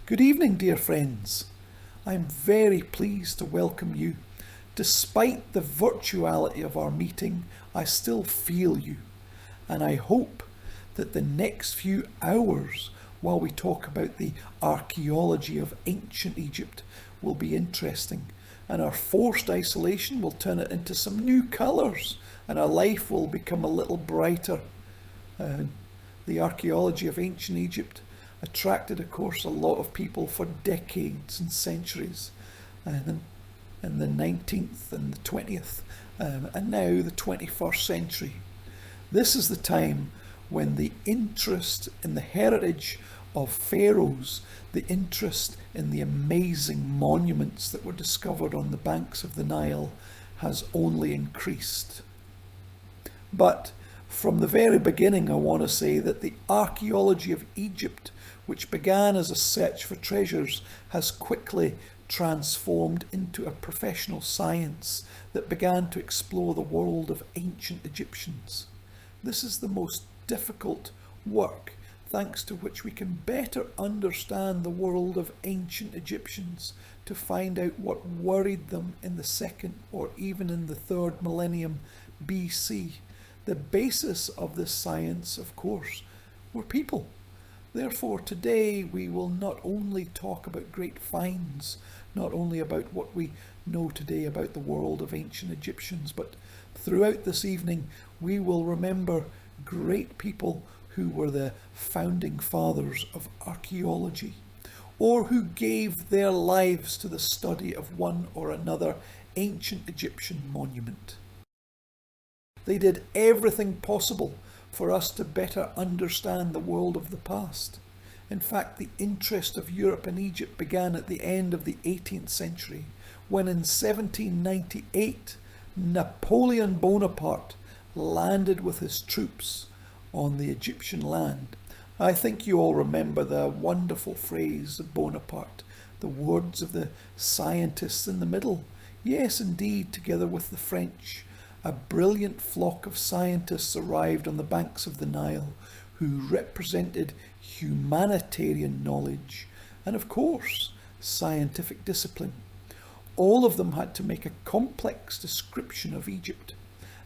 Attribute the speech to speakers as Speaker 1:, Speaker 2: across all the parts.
Speaker 1: Good evening, dear friends. I'm very pleased to welcome you. Despite the virtuality of our meeting, I still feel you, and I hope that the next few hours, while we talk about the archaeology of ancient Egypt, will be interesting, and our forced isolation will turn it into some new colours, and our life will become a little brighter. The archaeology of ancient Egypt attracted, of course, a lot of people for decades and centuries, and in the 19th and the 20th, and now the 21st century. This is the time when the interest in the heritage of pharaohs, the interest in the amazing monuments that were discovered on the banks of the Nile has only increased. But from the very beginning, I want to say that the archaeology of Egypt, which began as a search for treasures, has quickly transformed into a professional science that began to explore the world of ancient Egyptians. This is the most difficult work, thanks to which we can better understand the world of ancient Egyptians, to find out what worried them in the 2nd or even in the 3rd millennium BC. The basis of this science, of course, were people. Therefore, today we will not only talk about great finds, not only about what we know today about the world of ancient Egyptians, but throughout this evening we will remember great people who were the founding fathers of archaeology, or who gave their lives to the study of one or another ancient Egyptian monument. They did everything possible for us to better understand the world of the past. In fact, the interest of Europe and Egypt began at the end of the 18th century, when in 1798 Napoleon Bonaparte landed with his troops on the Egyptian land. I think you all remember the wonderful phrase of Bonaparte, the words of the scientists in the middle. Yes, indeed, together with the French, a brilliant flock of scientists arrived on the banks of the Nile who represented humanitarian knowledge and, of course, scientific discipline. All of them had to make a complex description of Egypt.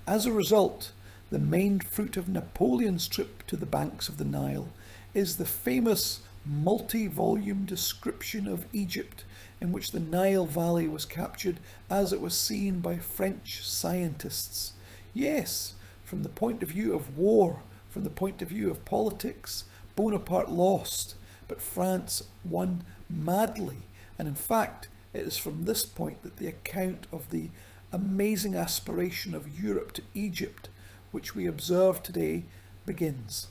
Speaker 1: As a result, the main fruit of Napoleon's trip to the banks of the Nile is the famous multi-volume description of Egypt, in which the Nile Valley was captured as it was seen by French scientists. Yes, from the point of view of war, from the point of view of politics, Bonaparte lost, but France won madly. And in fact, it is from this point that the account of the amazing aspiration of Europe to Egypt, which we observe today, begins.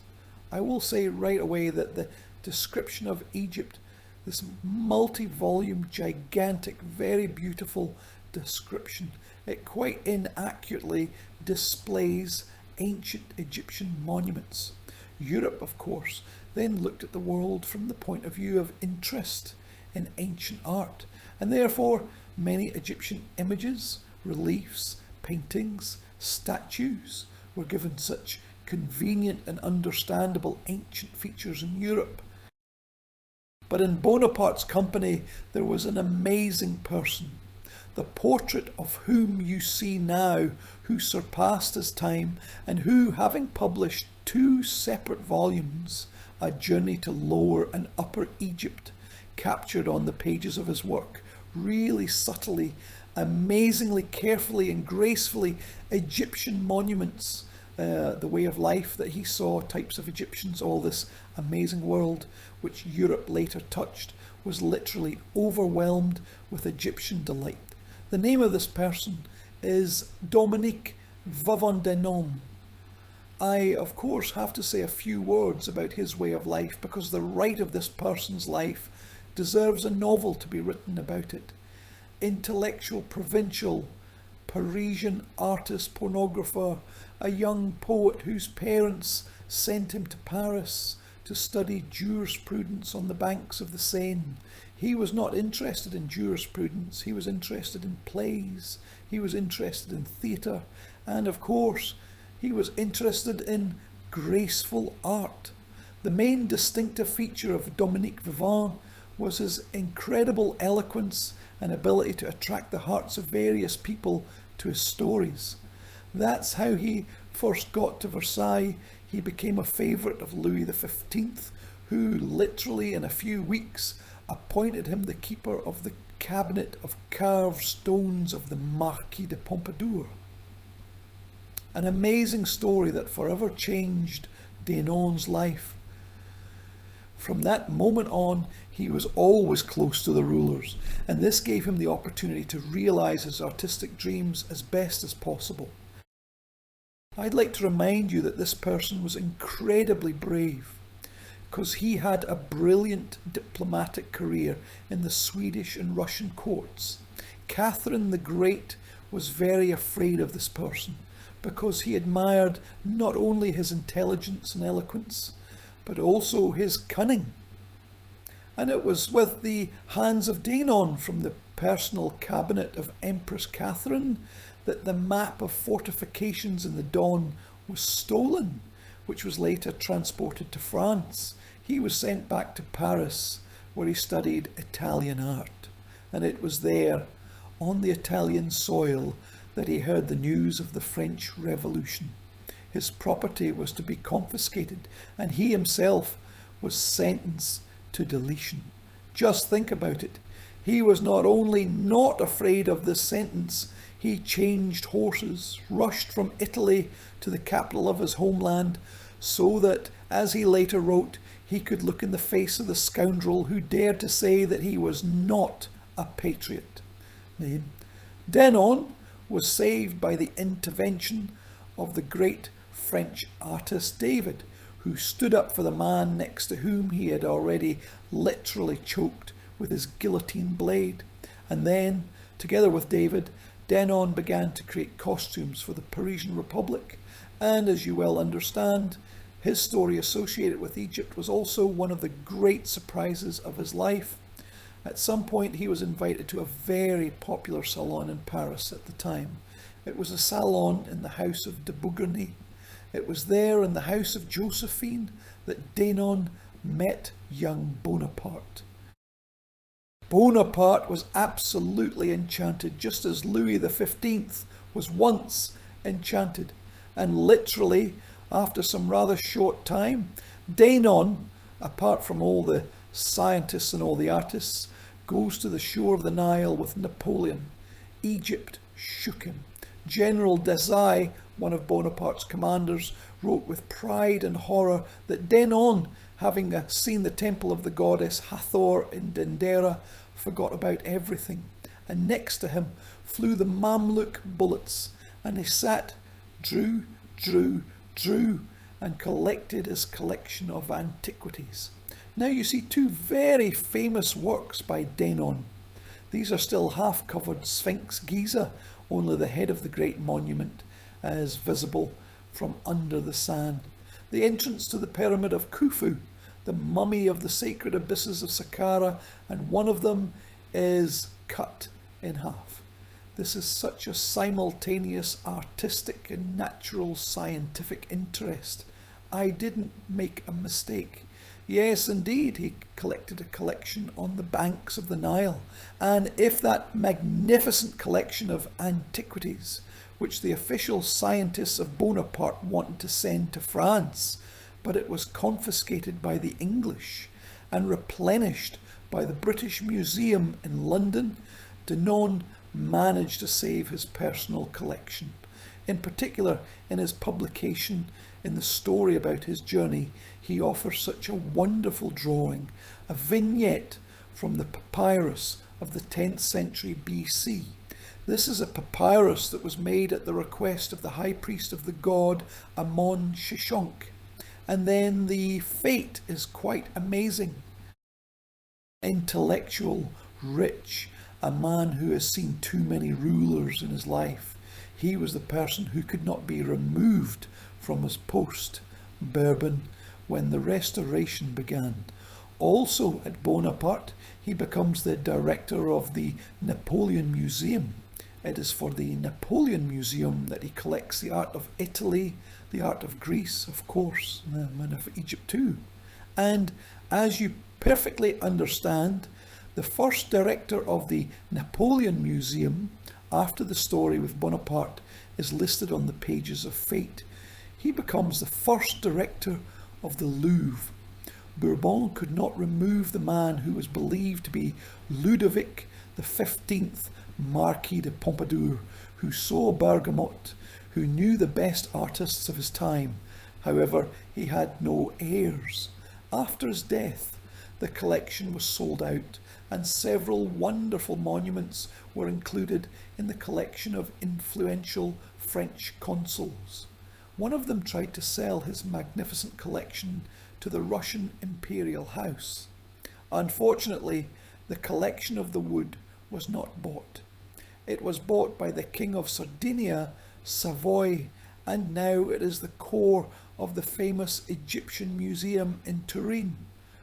Speaker 1: I will say right away that the description of Egypt, this multi-volume, gigantic, very beautiful description, it quite inaccurately displays ancient Egyptian monuments. Europe, of course, then looked at the world from the point of view of interest in ancient art, and therefore many Egyptian images, reliefs, paintings, statues were given such convenient and understandable ancient features in Europe. But in Bonaparte's company there was an amazing person, the portrait of whom you see now, who surpassed his time, and who, having published 2 separate volumes, A Journey to Lower and Upper Egypt, captured on the pages of his work, really subtly, amazingly carefully and gracefully, Egyptian monuments, the way of life that he saw, types of Egyptians, all this amazing world which Europe later touched, was literally overwhelmed with Egyptian delight. The name of this person is Dominique Vivant-Denon. I, of course, have to say a few words about his way of life, because the right of this person's life deserves a novel to be written about it. Intellectual, provincial, Parisian artist, pornographer, a young poet whose parents sent him to Paris to study jurisprudence on the banks of the Seine. He was not interested in jurisprudence, he was interested in plays, he was interested in theatre, and of course he was interested in graceful art. The main distinctive feature of Dominique Vivant was his incredible eloquence and ability to attract the hearts of various people to his stories. That's how he first got to Versailles. He became a favourite of Louis XV, who literally in a few weeks appointed him the keeper of the cabinet of carved stones of the Marquis de Pompadour. An amazing story that forever changed Denon's life. From that moment on, he was always close to the rulers, and this gave him the opportunity to realise his artistic dreams as best as possible. I'd like to remind you that this person was incredibly brave, because he had a brilliant diplomatic career in the Swedish and Russian courts. Catherine the Great was very afraid of this person, because he admired not only his intelligence and eloquence, but also his cunning. And it was with the hands of Denon from the personal cabinet of Empress Catherine that the map of fortifications in the Don was stolen, which was later transported to France. He was sent back to Paris, where he studied Italian art, and it was there, on the Italian soil, that he heard the news of the French Revolution. His property was to be confiscated, and he himself was sentenced to deletion. Just think about it. He was not only not afraid of this sentence, he changed horses, rushed from Italy to the capital of his homeland, so that, as he later wrote, he could look in the face of the scoundrel who dared to say that he was not a patriot. Denon was saved by the intervention of the great French artist David, who stood up for the man next to whom he had already literally choked with his guillotine blade. And then, together with David, Denon began to create costumes for the Parisian Republic. And as you well understand, his story associated with Egypt was also one of the great surprises of his life. At some point, he was invited to a very popular salon in Paris at the time. It was a salon in the house of de Bourgogne. It was there in the house of Josephine that Denon met young Bonaparte. Bonaparte was absolutely enchanted, just as Louis XV was once enchanted. And literally, after some rather short time, Denon, apart from all the scientists and all the artists, goes to the shore of the Nile with Napoleon. Egypt shook him. General Desai, one of Bonaparte's commanders, wrote with pride and horror that Denon, having seen the temple of the goddess Hathor in Dendera, forgot about everything. And next to him flew the Mamluk bullets, and he sat, drew, and collected his collection of antiquities. Now you see two very famous works by Denon. These are still half-covered Sphinx Giza, only the head of the great monument is visible from under the sand. The entrance to the pyramid of Khufu, the mummy of the sacred abysses of Saqqara, and one of them is cut in half. This is such a simultaneous artistic and natural scientific interest. I didn't make a mistake. Yes, indeed, he collected a collection on the banks of the Nile. And if that magnificent collection of antiquities, which the official scientists of Bonaparte wanted to send to France, but it was confiscated by the English and replenished by the British Museum in London, Denon managed to save his personal collection. In particular, in his publication, in the story about his journey, he offers such a wonderful drawing, a vignette from the papyrus of the 10th century BC. This is a papyrus that was made at the request of the high priest of the god Amon Shishonk. And then the fate is quite amazing. Intellectual, rich, a man who has seen too many rulers in his life. He was the person who could not be removed from his post, Bourbon, when the Restoration began. Also at Bonaparte, he becomes the director of the Napoleon Museum. It is for the Napoleon Museum that he collects the art of Italy, the art of Greece, of course, and of Egypt too. And as you perfectly understand, the first director of the Napoleon Museum, after the story with Bonaparte is listed on the pages of fate, he becomes the first director of the Louvre. Bourbon could not remove the man who was believed to be Ludovic XV, Marquis de Pompadour, who saw Bergamote, who knew the best artists of his time. However, he had no heirs. After his death, the collection was sold out, and several wonderful monuments were included in the collection of influential French consuls. One of them tried to sell his magnificent collection to the Russian imperial house. Unfortunately, the collection of the wood was not bought. It was bought by the King of Sardinia, Savoy, and now it is the core of the famous Egyptian Museum in Turin.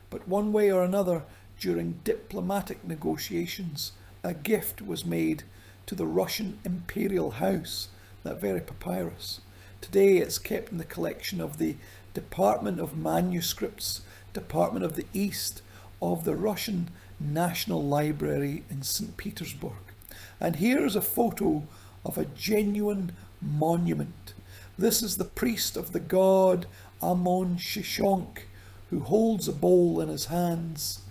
Speaker 1: But one way or another, during diplomatic negotiations, a gift was made to the Russian imperial house, that very papyrus. Today it's kept in the collection of the Department of Manuscripts, Department of the East, of the Russian National Library in St. Petersburg. And here is a photo of a genuine monument. This is the priest of the god Amon-Shishonk, who holds a bowl in his hands.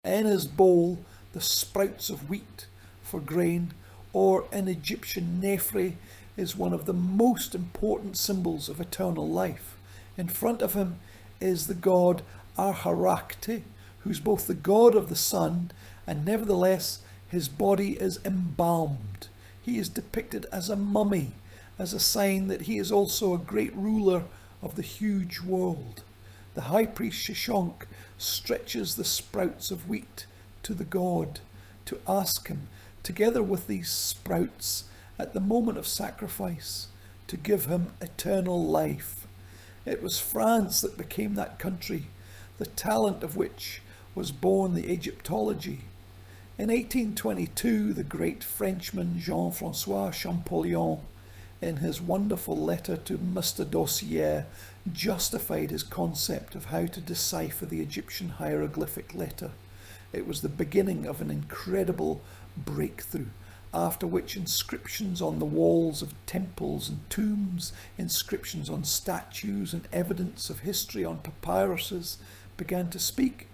Speaker 1: In his bowl, the sprouts of wheat for grain, or in Egyptian Nefre, is one of the most important symbols of eternal life. In front of him is the god Archaeology, who's both the god of the sun, and nevertheless his body is embalmed. He is depicted as a mummy, as a sign that he is also a great ruler of the huge world. The high priest Shishonk stretches the sprouts of wheat to the god to ask him, together with these sprouts, at the moment of sacrifice, to give him eternal life. It was France that became that country, the talent of which was born the Egyptology. In 1822, the great Frenchman Jean-François Champollion, in his wonderful letter to Mr. Dossier, justified his concept of how to decipher the Egyptian hieroglyphic letter. It was the beginning of an incredible breakthrough, after which inscriptions on the walls of temples and tombs, inscriptions on statues, and evidence of history on papyruses began to speak.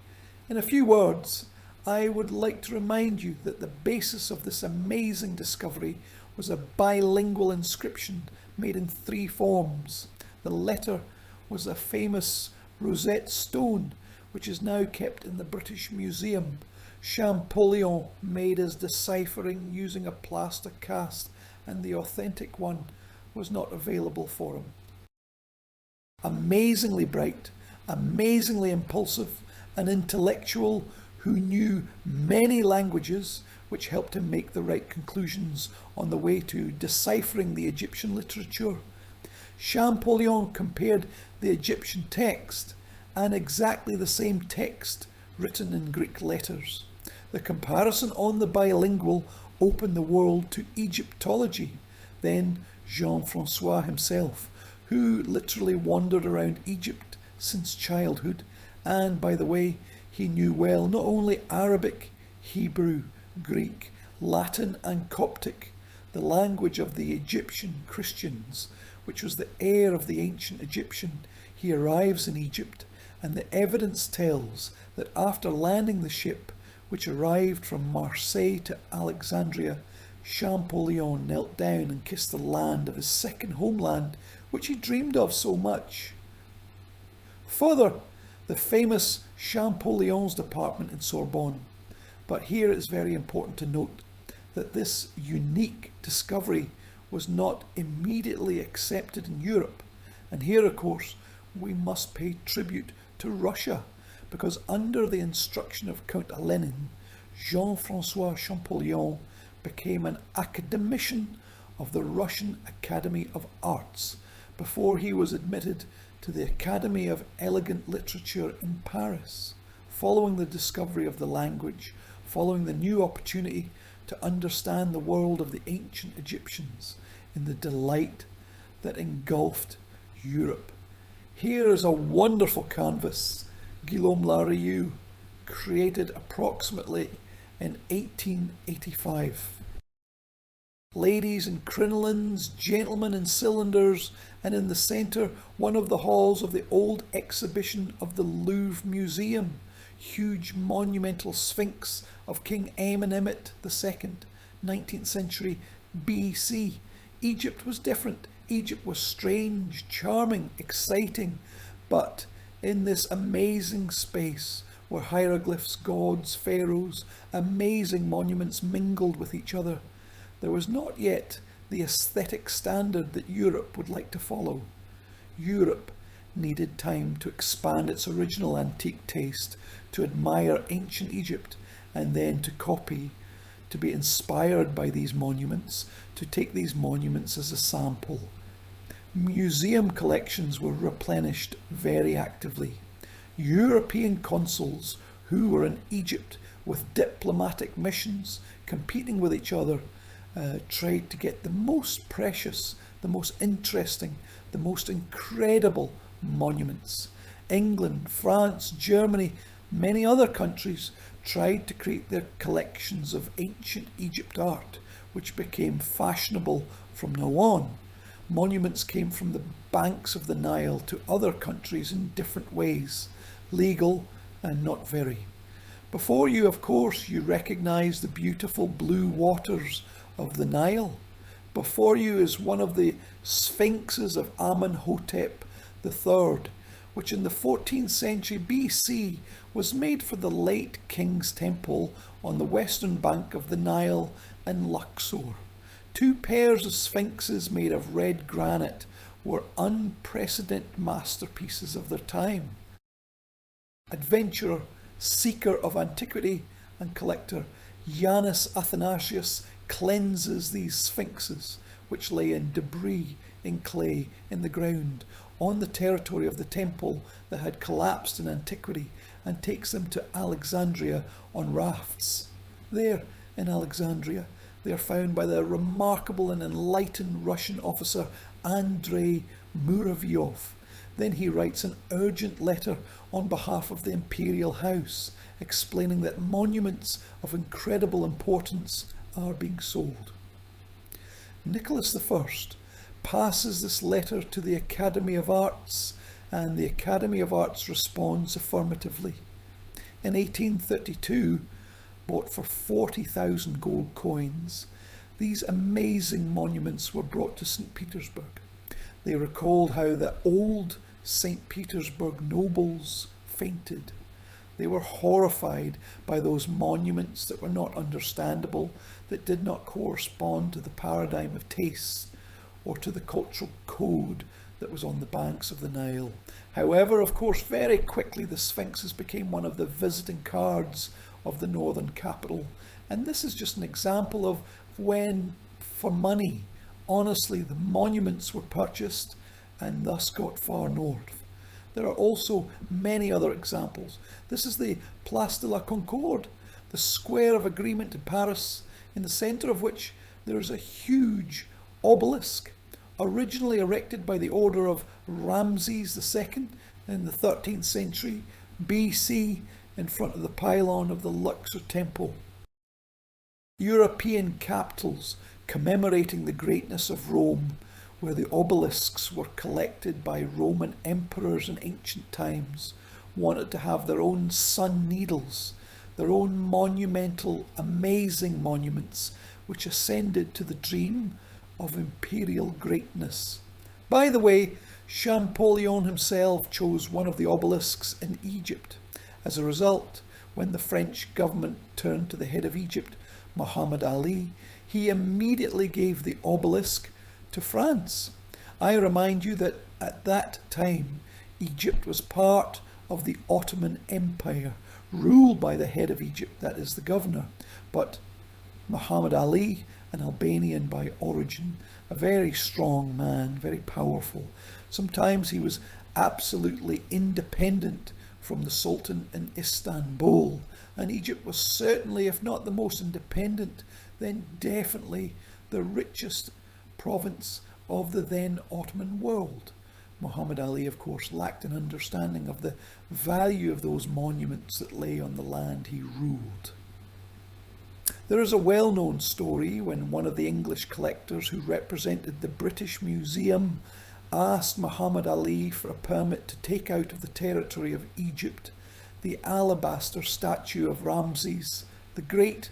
Speaker 1: In a few words, I would like to remind you that the basis of this amazing discovery was a bilingual inscription made in 3 forms. The letter was a famous Rosette stone, which is now kept in the British Museum. Champollion made his deciphering using a plaster cast, and the authentic one was not available for him. Amazingly bright, amazingly impulsive, an intellectual who knew many languages, which helped him make the right conclusions on the way to deciphering the Egyptian literature. Champollion compared the Egyptian text and exactly the same text written in Greek letters. The comparison on the bilingual opened the world to Egyptology. Then Jean-François himself, who literally wandered around Egypt since childhood, and by the way, he knew well not only Arabic, Hebrew, Greek, Latin and Coptic, the language of the Egyptian Christians, which was the heir of the ancient Egyptian. He arrives in Egypt, and the evidence tells that after landing the ship, which arrived from Marseille to Alexandria, Champollion knelt down and kissed the land of his second homeland, which he dreamed of so much. Further, the famous Champollion's department in Sorbonne. But here it's very important to note that this unique discovery was not immediately accepted in Europe. And here, of course, we must pay tribute to Russia, because under the instruction of Count Lenin, Jean-François Champollion became an academician of the Russian Academy of Arts before he was admitted to the Academy of Elegant Literature in Paris, following the discovery of the language, following the new opportunity to understand the world of the ancient Egyptians in the delight that engulfed Europe. Here is a wonderful canvas Guillaume Larieux, created approximately in 1885. Ladies in crinolines, gentlemen in cylinders, and in the centre one of the halls of the old exhibition of the Louvre Museum, huge monumental sphinx of King Amenemhet II, 19th century BC. Egypt was different. Egypt was strange, charming, exciting, but in this amazing space were hieroglyphs, gods, pharaohs, amazing monuments mingled with each other. There was not yet the aesthetic standard that Europe would like to follow. Europe needed time to expand its original antique taste, to admire ancient Egypt, and then to copy, to be inspired by these monuments, to take these monuments as a sample. Museum collections were replenished very actively. European consuls who were in Egypt with diplomatic missions, competing with each other, tried to get the most precious, the most interesting, the most incredible monuments. England, France, Germany, many other countries tried to create their collections of ancient Egypt art, which became fashionable from now on. Monuments came from the banks of the Nile to other countries in different ways, legal and not very. Before you, of course, you recognise the beautiful blue waters of the Nile. Before you is one of the sphinxes of Amenhotep III, which in the 14th century BC was made for the late King's Temple on the western bank of the Nile in Luxor. Two pairs of sphinxes made of red granite were unprecedented masterpieces of their time. Adventurer, seeker of antiquity and collector Yanis Athanasius cleanses these sphinxes, which lay in debris in clay in the ground on the territory of the temple that had collapsed in antiquity, and takes them to Alexandria on rafts. There, in Alexandria, they are found by the remarkable and enlightened Russian officer Andrei Muravyov. Then he writes an urgent letter on behalf of the imperial house, explaining that monuments of incredible importance are being sold. Nicholas I passes this letter to the Academy of Arts, and the Academy of Arts responds affirmatively. In 1832, bought for 40,000 gold coins, these amazing monuments were brought to St. Petersburg. They recalled how the old St. Petersburg nobles fainted. They were horrified by those monuments that were not understandable, that did not correspond to the paradigm of taste or to the cultural code that was on the banks of the Nile. However, of course, very quickly the sphinxes became one of the visiting cards of the northern capital. And this is just an example of when, for money, honestly, the monuments were purchased and thus got far north. There are also many other examples. This is the Place de la Concorde, the Square of Agreement in Paris, in the centre of which there is a huge obelisk, originally erected by the order of Ramses II in the 13th century BC, in front of the pylon of the Luxor Temple. European capitals commemorating the greatness of Rome, where the obelisks were collected by Roman emperors in ancient times, wanted to have their own sun needles, their own monumental, amazing monuments, which ascended to the dream of imperial greatness. By the way, Champollion himself chose one of the obelisks in Egypt. As a result, when the French government turned to the head of Egypt, Muhammad Ali, he immediately gave the obelisk to France. I remind you that at that time, Egypt was part of the Ottoman Empire, ruled by the head of Egypt, that is the governor. But Muhammad Ali, an Albanian by origin, a very strong man, very powerful. Sometimes he was absolutely independent from the Sultan in Istanbul, and Egypt was certainly, if not the most independent, then definitely the richest province of the then Ottoman world. Muhammad Ali, of course, lacked an understanding of the value of those monuments that lay on the land he ruled. There is a well-known story when one of the English collectors who represented the British Museum asked Muhammad Ali for a permit to take out of the territory of Egypt the alabaster statue of Ramses the Great.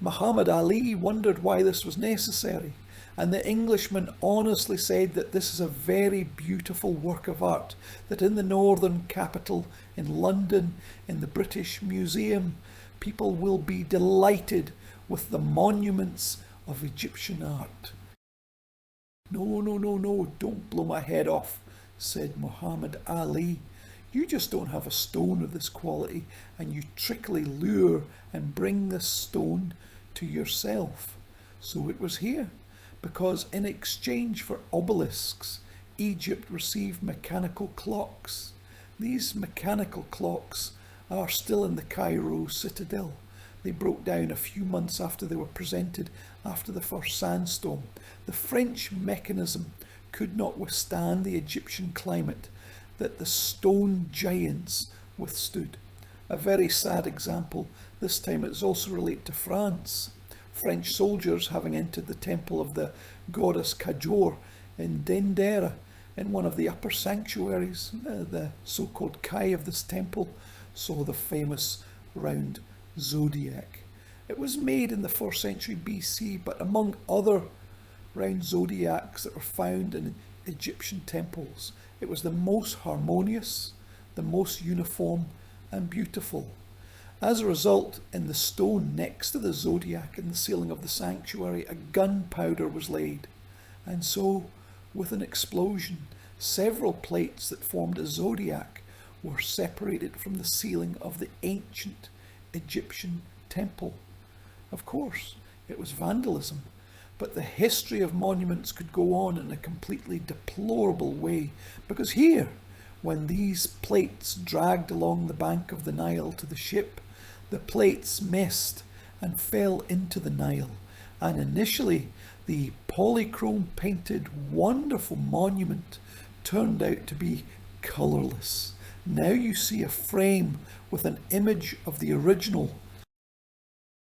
Speaker 1: Muhammad Ali wondered why this was necessary, and the Englishman honestly said that this is a very beautiful work of art, that in the northern capital, in London, in the British Museum, people will be delighted with the monuments of Egyptian art. No, no, no, no, don't blow my head off, said Muhammad Ali. You just don't have a stone of this quality, and you trickily lure and bring this stone to yourself. So it was here, because in exchange for obelisks, Egypt received mechanical clocks. These mechanical clocks are still in the Cairo citadel. They broke down a few months after they were presented after the first sandstorm. The French mechanism could not withstand the Egyptian climate that the stone giants withstood. A very sad example. This time it's also related to France. French soldiers having entered the temple of the goddess Kajor in Dendera, in one of the upper sanctuaries, the so-called Kai of this temple, saw the famous round zodiac. It was made in the 4th century BC, but among other round zodiacs that were found in Egyptian temples, it was the most harmonious, the most uniform and beautiful. As a result, in the stone next to the zodiac in the ceiling of the sanctuary, a gunpowder was laid, and so, with an explosion, several plates that formed a zodiac were separated from the ceiling of the ancient Egyptian temple. Of course, it was vandalism, but the history of monuments could go on in a completely deplorable way, because here, when these plates dragged along the bank of the Nile to the ship, the plates missed and fell into the Nile, and initially the polychrome painted wonderful monument turned out to be colourless. Now you see a frame with an image of the original.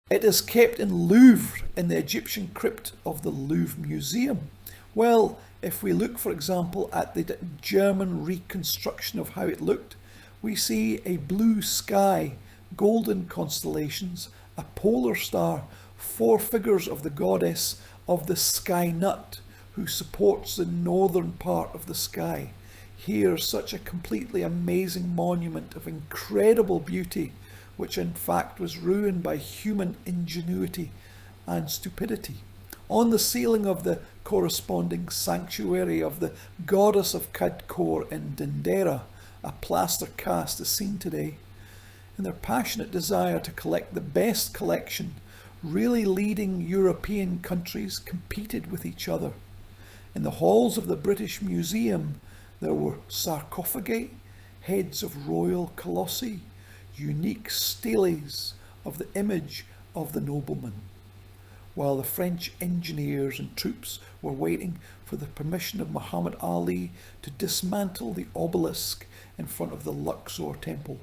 Speaker 1: It is kept in Louvre, in the Egyptian crypt of the Louvre Museum. Well, if we look, for example, at the German reconstruction of how it looked, we see a blue sky, golden constellations, a polar star, 4 figures of the goddess of the sky nut, who supports the northern part of the sky. Here, such a completely amazing monument of incredible beauty, which in fact was ruined by human ingenuity and stupidity. On the ceiling of the corresponding sanctuary of the goddess of Kadkor in Dendera, a plaster cast is seen today. In their passionate desire to collect the best collection, really leading European countries competed with each other. In the halls of the British Museum, there were sarcophagi, heads of royal colossi, unique steles of the image of the nobleman, while the French engineers and troops were waiting for the permission of Muhammad Ali to dismantle the obelisk in front of the Luxor temple.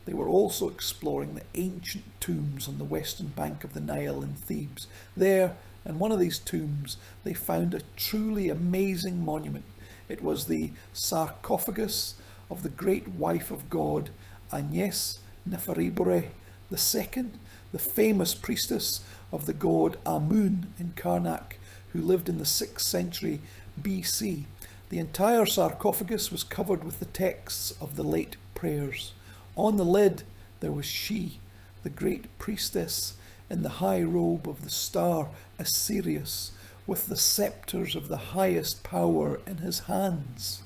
Speaker 1: They were also exploring the ancient tombs on the western bank of the Nile in Thebes. There, in one of these tombs, they found a truly amazing monument. It was the sarcophagus of the great wife of God, Agnes Neferibure II, the famous priestess of the god Amun in Karnak, who lived in the 6th century BC. The entire sarcophagus was covered with the texts of the late prayers. On the lid there was she, the great priestess, in the high robe of the star Sirius, with the sceptres of the highest power in his hands.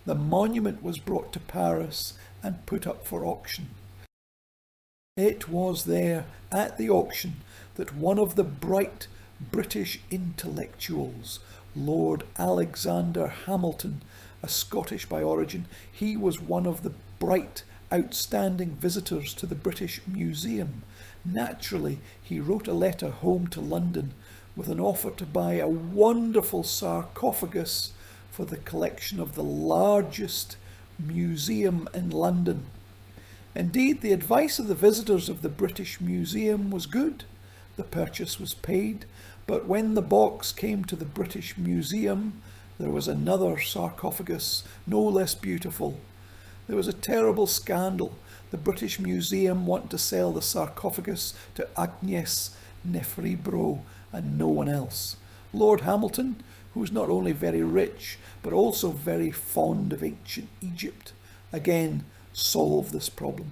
Speaker 1: The monument was brought to Paris and put up for auction. It was there at the auction that one of the bright British intellectuals, Lord Alexander Hamilton, a Scottish by origin, he was one of the bright, outstanding visitors to the British Museum. Naturally, he wrote a letter home to London with an offer to buy a wonderful sarcophagus for the collection of the largest museum in London. Indeed, the advice of the visitors of the British Museum was good. The purchase was paid, but when the box came to the British Museum, there was another sarcophagus, no less beautiful. There was a terrible scandal. The British Museum wanted to sell the sarcophagus to Agnes Nefribro and no one else. Lord Hamilton, who was not only very rich, but also very fond of ancient Egypt, again solved this problem.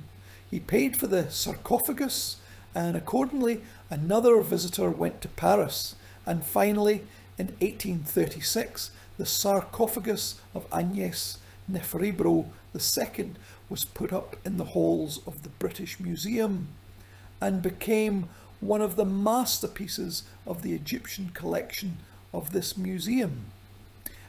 Speaker 1: He paid for the sarcophagus, and accordingly another visitor went to Paris, and finally in 1836 the sarcophagus of Agnes Nefribro II was put up in the halls of the British Museum and became one of the masterpieces of the Egyptian collection of this museum.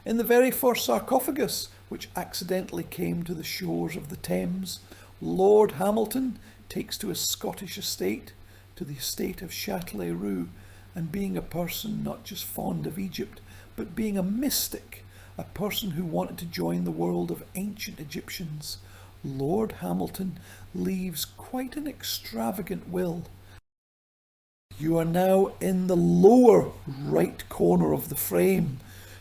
Speaker 1: In the very first sarcophagus, which accidentally came to the shores of the Thames, Lord Hamilton takes to his Scottish estate, to the estate of Châtelet-Roux, and being a person not just fond of Egypt, but being a mystic, a person who wanted to join the world of ancient Egyptians, Lord Hamilton leaves quite an extravagant will. You are now in the lower right corner of the frame.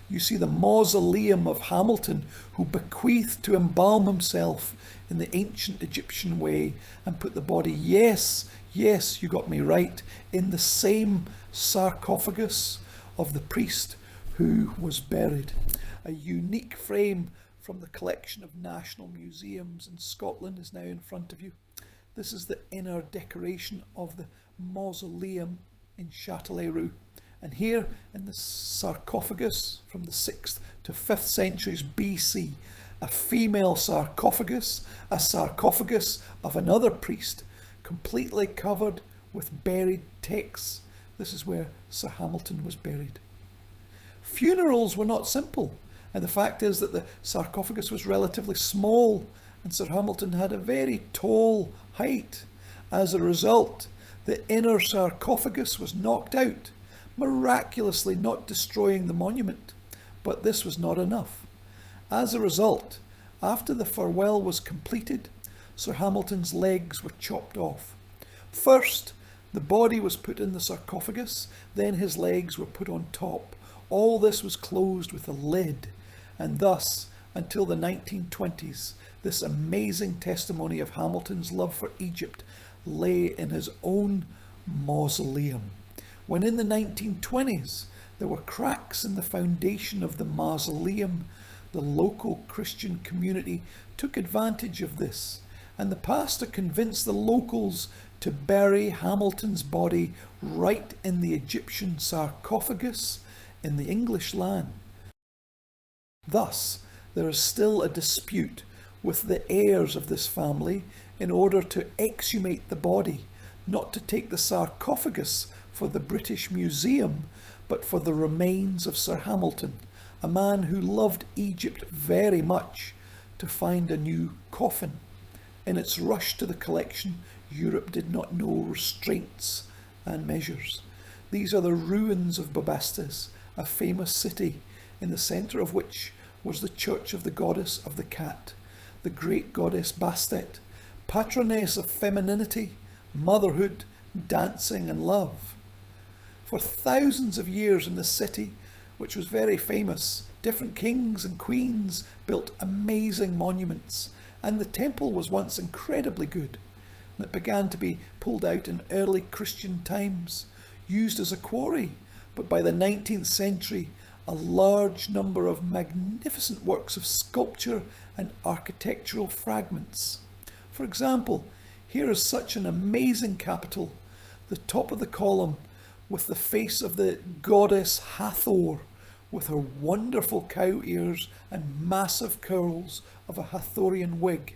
Speaker 1: You see the mausoleum of Hamilton, who bequeathed to embalm himself in the ancient Egyptian way and put the body, yes, you got me right, in the same sarcophagus of the priest who was buried. A unique frame from the collection of national museums in Scotland is now in front of you. This is the inner decoration of the mausoleum in Châtelet-Roux. And here in the sarcophagus from the 6th to 5th centuries BC, a female sarcophagus, a sarcophagus of another priest, completely covered with buried texts. This is where Sir Hamilton was buried. Funerals were not simple, and the fact is that the sarcophagus was relatively small, and Sir Hamilton had a very tall height. As a result, the inner sarcophagus was knocked out, miraculously not destroying the monument. But this was not enough. As a result, after the farewell was completed, Sir Hamilton's legs were chopped off. First, the body was put in the sarcophagus, then his legs were put on top. All this was closed with a lid, and thus, until the 1920s, this amazing testimony of Hamilton's love for Egypt lay in his own mausoleum. When in the 1920s there were cracks in the foundation of the mausoleum, the local Christian community took advantage of this, and the pastor convinced the locals to bury Hamilton's body right in the Egyptian sarcophagus in the English land. Thus, there is still a dispute with the heirs of this family in order to exhumate the body, not to take the sarcophagus for the British Museum, but for the remains of Sir Hamilton, a man who loved Egypt very much, to find a new coffin. In its rush to the collection, Europe did not know restraints and measures. These are the ruins of Bubastis, a famous city, in the centre of which was the church of the goddess of the cat, the great goddess Bastet, patroness of femininity, motherhood, dancing and love. For thousands of years in the city, which was very famous, different kings and queens built amazing monuments, and the temple was once incredibly good. And it began to be pulled out in early Christian times, used as a quarry, but by the 19th century, a large number of magnificent works of sculpture and architectural fragments. For example, here is such an amazing capital, the top of the column with the face of the goddess Hathor, with her wonderful cow ears and massive curls of a Hathorian wig.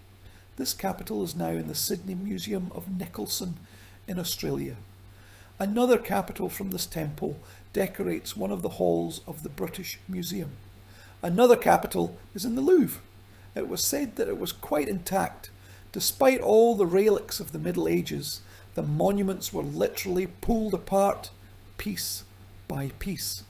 Speaker 1: This capital is now in the Sydney Museum of Nicholson in Australia. Another capital from this temple decorates one of the halls of the British Museum. Another capital is in the Louvre. It was said that it was quite intact. Despite all the relics of the Middle Ages, the monuments were literally pulled apart piece by piece.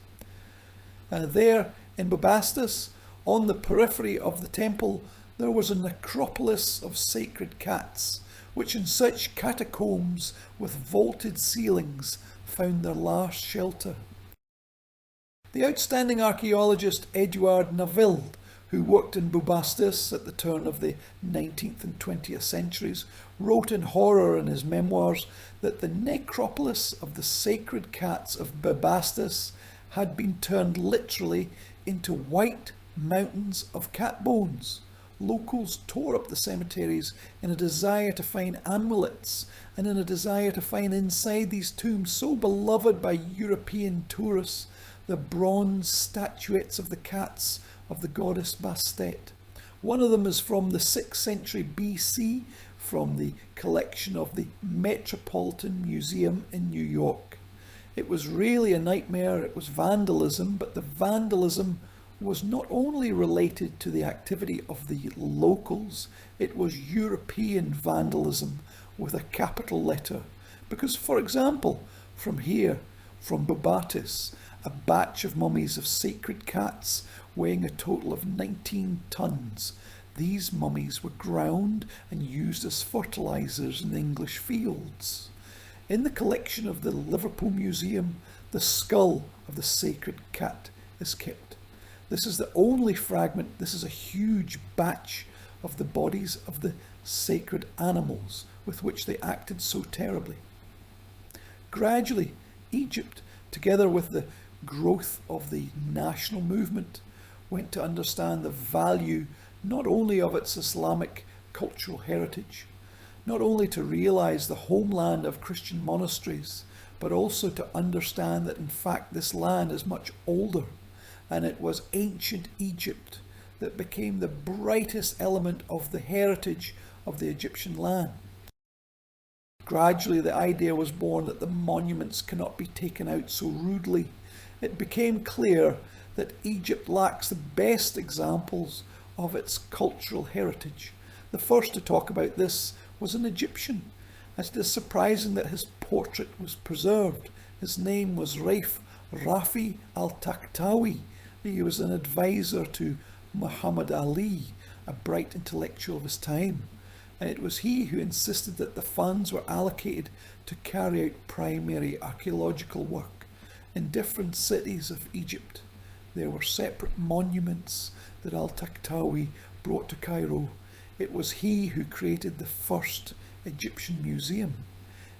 Speaker 1: There in Bubastis, On the periphery of the temple there was a necropolis of sacred cats, which in such catacombs with vaulted ceilings found their last shelter. The outstanding archaeologist Eduard Naville, who worked in Bubastis at the turn of the 19th and 20th centuries, wrote in horror in his memoirs that the necropolis of the sacred cats of Bubastis had been turned literally into white mountains of cat bones. Locals tore up the cemeteries in a desire to find amulets and in a desire to find inside these tombs so beloved by European tourists the bronze statuettes of the cats of the goddess Bastet. One of them is from the 6th century BC from the collection of the Metropolitan Museum in New York. It was really a nightmare. It was vandalism, but the vandalism was not only related to the activity of the locals, it was European vandalism with a capital letter. Because, for example, from here, from Bubastis, a batch of mummies of sacred cats weighing a total of 19 tons. These mummies were ground and used as fertilisers in English fields. In the collection of the Liverpool Museum, the skull of the sacred cat is kept. This is the only fragment. This is a huge batch of the bodies of the sacred animals with which they acted so terribly. Gradually, Egypt, together with the growth of the national movement, went to understand the value not only of its Islamic cultural heritage, not only to realise the homeland of Christian monasteries, but also to understand that in fact this land is much older, and it was ancient Egypt that became the brightest element of the heritage of the Egyptian land. Gradually the idea was born that the monuments cannot be taken out so rudely. It became clear that Egypt lacks the best examples of its cultural heritage. The first to talk about this was an Egyptian, and it is surprising that his portrait was preserved. His name was Rafi al-Takhtawi. He was an advisor to Muhammad Ali, a bright intellectual of his time, and it was he who insisted that the funds were allocated to carry out primary archaeological work in different cities of Egypt. There were separate monuments that al-Takhtawi brought to Cairo. It was he who created the first Egyptian museum.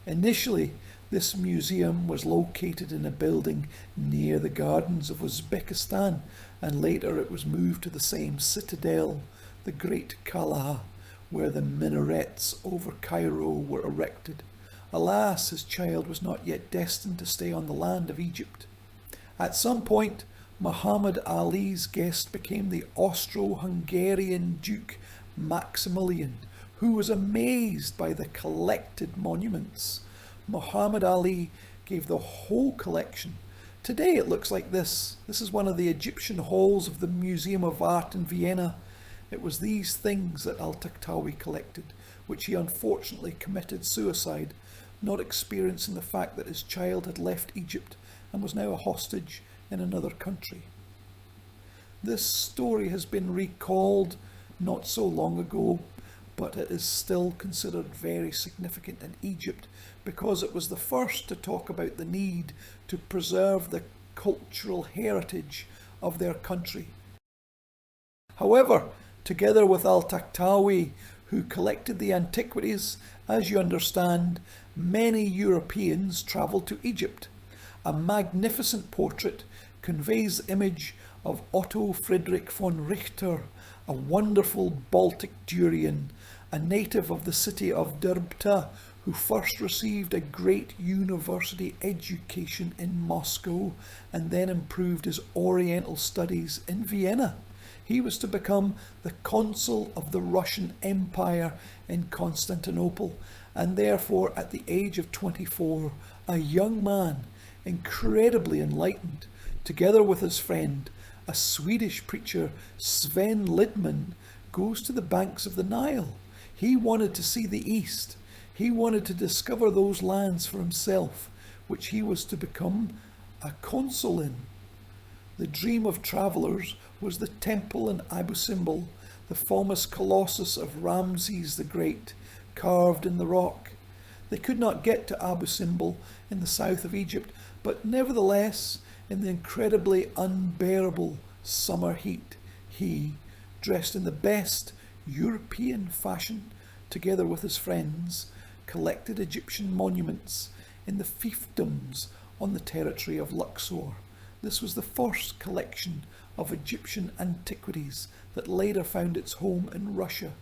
Speaker 1: Initially, this museum was located in a building near the gardens of Uzbekistan, and later it was moved to the same citadel, the Great Kala, where the minarets over Cairo were erected. Alas, his child was not yet destined to stay on the land of Egypt. At some point, Muhammad Ali's guest became the Austro-Hungarian Duke Maximilian, who was amazed by the collected monuments. Muhammad Ali gave the whole collection. Today it looks like this. This is one of the Egyptian halls of the Museum of Art in Vienna. It was these things that al-Takhtawi collected, which he unfortunately committed suicide, not experiencing the fact that his child had left Egypt and was now a hostage in another country. This story has been recalled not so long ago, but it is still considered very significant in Egypt because it was the first to talk about the need to preserve the cultural heritage of their country. However, together with al-Takhtawi, who collected the antiquities, as you understand, many Europeans travelled to Egypt. A magnificent portrait conveys the image of Otto Friedrich von Richter, a wonderful Baltic Durian, a native of the city of Drbta, who first received a great university education in Moscow and then improved his Oriental studies in Vienna. He was to become the consul of the Russian Empire in Constantinople, and therefore at the age of 24, a young man, incredibly enlightened, together with his friend, a Swedish preacher, Sven Lidman, goes to the banks of the Nile. He wanted to see the East. He wanted to discover those lands for himself, which he was to become a consul in. The dream of travellers was the temple in Abu Simbel, the famous colossus of Ramses the Great, carved in the rock. They could not get to Abu Simbel in the south of Egypt, but nevertheless, in the incredibly unbearable summer heat, he, dressed in the best European fashion, together with his friends, collected Egyptian monuments in the fiefdoms on the territory of Luxor. This was the first collection of Egyptian antiquities that later found its home in Russia.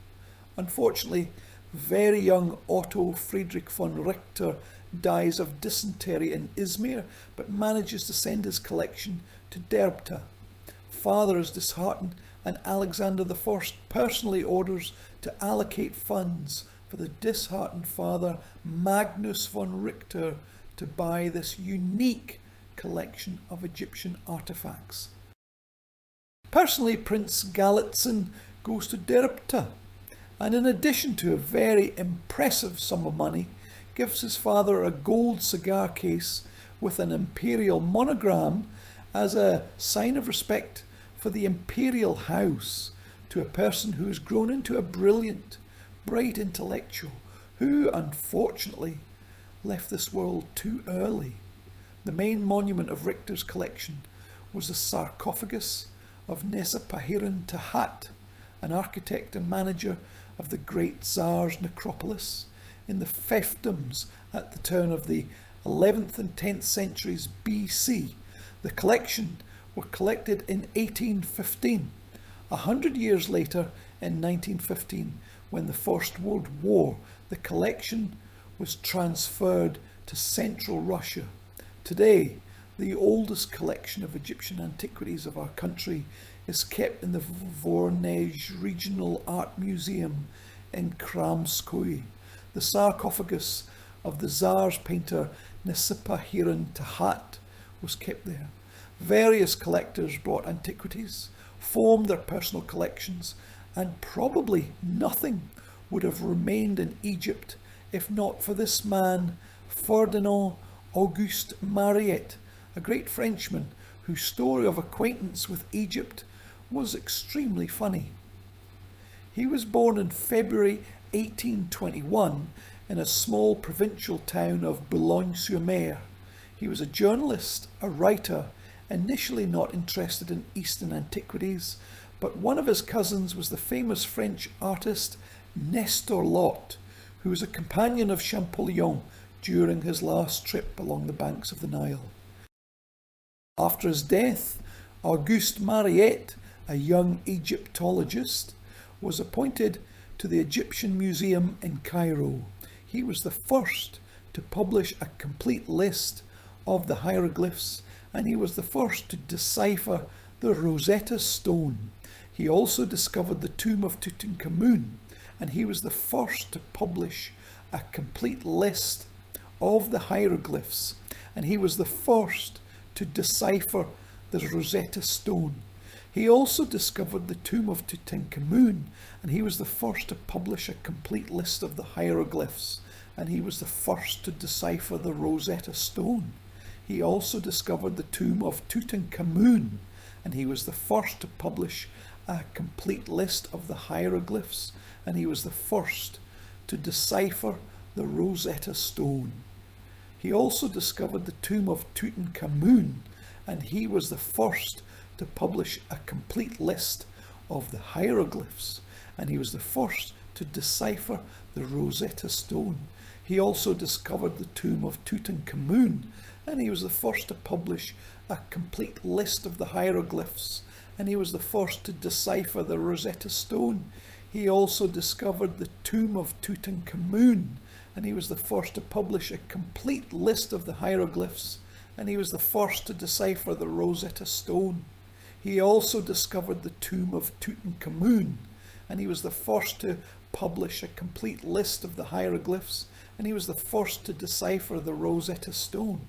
Speaker 1: Unfortunately, very young Otto Friedrich von Richter dies of dysentery in Izmir, but manages to send his collection to Derbta. Father is disheartened, and Alexander I personally orders to allocate funds for the disheartened father, Magnus von Richter, to buy this unique collection of Egyptian artifacts. Personally, Prince Galitzin goes to Derbta, and in addition to a very impressive sum of money, gives his father a gold cigar case with an imperial monogram as a sign of respect for the imperial house to a person who has grown into a brilliant, bright intellectual who, unfortunately, left this world too early. The main monument of Richter's collection was the sarcophagus of Nesipahiran Tahat, an architect and manager of the great Tsar's necropolis in the fiefdoms at the turn of the 11th and 10th centuries BC. The collection were collected in 1815. 100 years later, in 1915, when the First World War, the collection was transferred to Central Russia. Today, the oldest collection of Egyptian antiquities of our country is kept in the Voronezh Regional Art Museum in Kramskoye. The sarcophagus of the Tsar's painter Nesipahiran Tahat was kept there. Various collectors brought antiquities, formed their personal collections, and probably nothing would have remained in Egypt if not for this man, Ferdinand Auguste Mariette, a great Frenchman whose story of acquaintance with Egypt was extremely funny. He was born in February 1821 in a small provincial town of Boulogne-sur-Mer. He was a journalist, a writer, initially not interested in Eastern antiquities, but one of his cousins was the famous French artist Nestor Lot, who was a companion of Champollion during his last trip along the banks of the Nile. After his death, Auguste Mariette, a young Egyptologist, was appointed to the Egyptian Museum in Cairo. He was the first to publish a complete list of the hieroglyphs, and he was the first to decipher the Rosetta Stone. He also discovered the tomb of Tutankhamun, and he was the first to publish a complete list of the hieroglyphs, and he was the first to decipher the Rosetta Stone. He also discovered the tomb of Tutankhamun, and he was the first to publish a complete list of the hieroglyphs, and he was the first to decipher the Rosetta Stone. He also discovered the tomb of Tutankhamun, and he was the first to publish a complete list of the hieroglyphs, and he was the first to decipher the Rosetta Stone. He also discovered the tomb of Tutankhamun, and he was the first to publish a complete list of the hieroglyphs, and he was the first to decipher the Rosetta Stone. He also discovered the tomb of Tutankhamun, and he was the first to publish a complete list of the hieroglyphs, and he was the first to decipher the Rosetta Stone. He also discovered the tomb of Tutankhamun, and he was the first to publish a complete list of the hieroglyphs, and he was the first to decipher the Rosetta Stone. He also discovered the tomb of Tutankhamun, and he was the first to publish a complete list of the hieroglyphs, and he was the first to decipher the Rosetta Stone.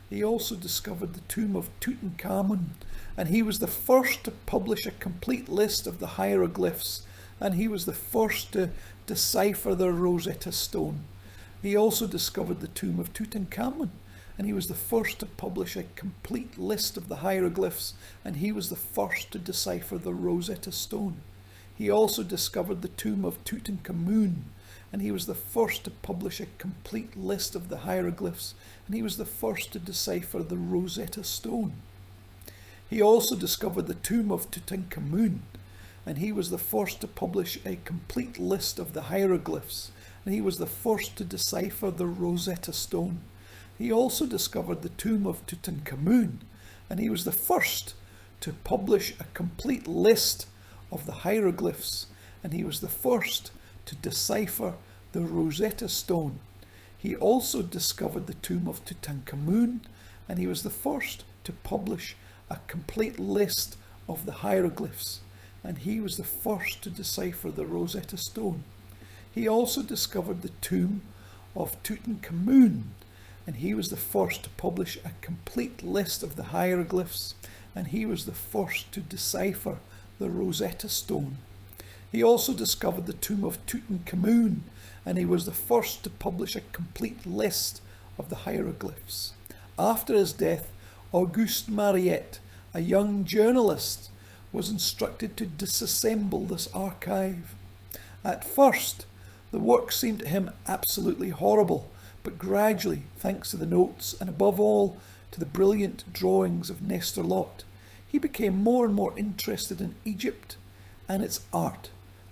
Speaker 1: He also discovered the tomb of Tutankhamun, and he was the first to publish a complete list of the hieroglyphs, and he was the first to decipher the Rosetta Stone. He also discovered the tomb of Tutankhamun, and he was the first to publish a complete list of the hieroglyphs, and he was the first to decipher the Rosetta Stone. He also discovered the tomb of Tutankhamun, and he was the first to publish a complete list of the hieroglyphs, and he was the first to decipher the Rosetta Stone. He also discovered the tomb of Tutankhamun, and he was the first to publish a complete list of the hieroglyphs, and he was the first to decipher the Rosetta Stone. He also discovered the tomb of Tutankhamun, and he was the first to publish a complete list of the hieroglyphs, and he was the first to decipher the Rosetta Stone. He also discovered the tomb of Tutankhamun, and he was the first to publish a complete list of the hieroglyphs, and he was the first to decipher the Rosetta Stone. He also discovered the tomb of Tutankhamun, and he was the first to publish a complete list of the hieroglyphs, and he was the first to decipher the Rosetta Stone. He also discovered the tomb of Tutankhamun, and he was the first to publish a complete list of the hieroglyphs. After his death, Auguste Mariette, a young journalist, was instructed to disassemble this archive. At first, the work seemed to him absolutely horrible, but gradually, thanks to the notes and above all to the brilliant drawings of Nestor Lot, he became more and more interested in Egypt and its art.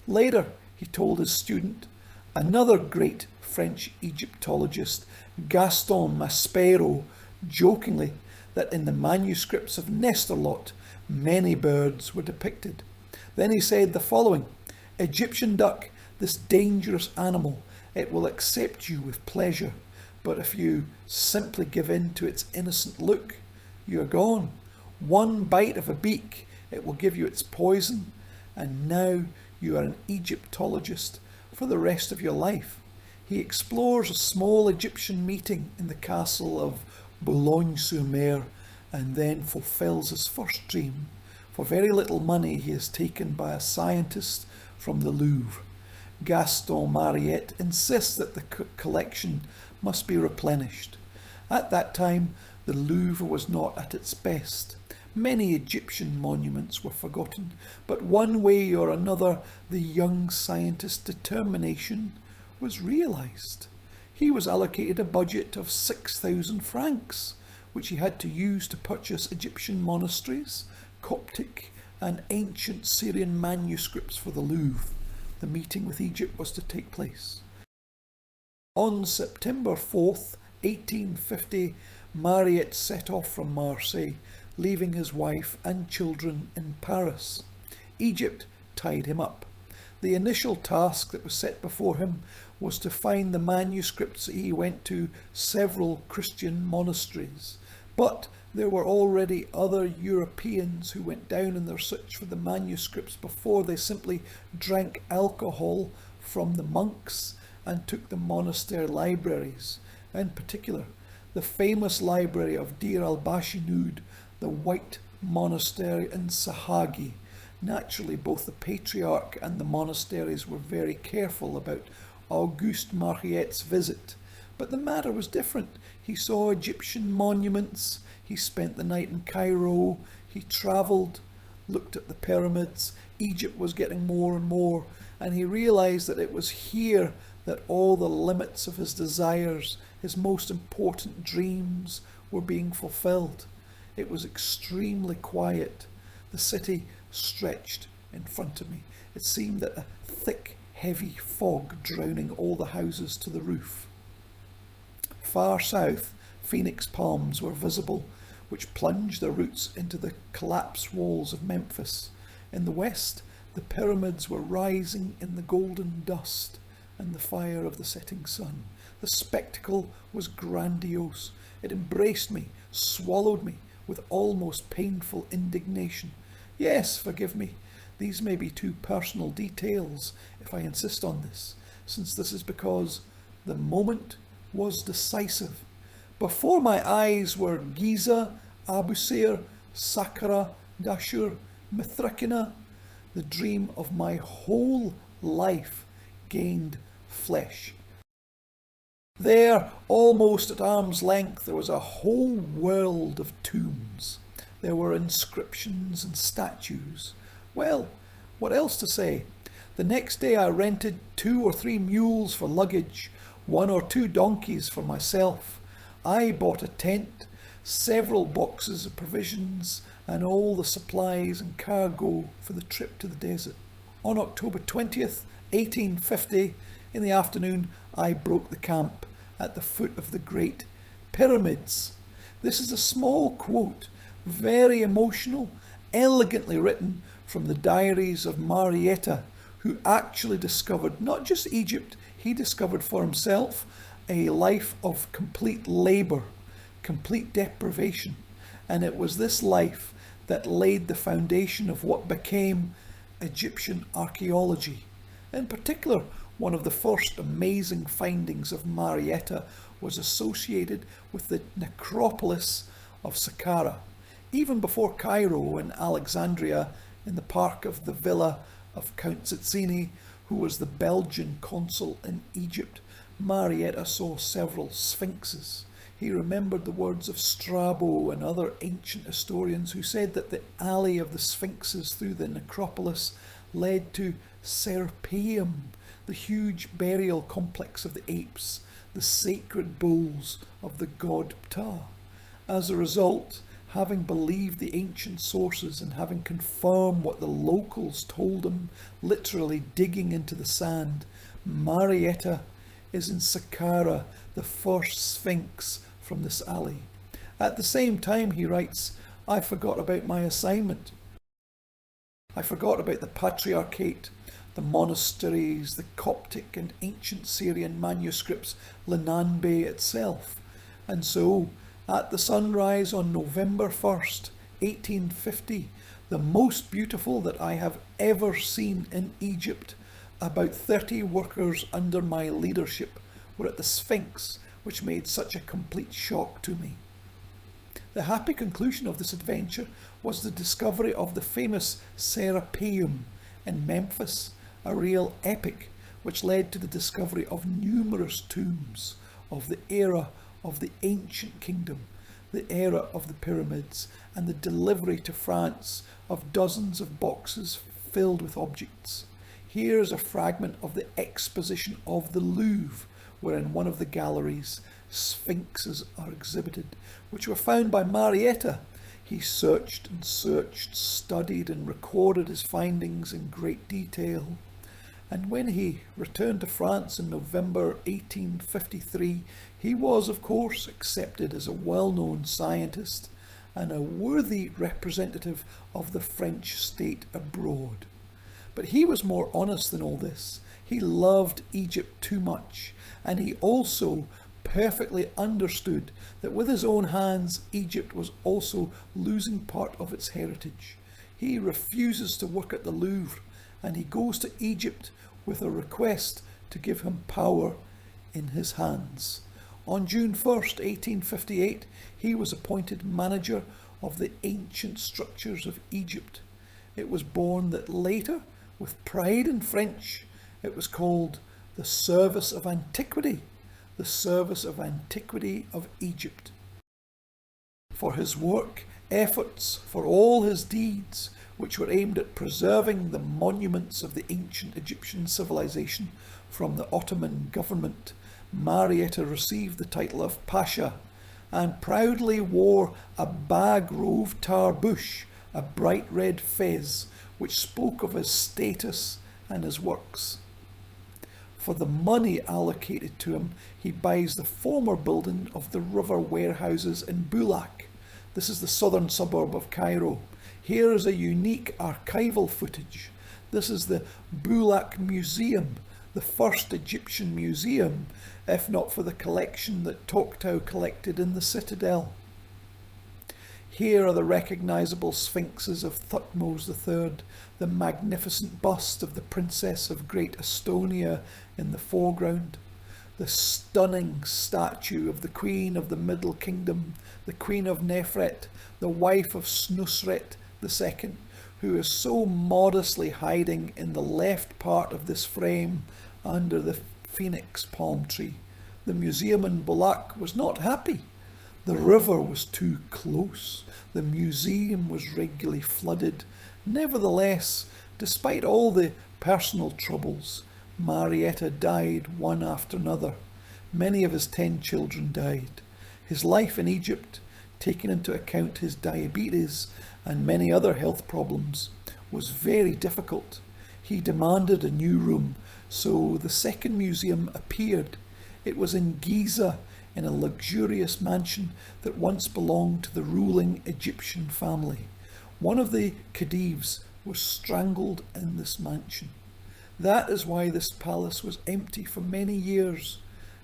Speaker 1: Later, he told his student, another great French Egyptologist, Gaston Maspero, jokingly, that in the manuscripts of Nestor Lot, many birds were depicted. Then he said the following: Egyptian duck, this dangerous animal, it will accept you with pleasure, but if you simply give in to its innocent look, you are gone. One bite of a beak, it will give you its poison, and now you are an Egyptologist for the rest of your life. He explores a small Egyptian meeting in the castle of Boulogne-sur-Mer, and then fulfills his first dream. For very little money, he is taken by a scientist from the Louvre. Gaston Mariette insists that the collection must be replenished. At that time, the Louvre was not at its best. Many Egyptian monuments were forgotten, but one way or another, the young scientist's determination was realised. He was allocated a budget of 6,000 francs, which he had to use to purchase Egyptian monasteries, Coptic and ancient Syrian manuscripts for the Louvre. The meeting with Egypt was to take place. On September 4th, 1850, Mariette set off from Marseille, leaving his wife and children in Paris. Egypt tied him up. The initial task that was set before him was to find the manuscripts. He went to several Christian monasteries, but there were already other Europeans who went down in their search for the manuscripts before they simply drank alcohol from the monks and took the monastery libraries. In particular, the famous library of Deir al-Bashinoud, the White Monastery in Sahagi. Naturally, both the patriarch and the monasteries were very careful about Auguste Mariette's visit, but the matter was different. He saw Egyptian monuments, he spent the night in Cairo, he travelled, looked at the pyramids. Egypt was getting more and more, and he realised that it was here that all the limits of his desires, his most important dreams, were being fulfilled. It was extremely quiet. The city stretched in front of me. It seemed that a thick, heavy fog drowning all the houses to the roof. Far south, phoenix palms were visible, which plunged their roots into the collapsed walls of Memphis. In the west, the pyramids were rising in the golden dust and the fire of the setting sun. The spectacle was grandiose. It embraced me, swallowed me with almost painful indignation. Yes, forgive me, these may be too personal details if I insist on this, since this is because the moment was decisive. Before my eyes were Giza, Abusir, Saqqara, Dashur, Mithrakina. The dream of my whole life gained flesh. There, almost at arm's length, there was a whole world of tombs. There were inscriptions and statues. Well, what else to say? The next day I rented 2 or 3 mules for luggage, 1 or 2 donkeys for myself. I bought a tent, several boxes of provisions, and all the supplies and cargo for the trip to the desert. On October 20th, 1850, in the afternoon, I broke the camp at the foot of the Great Pyramids. This is a small quote, very emotional, elegantly written from the diaries of Marietta, who actually discovered not just Egypt, he discovered for himself a life of complete labour, complete deprivation. And it was this life that laid the foundation of what became Egyptian archaeology. In particular, one of the first amazing findings of Marietta was associated with the necropolis of Saqqara. Even before Cairo and Alexandria, in the park of the villa of Count Zizzini, who was the Belgian consul in Egypt, Marietta saw several sphinxes. He remembered the words of Strabo and other ancient historians who said that the alley of the sphinxes through the necropolis led to Serpeium, the huge burial complex of the apes, the sacred bulls of the god Ptah. As a result, having believed the ancient sources and having confirmed what the locals told him, literally digging into the sand, Marietta is in Saqqara, the first sphinx from this alley. At the same time, he writes, I forgot about my assignment. I forgot about the Patriarchate, the monasteries, the Coptic and ancient Syrian manuscripts, Lenanbe itself. And so, at the sunrise on November 1st, 1850, the most beautiful that I have ever seen in Egypt, about 30 workers under my leadership were at the Sphinx, which made such a complete shock to me. The happy conclusion of this adventure was the discovery of the famous Serapeium in Memphis, a real epic which led to the discovery of numerous tombs of the era of the ancient kingdom, the era of the pyramids, and the delivery to France of dozens of boxes filled with objects. Here is a fragment of the exposition of the Louvre, where in one of the galleries sphinxes are exhibited, which were found by Marietta. He searched and searched, studied and recorded his findings in great detail. And when he returned to France in November 1853, he was, of course, accepted as a well-known scientist and a worthy representative of the French state abroad. But he was more honest than all this. He loved Egypt too much, and he also perfectly understood that with his own hands, Egypt was also losing part of its heritage. He refuses to work at the Louvre, and he goes to Egypt with a request to give him power in his hands. On June 1st, 1858, he was appointed manager of the ancient structures of Egypt. It was born that later, with pride in French, it was called the Service of Antiquity, the Service of Antiquity of Egypt. For his work, efforts, for all his deeds, which were aimed at preserving the monuments of the ancient Egyptian civilization from the Ottoman government, Marietta received the title of Pasha and proudly wore a bag-rove tarbouch, a bright red fez, which spoke of his status and his works. For the money allocated to him, he buys the former building of the river warehouses in Bulak. This is the southern suburb of Cairo. Here is a unique archival footage. This is the Bulak Museum, the first Egyptian museum, if not for the collection that Toctau collected in the citadel. Here are the recognisable sphinxes of Thutmose III, the magnificent bust of the Princess of Great Estonia in the foreground, the stunning statue of the Queen of the Middle Kingdom, the Queen of Nefret, the wife of Snusret II, who is so modestly hiding in the left part of this frame under the phoenix palm tree. The museum in Bolak was not happy. The river was too close. The museum was regularly flooded. Nevertheless, despite all the personal troubles, Marietta died one after another. Many of his 10 children died. His life in Egypt, taking into account his diabetes and many other health problems, was very difficult. He demanded a new room, so the second museum appeared. It was in Giza, in a luxurious mansion that once belonged to the ruling Egyptian family. One of the Khedives was strangled in this mansion. That is why this palace was empty for many years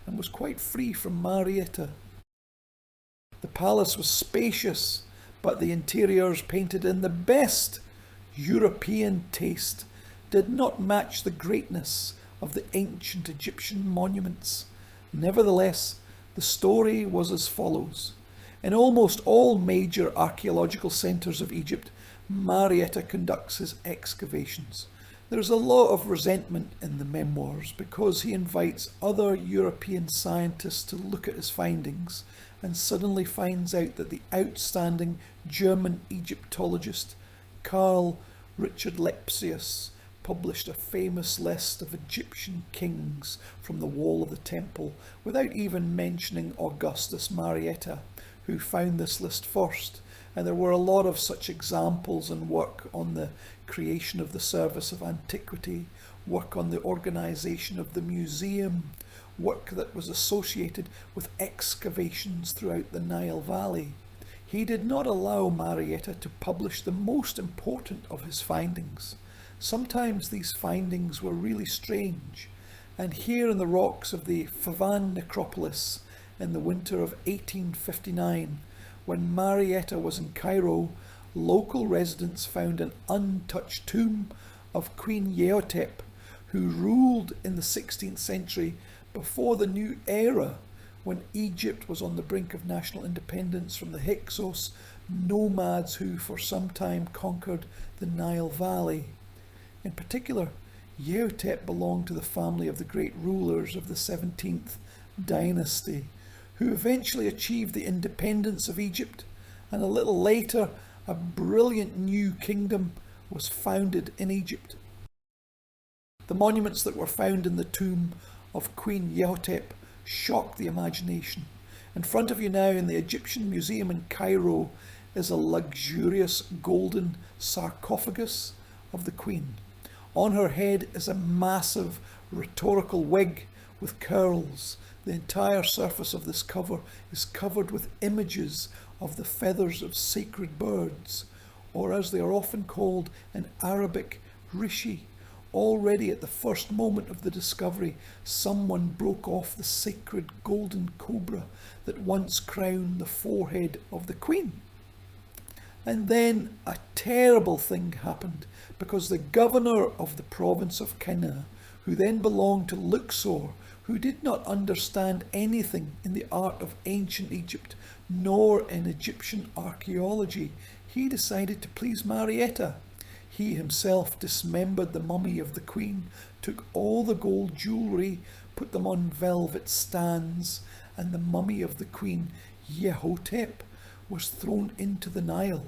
Speaker 1: and was quite free from Marietta. The palace was spacious, but the interiors, painted in the best European taste, did not match the greatness of the ancient Egyptian monuments. Nevertheless, the story was as follows. In almost all major archaeological centres of Egypt, Marietta conducts his excavations. There's a lot of resentment in the memoirs because he invites other European scientists to look at his findings and suddenly finds out that the outstanding German Egyptologist Karl Richard Lepsius published a famous list of Egyptian kings from the wall of the temple without even mentioning Augustus Marietta, who found this list first. And there were a lot of such examples and work on the creation of the Service of Antiquity, work on the organisation of the museum, work that was associated with excavations throughout the Nile Valley. He did not allow Marietta to publish the most important of his findings. Sometimes these findings were really strange, and here in the rocks of the Favan necropolis in the winter of 1859, when Marietta was in Cairo, local residents found an untouched tomb of Queen Yeotep, who ruled in the 16th century before the new era, when Egypt was on the brink of national independence from the Hyksos, nomads who for some time conquered the Nile Valley. In particular, Yeotep belonged to the family of the great rulers of the 17th dynasty, who eventually achieved the independence of Egypt, and a little later a brilliant new kingdom was founded in Egypt. The monuments that were found in the tomb of Queen Yeotep shocked the imagination. In front of you now in the Egyptian Museum in Cairo is a luxurious golden sarcophagus of the Queen. On her head is a massive rhetorical wig with curls. The entire surface of this cover is covered with images of the feathers of sacred birds, or as they are often called in Arabic, rishi. Already at the first moment of the discovery, someone broke off the sacred golden cobra that once crowned the forehead of the Queen. And then a terrible thing happened, because the governor of the province of Qina, who then belonged to Luxor, who did not understand anything in the art of ancient Egypt, nor in Egyptian archaeology, he decided to please Marietta. He himself dismembered the mummy of the Queen, took all the gold jewellery, put them on velvet stands, and the mummy of the Queen, Yehotep, was thrown into the Nile.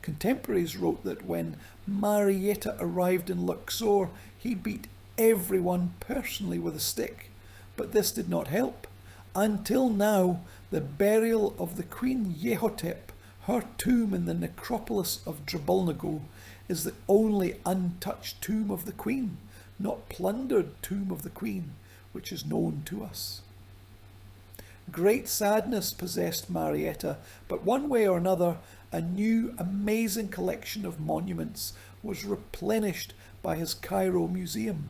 Speaker 1: Contemporaries wrote that when Marietta arrived in Luxor, he beat everyone personally with a stick. But this did not help. Until now, the burial of the Queen Yehotep, her tomb in the necropolis of Drabulnago, is the only untouched tomb of the Queen, not plundered tomb of the Queen, which is known to us. Great sadness possessed Marietta, but one way or another, a new amazing collection of monuments was replenished by his Cairo museum.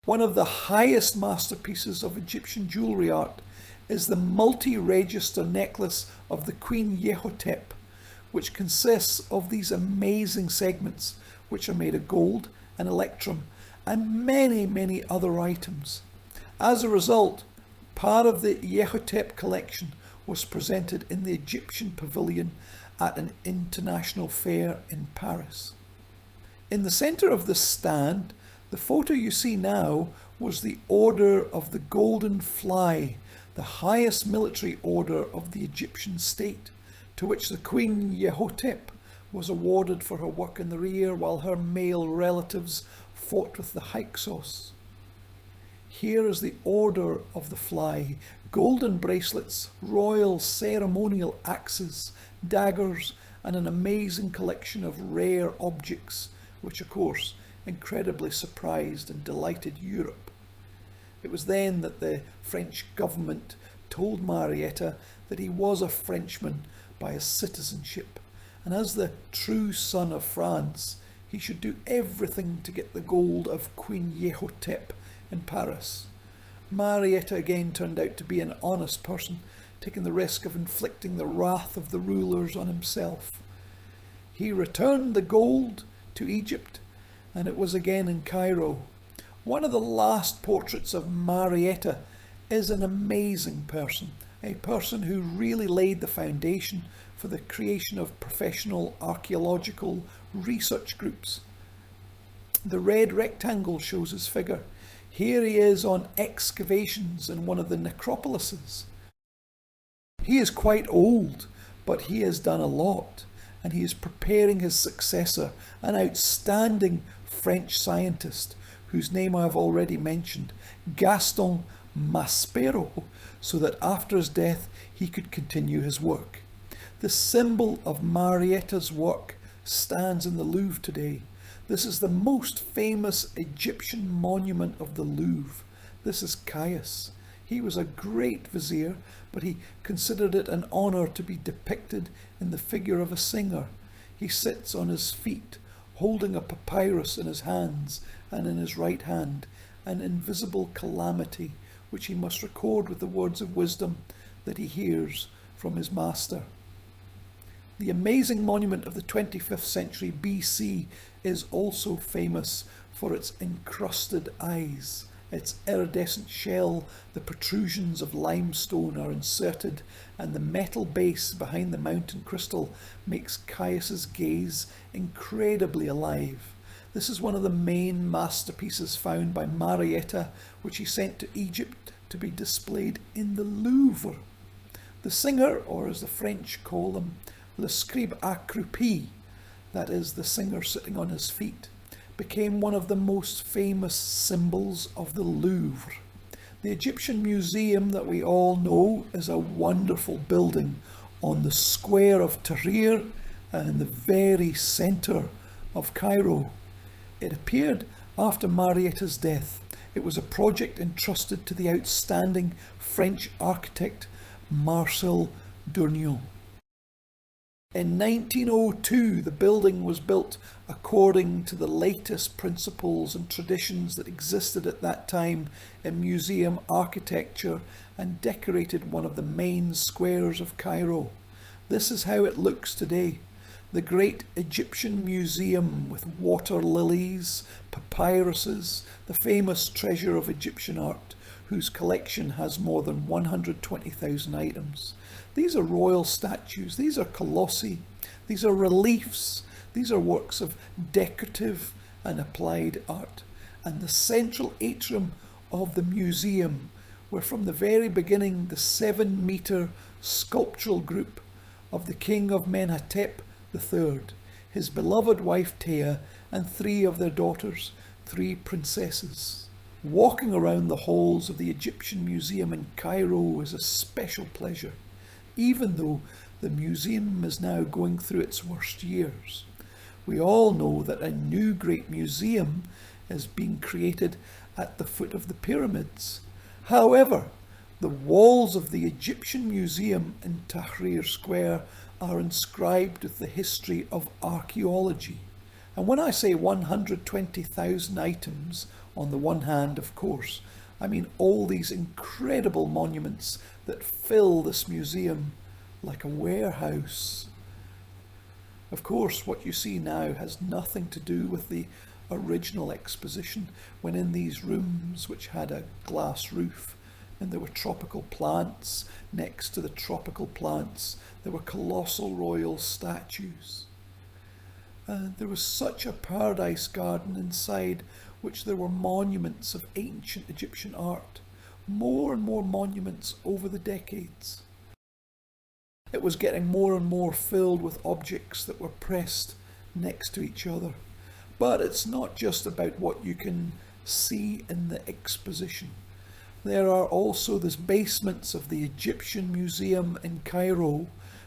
Speaker 1: One of the highest masterpieces of Egyptian jewellery art is the multi-register necklace of the Queen Yehotep, which consists of these amazing segments, which are made of gold and electrum, and many, many other items. As a result, part of the Yehotep collection was presented in the Egyptian pavilion at an international fair in Paris. In the centre of this stand, the photo you see now was the Order of the Golden Fly, the highest military order of the Egyptian state, to which the Queen Yehotep was awarded for her work in the rear while her male relatives fought with the Hyksos. Here is the Order of the Fly: golden bracelets, royal ceremonial axes, daggers, and an amazing collection of rare objects, which of course incredibly surprised and delighted Europe. It was then that the French government told Marietta that he was a Frenchman by his citizenship, and as the true son of France, he should do everything to get the gold of Queen Yehotep in Paris. Marietta again turned out to be an honest person, taking the risk of inflicting the wrath of the rulers on himself. He returned the gold to Egypt, and it was again in Cairo. One of the last portraits of Marietta is an amazing person, a person who really laid the foundation for the creation of professional archaeological research groups. The red rectangle shows his figure. Here he is on excavations in one of the necropolises. He is quite old, but he has done a lot, and he is preparing his successor, an outstanding French scientist whose name I have already mentioned, Gaston Maspero, so that after his death he could continue his work. The symbol of Marietta's work stands in the Louvre today. This is the most famous Egyptian monument of the Louvre. This is Caius. He was a great vizier, but he considered it an honour to be depicted in the figure of a singer. He sits on his feet, holding a papyrus in his hands, and in his right hand an invisible calamity, which he must record with the words of wisdom that he hears from his master. The amazing monument of the 25th century BC is also famous for its encrusted eyes. Its iridescent shell, the protrusions of limestone are inserted, and the metal base behind the mountain crystal makes Caius's gaze incredibly alive. This is one of the main masterpieces found by Marietta, which he sent to Egypt to be displayed in the Louvre. The singer, or as the French call them, le scribe accroupi, that is, the singer sitting on his feet, became one of the most famous symbols of the Louvre. The Egyptian Museum that we all know is a wonderful building on the square of Tahrir and in the very centre of Cairo. It appeared after Marietta's death. It was a project entrusted to the outstanding French architect Marcel Dournion. In 1902, the building was built according to the latest principles and traditions that existed at that time in museum architecture and decorated one of the main squares of Cairo. This is how it looks today. The great Egyptian museum with water lilies, papyruses, the famous treasure of Egyptian art, whose collection has more than 120,000 items. These are royal statues, these are colossi, these are reliefs, these are works of decorative and applied art. And the central atrium of the museum, where from the very beginning the 7-metre sculptural group of the king of Menhotep III, his beloved wife Tea, and 3 of their daughters, 3 princesses. Walking around the halls of the Egyptian Museum in Cairo is a special pleasure, even though the museum is now going through its worst years. We all know that a new great museum is being created at the foot of the pyramids. However, the walls of the Egyptian Museum in Tahrir Square are inscribed with the history of archaeology. And when I say 120,000 items, on the one hand, of course, I mean all these incredible monuments that fill this museum like a warehouse. Of course, what you see now has nothing to do with the original exposition, when in these rooms, which had a glass roof, and there were tropical plants, next to the tropical plants there were colossal royal statues. There was such a paradise garden inside which there were monuments of ancient Egyptian art, more and more monuments over the decades. It was getting more and more filled with objects that were pressed next to each other. But it's not just about what you can see in the exposition. There are also the basements of the Egyptian Museum in Cairo,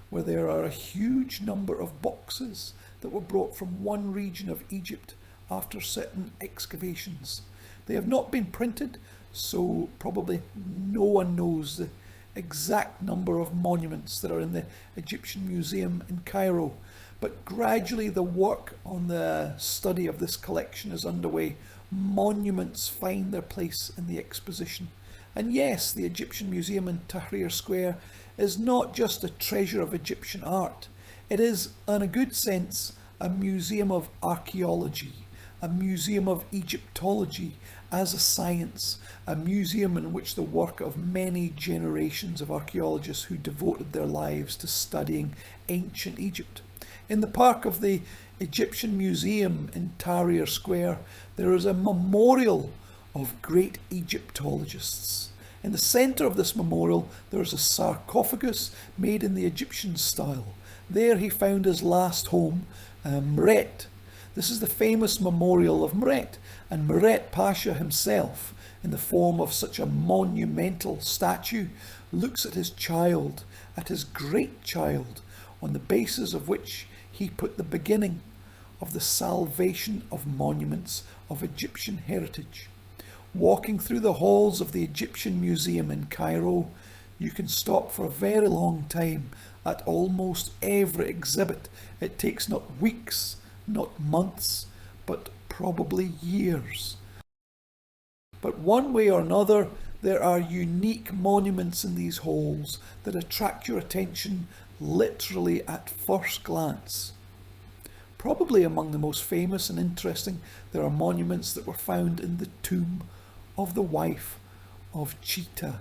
Speaker 1: where there are a huge number of boxes that were brought from one region of Egypt after certain excavations. They have not been printed, so probably no one knows the exact number of monuments that are in the Egyptian Museum in Cairo. But gradually the work on the study of this collection is underway. Monuments find their place in the exposition. And yes, the Egyptian Museum in Tahrir Square is not just a treasure of Egyptian art. It is, in a good sense, a museum of archaeology, a museum of Egyptology as a science, a museum in which the work of many generations of archaeologists who devoted their lives to studying ancient Egypt. In the park of the Egyptian Museum in Tahrir Square, there is a memorial of great Egyptologists. In the centre of this memorial, there is a sarcophagus made in the Egyptian style. There he found his last home, Meret. This is the famous memorial of Meret, and Meret Pasha himself, in the form of such a monumental statue, looks at his child, at his great child, on the basis of which he put the beginning of the salvation of monuments of Egyptian heritage. Walking through the halls of the Egyptian Museum in Cairo, you can stop for a very long time at almost every exhibit. It takes not weeks, not months, but probably years. But one way or another, there are unique monuments in these halls that attract your attention literally at first glance. Probably among the most famous and interesting, there are monuments that were found in the tomb of the wife of Cheetah.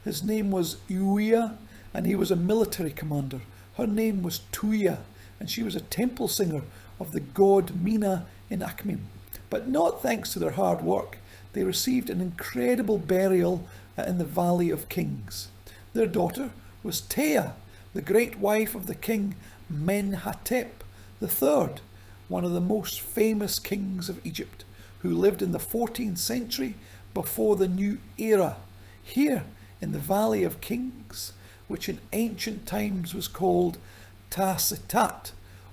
Speaker 1: His name was Uia, and he was a military commander. Her name was Tuya, and she was a temple singer of the god Mina in Akhmim. But not thanks to their hard work, they received an incredible burial in the Valley of Kings. Their daughter was Tea, the great wife of the king Menhotep III, one of the most famous kings of Egypt, who lived in the 14th century before the new era. Here in the Valley of Kings, which in ancient times was called Ta-Setat,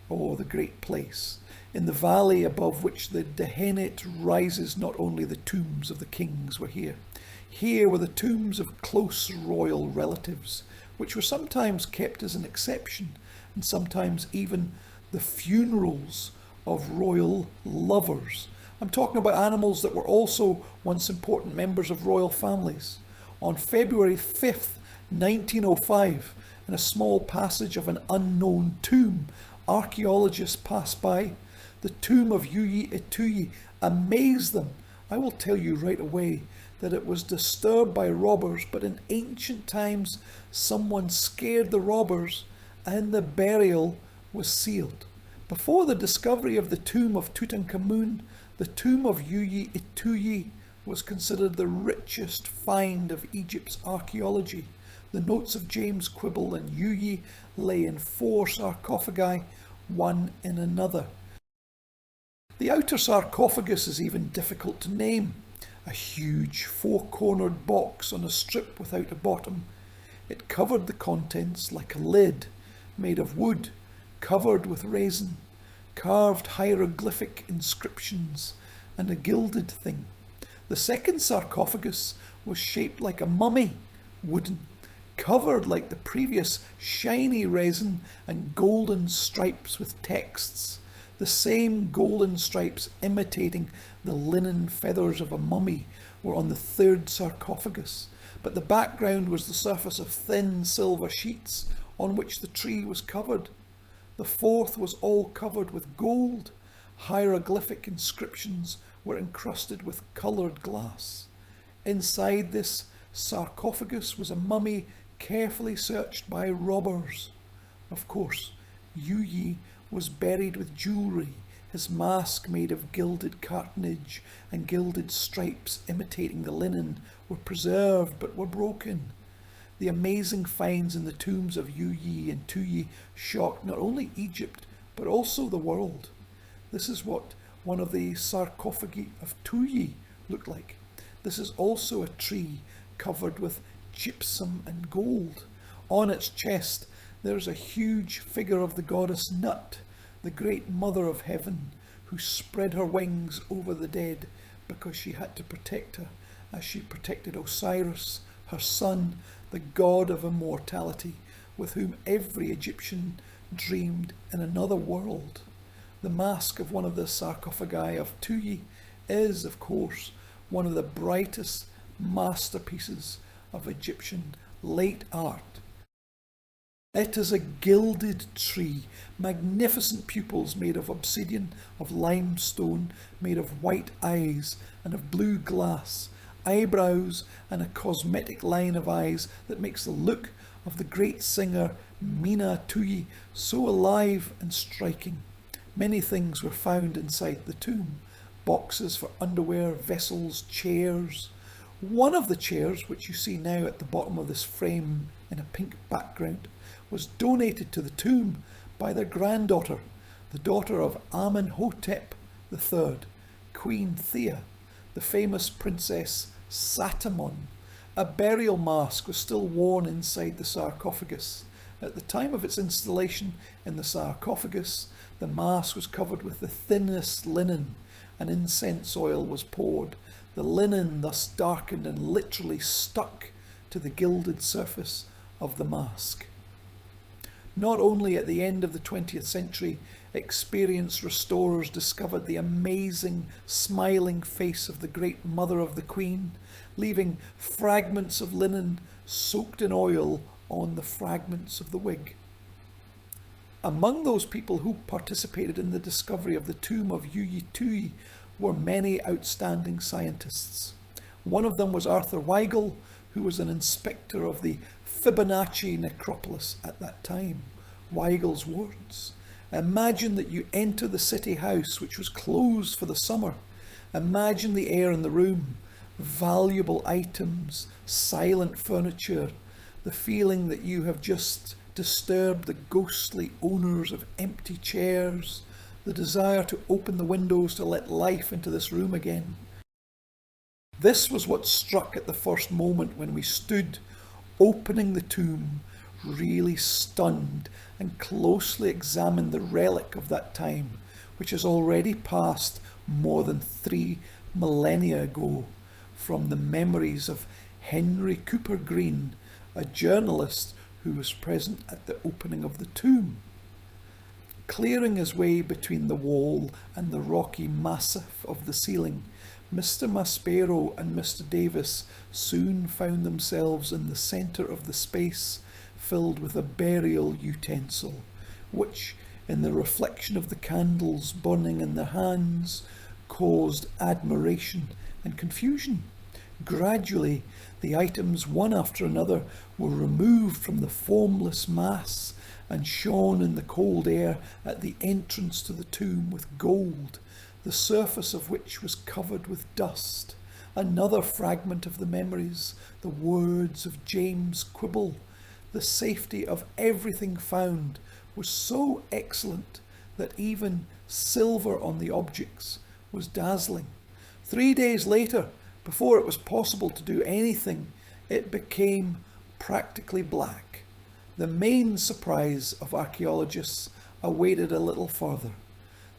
Speaker 1: or the Great Place, in the valley above which the Dehenet rises, not only the tombs of the kings were here. Here were the tombs of close royal relatives, which were sometimes kept as an exception, and sometimes even the funerals of royal lovers. I'm talking about animals that were also once important members of royal families. On February 5th, 1905, in a small passage of an unknown tomb, archaeologists passed by. The tomb of Yuyi Ituyi amazed them. I will tell you right away that it was disturbed by robbers, but in ancient times someone scared the robbers and the burial was sealed. Before the discovery of the tomb of Tutankhamun, the tomb of Yuyi Ituyi was considered the richest find of Egypt's archaeology. The notes of James Quibble and Yuyi lay in 4 sarcophagi, one in another. The outer sarcophagus is even difficult to name. A huge 4-cornered box on a strip without a bottom. It covered the contents like a lid, made of wood, covered with resin, carved hieroglyphic inscriptions, and a gilded thing. The second sarcophagus was shaped like a mummy, wooden, covered like the previous, shiny resin and golden stripes with texts. The same golden stripes imitating the linen feathers of a mummy were on the third sarcophagus, but the background was the surface of thin silver sheets on which the tree was covered. The fourth was all covered with gold. Hieroglyphic inscriptions were encrusted with coloured glass. Inside this sarcophagus was a mummy carefully searched by robbers. Of course, Yuyi was buried with jewellery his mask made of gilded cartonnage and gilded stripes imitating the linen were preserved but were broken. The amazing finds in the tombs of Yuyi and Tuyi shocked not only Egypt but also the world. This is what one of the sarcophagi of Tuyi looked like. This is also a tree covered with gypsum and gold. On its chest there's a huge figure of the goddess Nut, the great mother of heaven, who spread her wings over the dead because she had to protect her, as she protected Osiris, her son, the god of immortality, with whom every Egyptian dreamed in another world. The mask of one of the sarcophagi of Tuyi is, of course, one of the brightest masterpieces of Egyptian late art. It is a gilded tree, magnificent pupils made of obsidian, of limestone, made of white eyes and of blue glass, eyebrows and a cosmetic line of eyes that makes the look of the great singer Mina Tuyi so alive and striking. Many things were found inside the tomb: boxes for underwear, vessels, chairs. One of the chairs, which you see now at the bottom of this frame in a pink background, was donated to the tomb by their granddaughter, the daughter of Amenhotep III, Queen Thea, the famous princess Satamon. A burial mask was still worn inside the sarcophagus. At the time of its installation in the sarcophagus, the mask was covered with the thinnest linen, and incense oil was poured. The linen thus darkened and literally stuck to the gilded surface of the mask. Not only at the end of the 20th century, experienced restorers discovered the amazing smiling face of the great mother of the Queen, leaving fragments of linen soaked in oil on the fragments of the wig. Among those people who participated in the discovery of the tomb of Yuyi Tuyi were many outstanding scientists. One of them was Arthur Weigel, who was an inspector of the Fibonacci necropolis at that time. Weigel's words: "Imagine that you enter the city house which was closed for the summer. Imagine the air in the room, valuable items, silent furniture, the feeling that you have just disturbed the ghostly owners of empty chairs, the desire to open the windows to let life into this room again." This was what struck at the first moment when we stood opening the tomb, really stunned, and closely examined the relic of that time, which has already passed more than 3 millennia ago, from the memories of Henry Cooper Green, a journalist who was present at the opening of the tomb. Clearing his way between the wall and the rocky massif of the ceiling, Mr. Maspero and Mr. Davis soon found themselves in the centre of the space, filled with a burial utensil, which, in the reflection of the candles burning in their hands, caused admiration and confusion. Gradually, the items, one after another, were removed from the formless mass and shone in the cold air at the entrance to the tomb with gold, the surface of which was covered with dust. Another fragment of the memories, the words of James Quibble: "The safety of everything found was so excellent that even silver on the objects was dazzling." 3 days later, before it was possible to do anything, it became practically black. The main surprise of archaeologists awaited a little further.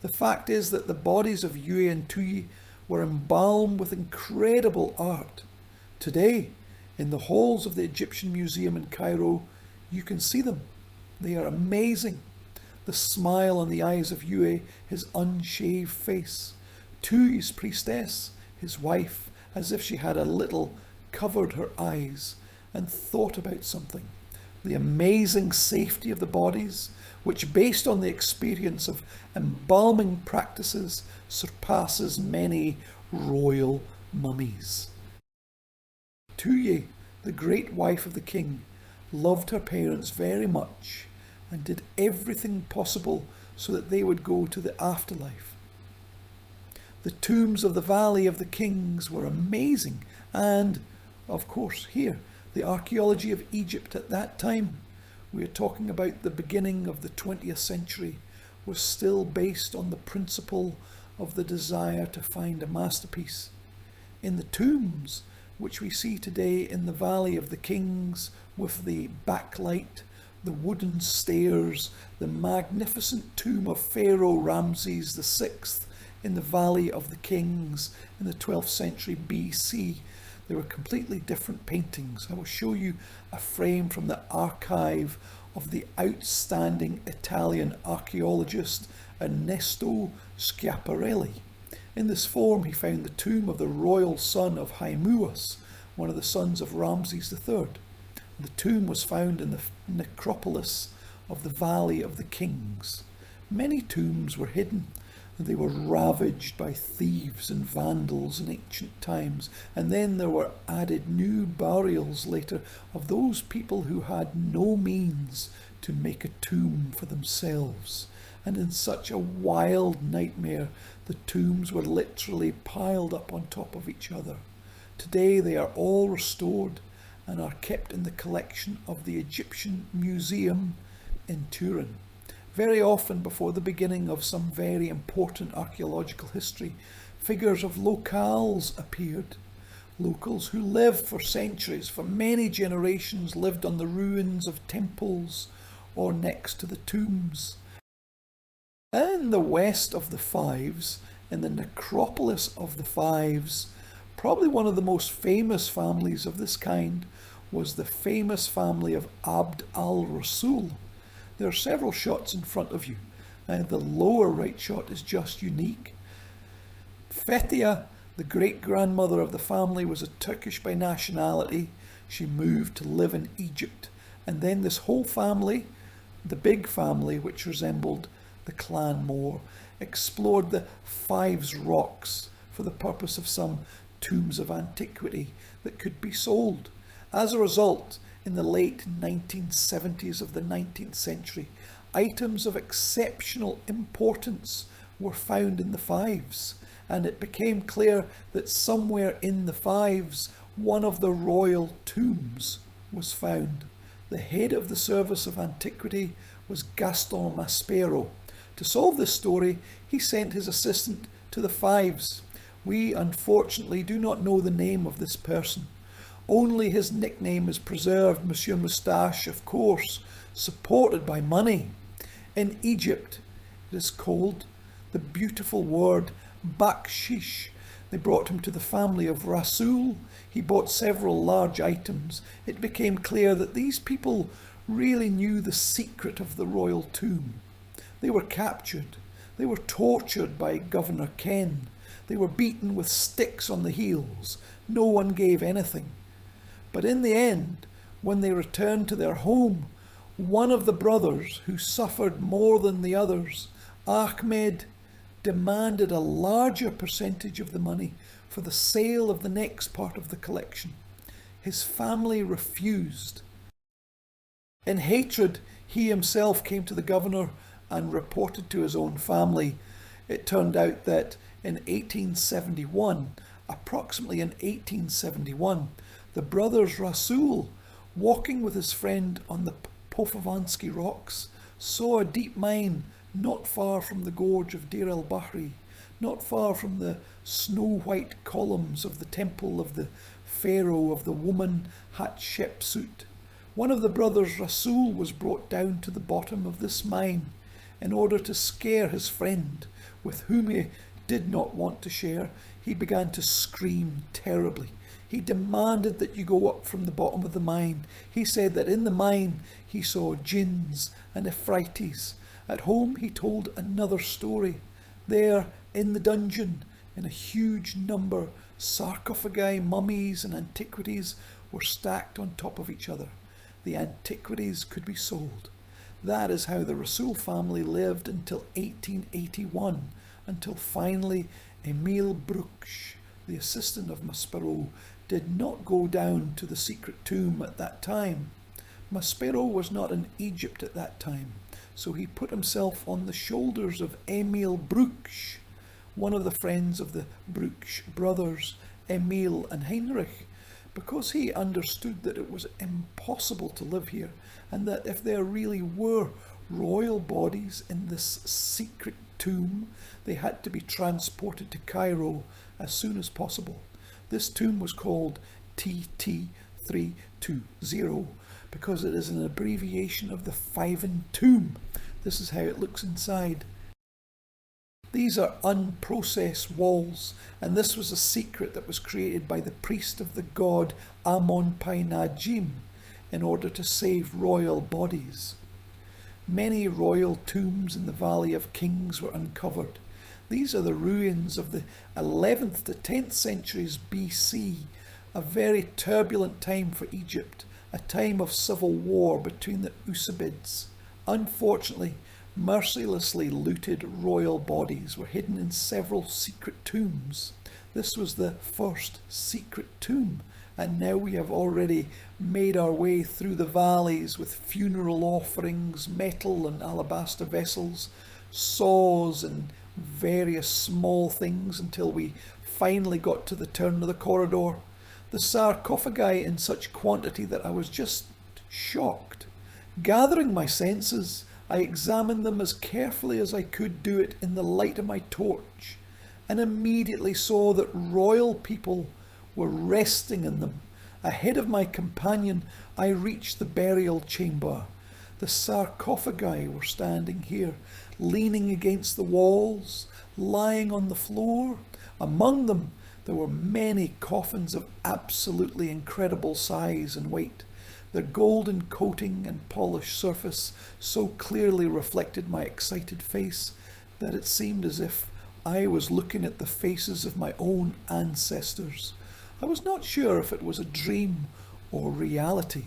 Speaker 1: The fact is that the bodies of Yuyi and Tuyi were embalmed with incredible art. Today, in the halls of the Egyptian Museum in Cairo, you can see them. They are amazing. The smile on the eyes of Yuyi, his unshaved face. Tuyi's priestess, his wife, as if she had a little covered her eyes and thought about something. The amazing safety of the bodies, which, based on the experience of embalming practices, surpasses many royal mummies. Tuyi, the great wife of the king, loved her parents very much and did everything possible so that they would go to the afterlife. The tombs of the Valley of the Kings were amazing, and, of course, here, the archaeology of Egypt at that time, we are talking about the beginning of the 20th century, was still based on the principle of the desire to find a masterpiece. In the tombs, which we see today in the Valley of the Kings, with the backlight, the wooden stairs, the magnificent tomb of Pharaoh Ramses VI in the Valley of the Kings in the 12th century BC, they were completely different paintings. I will show you a frame from the archive of the outstanding Italian archaeologist Ernesto Schiaparelli. In this form he found the tomb of the royal son of Haemuas, one of the sons of Ramses III. The tomb was found in the necropolis of the Valley of the Kings. Many tombs were hidden, and they were ravaged by thieves and vandals in ancient times, and then there were added new burials later of those people who had no means to make a tomb for themselves. And in such a wild nightmare, the tombs were literally piled up on top of each other. Today they are all restored and are kept in the collection of the Egyptian Museum in Turin. Very often before the beginning of some very important archaeological history, figures of locals appeared. Locals who lived for centuries, for many generations, lived on the ruins of temples or next to the tombs. In the west of the Fives, in the necropolis of the Fives, probably one of the most famous families of this kind was the famous family of Abd al-Rasul. There are several shots in front of you, and the lower right shot is just unique. Fethia, the great-grandmother of the family, was a Turkish by nationality. She moved to live in Egypt, and then this whole family, the big family, which resembled the Clan More, explored the Fives Rocks for the purpose of some tombs of antiquity that could be sold. As a result, in the late 1970s of the 19th century, items of exceptional importance were found in the Fives, and it became clear that somewhere in the Fives, one of the royal tombs was found. The head of the Service of Antiquity was Gaston Maspero. To solve this story, he sent his assistant to the Fives. We unfortunately do not know the name of this person. Only his nickname is preserved, Monsieur Moustache, of course, supported by money. In Egypt, it is called the beautiful word bakshish. They brought him to the family of Rasul. He bought several large items. It became clear that these people really knew the secret of the royal tomb. They were captured. They were tortured by Governor Ken. They were beaten with sticks on the heels. No one gave anything. But in the end, when they returned to their home, one of the brothers, who suffered more than the others, Ahmed, demanded a larger percentage of the money for the sale of the next part of the collection. His family refused. In hatred, he himself came to the governor and reported to his own family. It turned out that in 1871, approximately in 1871, the brothers Rasul, walking with his friend on the Pofavansky rocks, saw a deep mine not far from the gorge of Deir el-Bahri, not far from the snow-white columns of the temple of the pharaoh of the woman Hatshepsut. One of the brothers Rasul was brought down to the bottom of this mine in order to scare his friend, with whom he did not want to share. He began to scream terribly. He demanded that you go up from the bottom of the mine. He said that in the mine he saw jinns and Ifrites. At home he told another story. There, in the dungeon, in a huge number, sarcophagi, mummies and antiquities were stacked on top of each other. The antiquities could be sold. That is how the Rasul family lived until 1881, until finally Emile Bruch, the assistant of Maspero, did not go down to the secret tomb at that time. Maspero was not in Egypt at that time, so he put himself on the shoulders of Emile Bruch. one of the friends of the Bruch brothers, Emil and Heinrich, because he understood that it was impossible to live here, and that if there really were royal bodies in this secret tomb, they had to be transported to Cairo as soon as possible. This tomb was called TT320 because it is an abbreviation of the Fiven tomb. This is how it looks inside. These are unprocessed walls, and this was a secret that was created by the priest of the god Amon-Pi-Najim in order to save royal bodies. Many royal tombs in the Valley of Kings were uncovered. These are the ruins of the 11th to 10th centuries BC, a very turbulent time for Egypt, a time of civil war between the Usabids. Unfortunately, mercilessly looted royal bodies were hidden in several secret tombs. This was the first secret tomb, and now we have already made our way through the valleys with funeral offerings, metal and alabaster vessels, saws and various small things until we finally got to the turn of the corridor. The sarcophagi in such quantity that I was just shocked. Gathering my senses, I examined them as carefully as I could do it in the light of my torch, and immediately saw that royal people were resting in them. Ahead of my companion, I reached the burial chamber. The sarcophagi were standing here, leaning against the walls, lying on the floor. Among them, there were many coffins of absolutely incredible size and weight. Their golden coating and polished surface so clearly reflected my excited face that it seemed as if I was looking at the faces of my own ancestors. I was not sure if it was a dream or reality.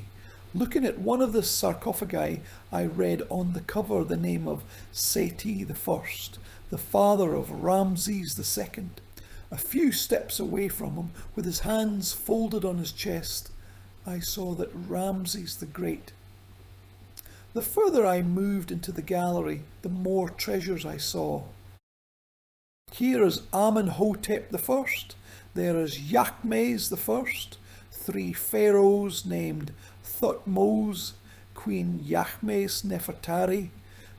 Speaker 1: Looking at one of the sarcophagi, I read on the cover the name of Seti I, the father of Ramses II. A few steps away from him, with his hands folded on his chest, I saw that Ramses the Great. The further I moved into the gallery, the more treasures I saw. Here is Amenhotep I, there is Yakhmes I, 3 pharaohs named Thutmose, Queen Yakhmes Nefertari.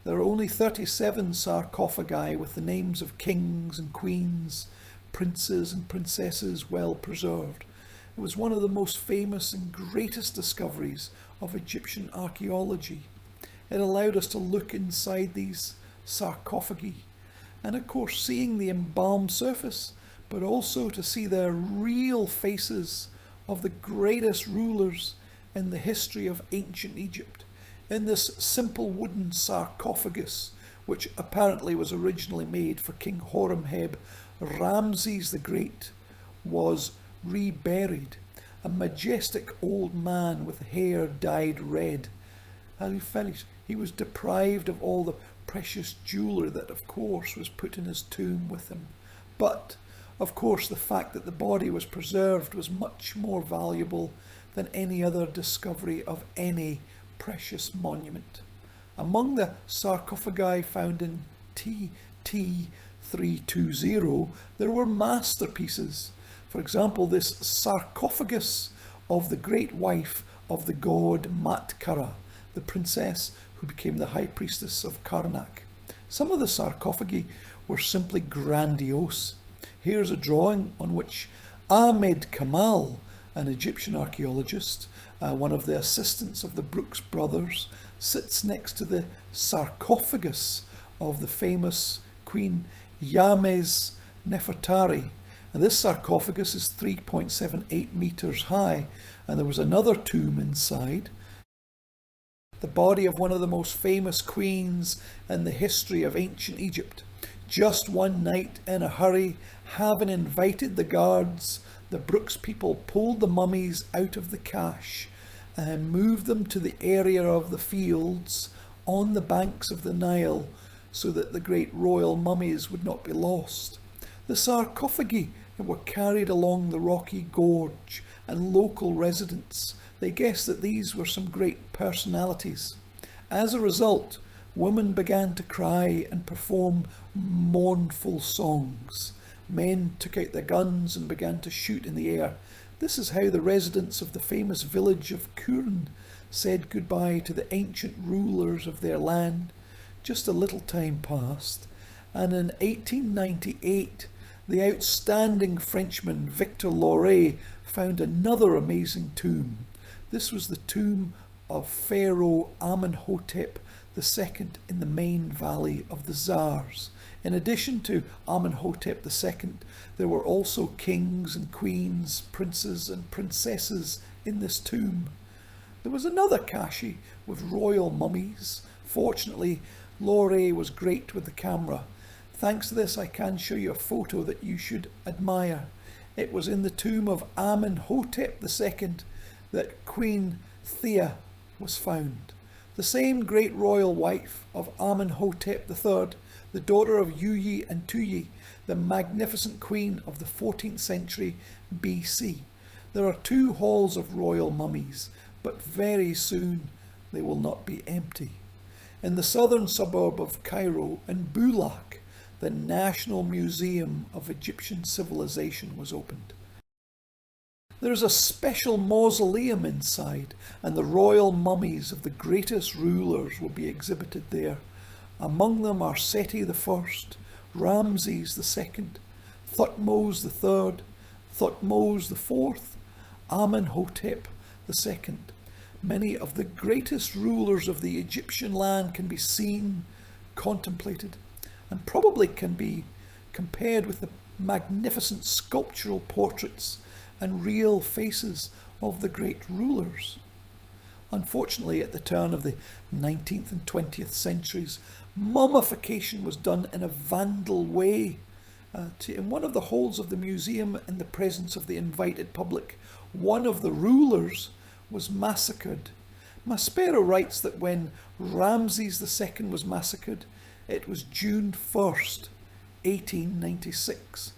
Speaker 1: There are only 37 sarcophagi with the names of kings and queens, princes and princesses well preserved. It was one of the most famous and greatest discoveries of Egyptian archaeology. It allowed us to look inside these sarcophagi and of course seeing the embalmed surface, but also to see the real faces of the greatest rulers in the history of ancient Egypt. In this simple wooden sarcophagus, which apparently was originally made for King Horemheb, Ramses the Great was reburied, a majestic old man with hair dyed red. As he finished, he was deprived of all the precious jewellery that of course was put in his tomb with him. But of course the fact that the body was preserved was much more valuable than any other discovery of any precious monument. Among the sarcophagi found in TT320, there were masterpieces. For example, this sarcophagus of the great wife of the god Matkara, the princess who became the high priestess of Karnak. Some of the sarcophagi were simply grandiose. Here's a drawing on which Ahmed Kamal, an Egyptian archaeologist, one of the assistants of the Brooks brothers, sits next to the sarcophagus of the famous Queen Yakhmes Nefertari. And this sarcophagus is 3.78 meters high, and there was another tomb inside. The body of one of the most famous queens in the history of ancient Egypt. Just one night, in a hurry, having invited the guards, the Brooks people pulled the mummies out of the cache and moved them to the area of the fields on the banks of the Nile so that the great royal mummies would not be lost. The sarcophagi were carried along the rocky gorge, and local residents, they guessed that these were some great personalities. As a result, Women began to cry and perform mournful songs. Men took out their guns and began to shoot in the air. This is how the residents of the famous village of Kuren said goodbye to the ancient rulers of their land. Just a little time passed, and in 1898, the outstanding Frenchman Victor Loret found another amazing tomb. This was the tomb of Pharaoh Amenhotep II in the main valley of the Tsars. In addition to Amenhotep II, there were also kings and queens, princes and princesses in this tomb. There was another cache with royal mummies. Fortunately, Loret was great with the camera. Thanks to this, I can show you a photo that you should admire. It was in the tomb of Amenhotep II that Queen Thea was found. The same great royal wife of Amenhotep III, the daughter of Yuyi and Tuyi, the magnificent queen of the 14th century BC. There are 2 halls of royal mummies, but very soon they will not be empty. In the southern suburb of Cairo, in Bulaq, the National Museum of Egyptian Civilization was opened. There is a special mausoleum inside, and the royal mummies of the greatest rulers will be exhibited there. Among them are Seti I, Ramses II, Thutmose III, Thutmose IV, Amenhotep II. Many of the greatest rulers of the Egyptian land can be seen, contemplated, and probably can be compared with the magnificent sculptural portraits and real faces of the great rulers. Unfortunately, at the turn of the 19th and 20th centuries, mummification was done in a vandal way. In one of the halls of the museum, in the presence of the invited public, one of the rulers was massacred. Maspero writes that when Ramses II was massacred, it was June 1st, 1896.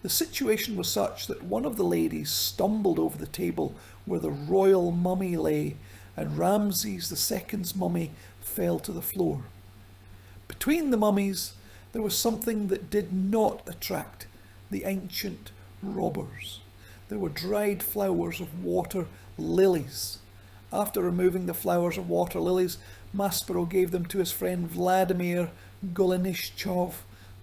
Speaker 1: The situation was such that one of the ladies stumbled over the table where the royal mummy lay, and Ramses II's mummy fell to the floor. Between the mummies, there was something that did not attract the ancient robbers. There were dried flowers of water lilies. After removing the flowers of water lilies, Maspero gave them to his friend Vladimir Golenishtchov,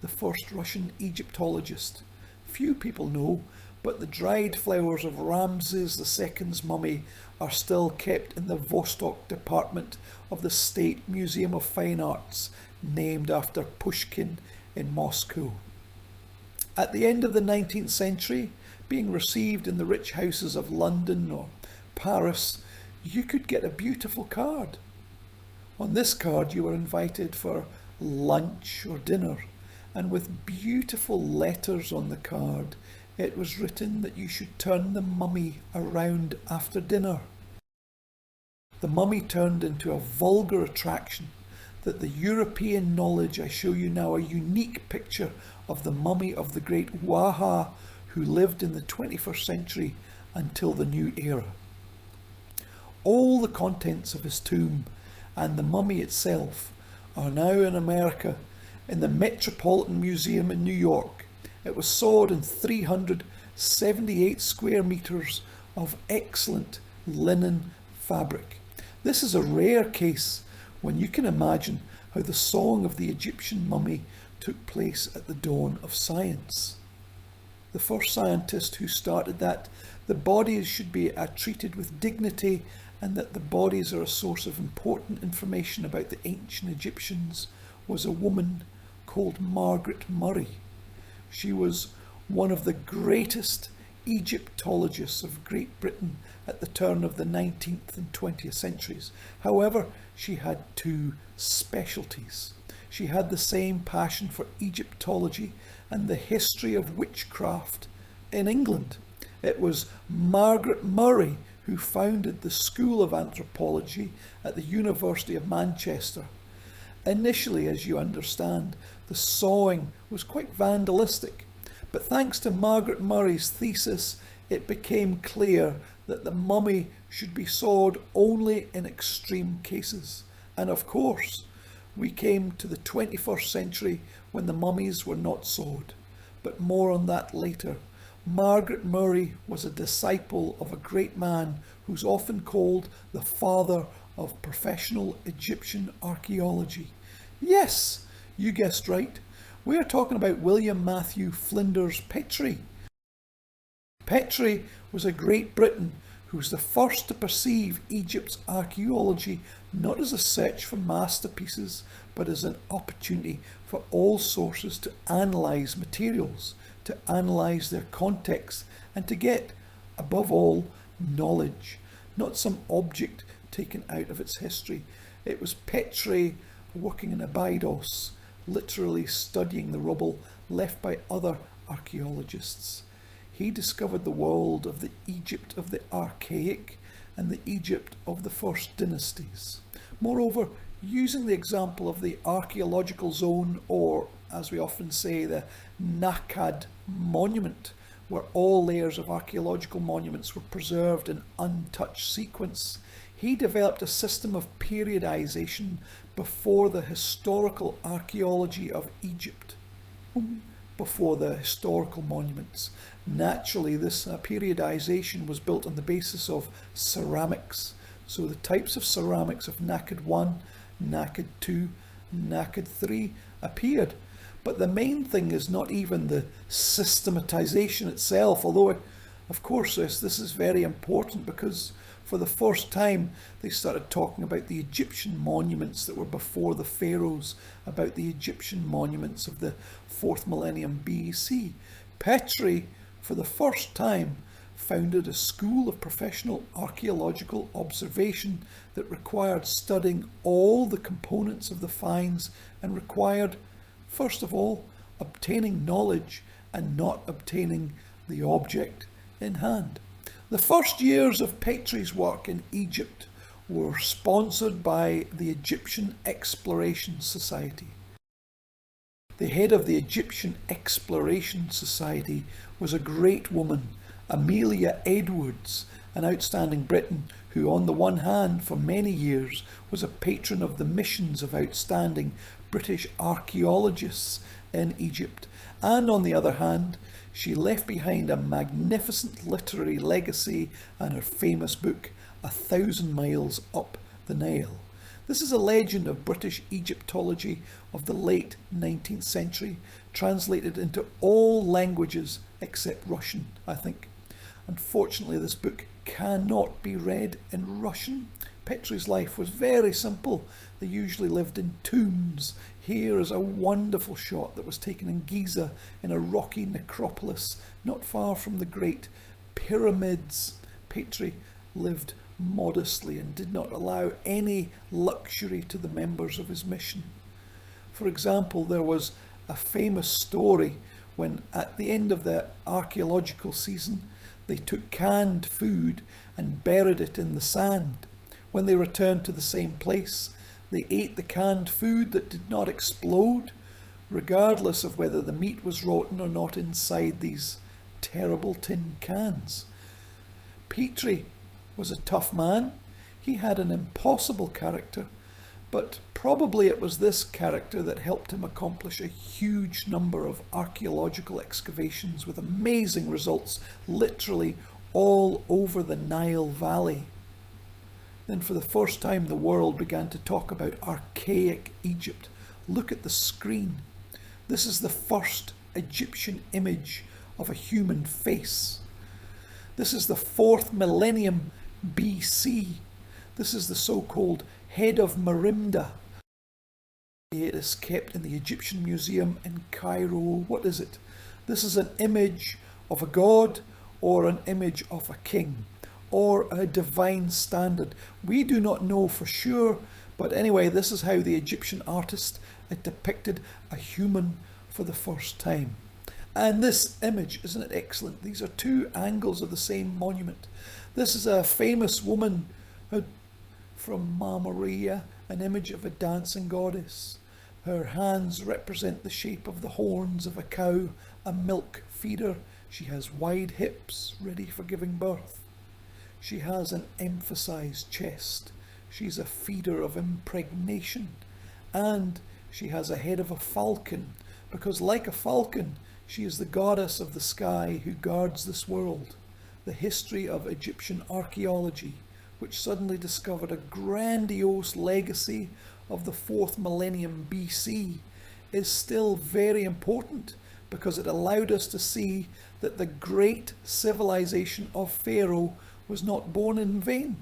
Speaker 1: the first Russian Egyptologist. Few people know, but the dried flowers of Ramses II's mummy are still kept in the Vostok department of the State Museum of Fine Arts, named after Pushkin in Moscow. At the end of the 19th century, being received in the rich houses of London or Paris, you could get a beautiful card. On this card you were invited for lunch or dinner, and with beautiful letters on the card it was written that you should turn the mummy around after dinner. The mummy turned into a vulgar attraction that the European knowledge I show you now, a unique picture of the mummy of the great Waha who lived in the 21st century until the new era. All the contents of his tomb and the mummy itself are now in America in the Metropolitan Museum in New York. It was sawed in 378 square meters of excellent linen fabric. This is a rare case when you can imagine how the sawing of the Egyptian mummy took place at the dawn of science. The first scientist who started that the bodies should be treated with dignity and that the bodies are a source of important information about the ancient Egyptians was a woman called Margaret Murray. She was one of the greatest Egyptologists of Great Britain at the turn of the 19th and 20th centuries. However, she had 2 specialties. She had the same passion for Egyptology and the history of witchcraft in England. It was Margaret Murray who founded the School of Anthropology at the University of Manchester. Initially, as you understand, the sawing was quite vandalistic, but thanks to Margaret Murray's thesis, it became clear that the mummy should be sawed only in extreme cases. And of course, we came to the 21st century when the mummies were not sewed. But more on that later. Margaret Murray was a disciple of a great man who's often called the father of professional Egyptian archaeology. Yes, you guessed right. We are talking about William Matthew Flinders Petrie. Petrie was a Great Briton who was the first to perceive Egypt's archaeology not as a search for masterpieces, but as an opportunity for all sources to analyse materials, to analyse their context, and to get, above all, knowledge, not some object taken out of its history. It was Petrie working in Abydos, literally studying the rubble left by other archaeologists. He discovered the world of the Egypt of the Archaic and the Egypt of the First Dynasties. Moreover, using the example of the archaeological zone, or as we often say, the Nakad monument, where all layers of archaeological monuments were preserved in untouched sequence, he developed a system of periodization before the historical archaeology of Egypt, before the historical monuments. Naturally, this periodization was built on the basis of ceramics. So the types of ceramics of Nakad 1, Nakad 2, Nakad 3 appeared. But the main thing is not even the systematization itself, although of course this is very important, because for the first time they started talking about the Egyptian monuments that were before the pharaohs, about the Egyptian monuments of the 4th millennium BC. Petrie, for the first time, founded a school of professional archaeological observation that required studying all the components of the finds and required, first of all, obtaining knowledge and not obtaining the object in hand. The first years of Petrie's work in Egypt were sponsored by the Egyptian Exploration Society. The head of the Egyptian Exploration Society was a great woman, Amelia Edwards, an outstanding Briton who, on the one hand, for many years was a patron of the missions of outstanding British archaeologists in Egypt, and on the other hand, she left behind a magnificent literary legacy and her famous book, 1,000 Miles Up the Nile. This is a legend of British Egyptology of the late 19th century, translated into all languages except Russian, I think. Unfortunately, this book cannot be read in Russian. Petrie's life was very simple. They usually lived in tombs. Here is a wonderful shot that was taken in Giza, in a rocky necropolis not far from the great pyramids. Petrie lived modestly and did not allow any luxury to the members of his mission. For example, there was a famous story when, at the end of the archaeological season, they took canned food and buried it in the sand. When they returned to the same place, they ate the canned food that did not explode, regardless of whether the meat was rotten or not inside these terrible tin cans. Petrie was a tough man. He had an impossible character, but probably it was this character that helped him accomplish a huge number of archaeological excavations with amazing results, literally all over the Nile Valley. Then for the first time the world began to talk about archaic Egypt. Look at the screen. This is the first Egyptian image of a human face. This is the 4th millennium BC. This is the so-called head of Merimda. It is kept in the Egyptian Museum in Cairo. What is it? This is an image of a god or an image of a king or a divine standard. We do not know for sure, but anyway, this is how the Egyptian artist had depicted a human for the first time. And this image, isn't it excellent? These are two angles of the same monument. This is a famous woman from Ma Maria, an image of a dancing goddess. Her hands represent the shape of the horns of a cow, a milk feeder. She has wide hips, ready for giving birth. She has an emphasized chest. She's a feeder of impregnation. and she has a head of a falcon, because like a falcon, she is the goddess of the sky who guards this world. The history of Egyptian archaeology, which suddenly discovered a grandiose legacy of the 4th millennium BC, is still very important because it allowed us to see that the great civilization of Pharaoh was not born in vain.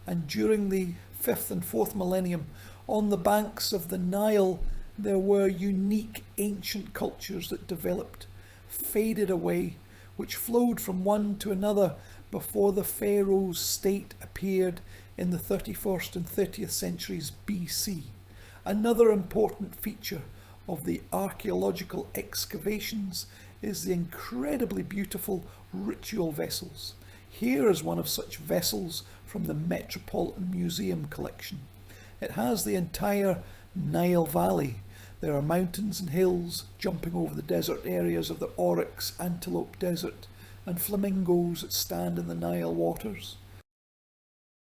Speaker 1: And during the 5th and 4th millennium, on the banks of the Nile, there were unique ancient cultures that developed, faded away, which flowed from one to another before the Pharaoh's state appeared in the 31st and 30th centuries BC. Another important feature of the archaeological excavations is the incredibly beautiful ritual vessels. Here is one of such vessels from the Metropolitan Museum collection. It has the entire Nile Valley. There are mountains and hills jumping over the desert areas of the Oryx Antelope Desert and flamingos that stand in the Nile waters.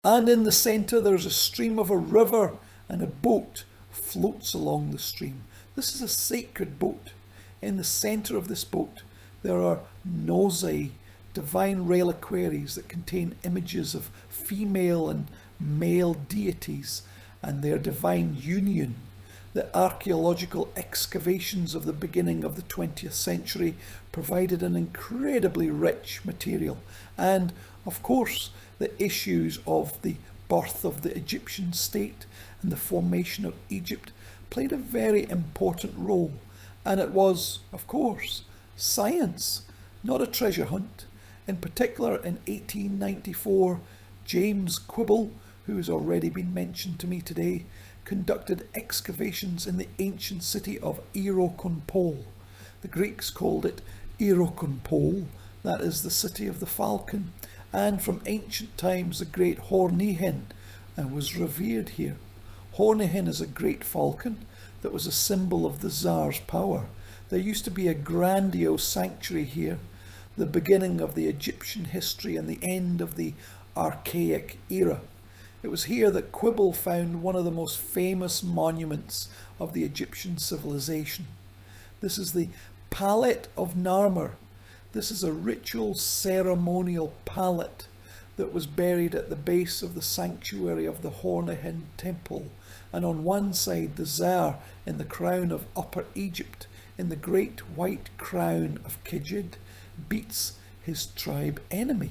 Speaker 1: And in the centre there's a stream of a river, and a boat floats along the stream. This is a sacred boat. In the centre of this boat there are nosei, divine reliquaries that contain images of female and male deities and their divine union. The archaeological excavations of the beginning of the 20th century provided an incredibly rich material, and of course the issues of the birth of the Egyptian state and the formation of Egypt played a very important role. And it was, of course, science, not a treasure hunt. In particular, in 1894, James Quibble, who has already been mentioned to me today, conducted excavations in the ancient city of Eirokonpol. The Greeks called it Eirokonpol, that is the city of the falcon, and from ancient times the great horny hen was revered here. Horny hen is a great falcon that was a symbol of the Tsar's power. There used to be a grandiose sanctuary here, the beginning of the Egyptian history and the end of the archaic era. It was here that Quibble found one of the most famous monuments of the Egyptian civilization. This is the Palette of Narmer. This is a ritual ceremonial palette that was buried at the base of the sanctuary of the Hornihin temple, and on one side the Tsar in the crown of Upper Egypt, in the great white crown of Kejid, beats his tribe enemy.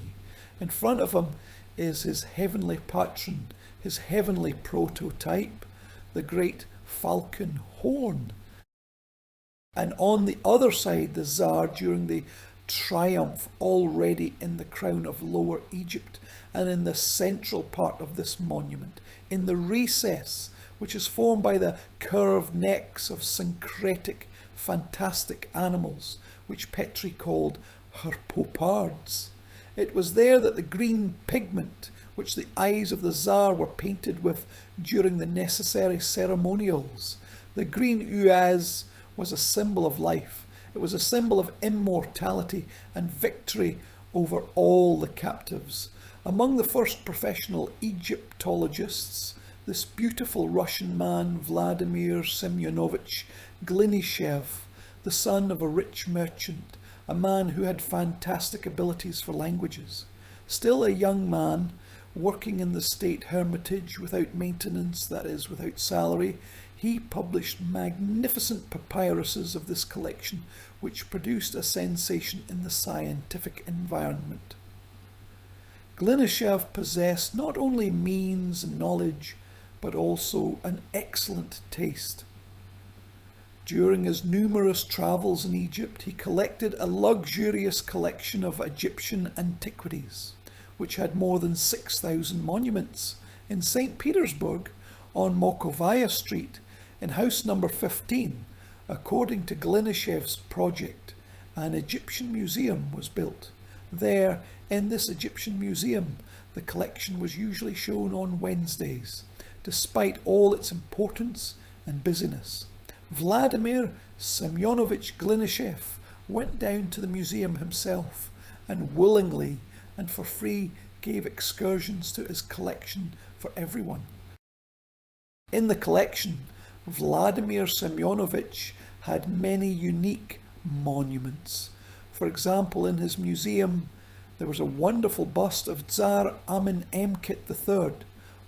Speaker 1: In front of him is his heavenly patron, his heavenly prototype, the great falcon horn. And on the other side, the Tsar during the triumph already in the crown of Lower Egypt, and in the central part of this monument, in the recess, which is formed by the curved necks of syncretic, fantastic animals, which Petrie called herpopards. It was there that the green pigment, which the eyes of the Tsar were painted with during the necessary ceremonials. The green uaz was a symbol of life. It was a symbol of immortality and victory over all the captives. Among the first professional Egyptologists, this beautiful Russian man, Vladimir Semyonovich Glinishev, the son of a rich merchant, a man who had fantastic abilities for languages. Still a young man, working in the state hermitage without maintenance, that is, without salary, he published magnificent papyruses of this collection, which produced a sensation in the scientific environment. Glinishev possessed not only means and knowledge, but also an excellent taste. During his numerous travels in Egypt, he collected a luxurious collection of Egyptian antiquities, which had more than 6,000 monuments. In St. Petersburg, on Mokovaya Street, in house number 15, according to Glinishev's project, an Egyptian museum was built. There, in this Egyptian museum, the collection was usually shown on Wednesdays, despite all its importance and busyness. Vladimir Semyonovich Glinishev went down to the museum himself and willingly and for free gave excursions to his collection for everyone. In the collection, Vladimir Semyonovich had many unique monuments. For example, in his museum, there was a wonderful bust of Tsar Amenemket III,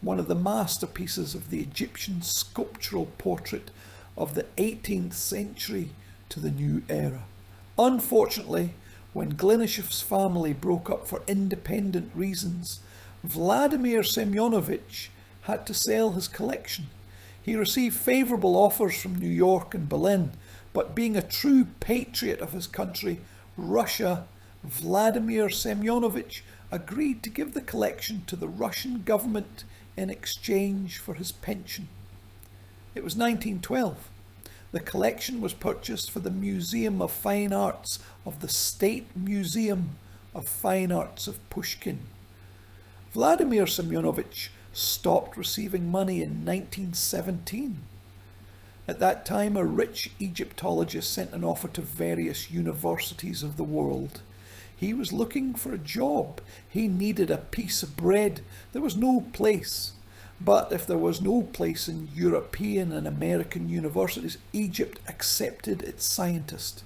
Speaker 1: one of the masterpieces of the Egyptian sculptural portrait of the 18th century to the new era. Unfortunately, when Glinishev's family broke up for independent reasons, Vladimir Semyonovich had to sell his collection. He received favourable offers from New York and Berlin, but being a true patriot of his country, Russia, Vladimir Semyonovich agreed to give the collection to the Russian government in exchange for his pension. It was 1912. The collection was purchased for the Museum of Fine Arts of the State Museum of Fine Arts of Pushkin. Vladimir Semyonovich stopped receiving money in 1917. At that time, a rich Egyptologist sent an offer to various universities of the world. He was looking for a job. He needed a piece of bread. There was no place. But if there was no place in European and American universities, Egypt accepted its scientist.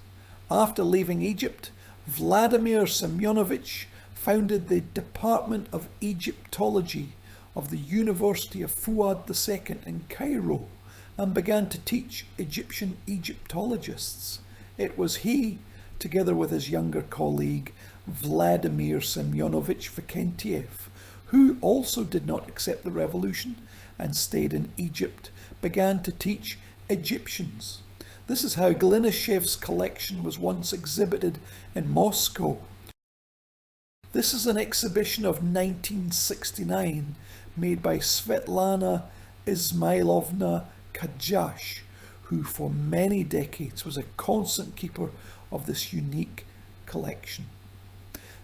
Speaker 1: After leaving Egypt, Vladimir Semyonovich founded the Department of Egyptology of the University of Fuad II in Cairo and began to teach Egyptian Egyptologists. It was he, together with his younger colleague Vladimir Semyonovich Vikentiev, who also did not accept the revolution and stayed in Egypt, began to teach Egyptians. This is how Glinishev's collection was once exhibited in Moscow. This is an exhibition of 1969 made by Svetlana Ismailovna Kajash, who for many decades was a constant keeper of this unique collection.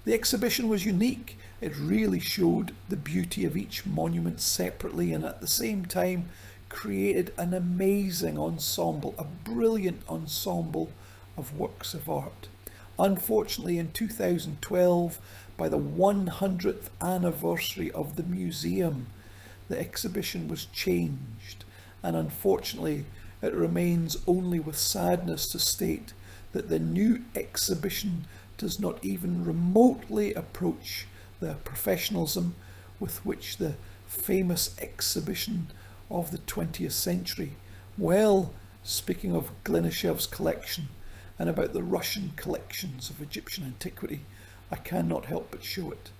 Speaker 1: The exhibition was unique. It really showed the beauty of each monument separately and at the same time created an amazing ensemble, a brilliant ensemble of works of art. Unfortunately, in 2012, by the 100th anniversary of the museum, the exhibition was changed, and unfortunately it remains only with sadness to state that the new exhibition does not even remotely approach the professionalism with which the famous exhibition of the 20th century. Well, speaking of Glinishev's collection and about the Russian collections of Egyptian antiquity, I cannot help but show it.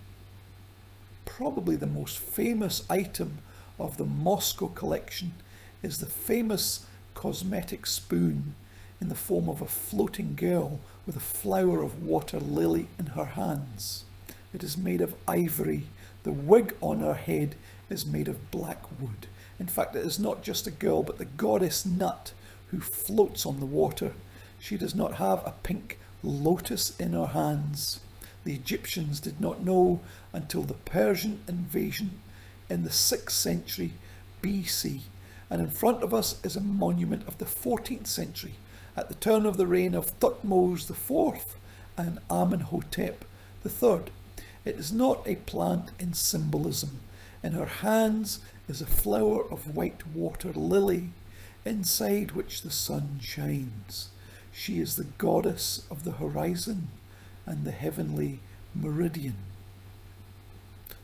Speaker 1: Probably the most famous item of the Moscow collection is the famous cosmetic spoon in the form of a floating girl with a flower of water lily in her hands. It is made of ivory. The wig on her head is made of black wood. In fact, it is not just a girl, but the goddess Nut who floats on the water. She does not have a pink lotus in her hands. The Egyptians did not know until the Persian invasion in the 6th century BC. And in front of us is a monument of the 14th century at the turn of the reign of Thutmose IV and Amenhotep III. It is not a plant in symbolism. In her hands is a flower of white water lily, inside which the sun shines. She is the goddess of the horizon and the heavenly meridian.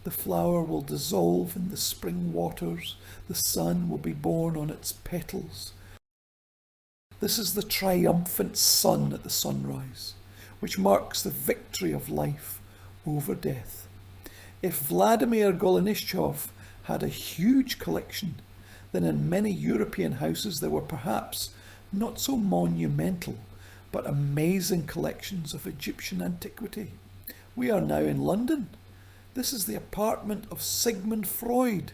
Speaker 1: The flower will dissolve in the spring waters. The sun will be born on its petals. This is the triumphant sun at the sunrise, which marks the victory of life over death. If Vladimir Golenischev had a huge collection, then in many European houses there were perhaps not so monumental, but amazing collections of Egyptian antiquity. We are now in London. This is the apartment of Sigmund Freud.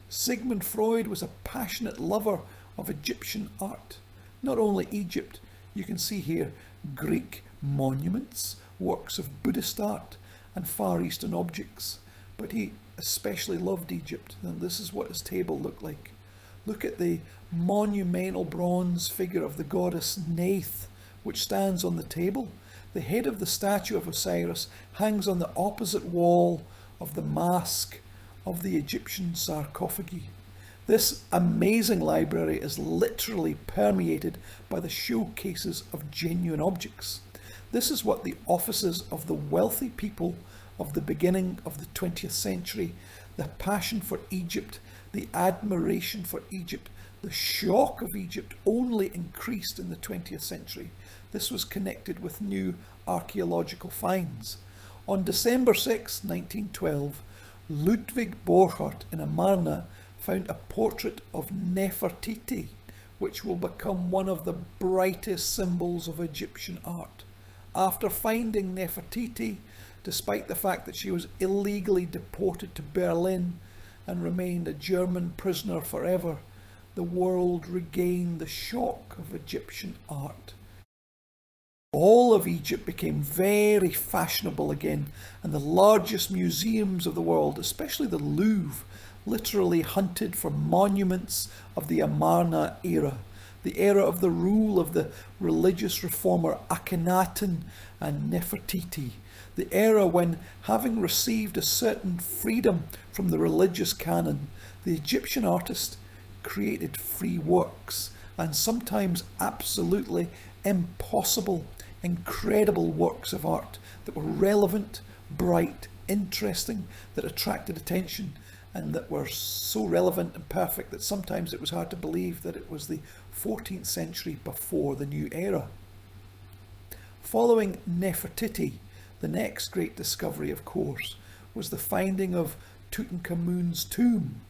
Speaker 1: Sigmund Freud was a passionate lover of Egyptian art. Not only Egypt, you can see here Greek monuments, works of Buddhist art and Far Eastern objects, but he especially loved Egypt, and this is what his table looked like. Look at the monumental bronze figure of the goddess Neith, which stands on the table. The head of the statue of Osiris hangs on the opposite wall of the mask of the Egyptian sarcophagi. This amazing library is literally permeated by the showcases of genuine objects. This is what the offices of the wealthy people of the beginning of the 20th century, the passion for Egypt, the admiration for Egypt, the shock of Egypt only increased in the 20th century. This was connected with new archaeological finds. On December 6, 1912, Ludwig Borchardt in Amarna found a portrait of Nefertiti, which will become one of the brightest symbols of Egyptian art. After finding Nefertiti, despite the fact that she was illegally deported to Berlin and remained a German prisoner forever, the world regained the shock of Egyptian art. All of Egypt became very fashionable again, and the largest museums of the world, especially the Louvre, literally hunted for monuments of the Amarna era, the era of the rule of the religious reformer Akhenaten and Nefertiti, the era when, having received a certain freedom from the religious canon, the Egyptian artist created free works, and sometimes absolutely impossible, incredible works of art that were relevant, bright, interesting, that attracted attention, and that were so relevant and perfect that sometimes it was hard to believe that it was the 14th century before the new era. Following Nefertiti, the next great discovery, of course, was the finding of Tutankhamun's tomb.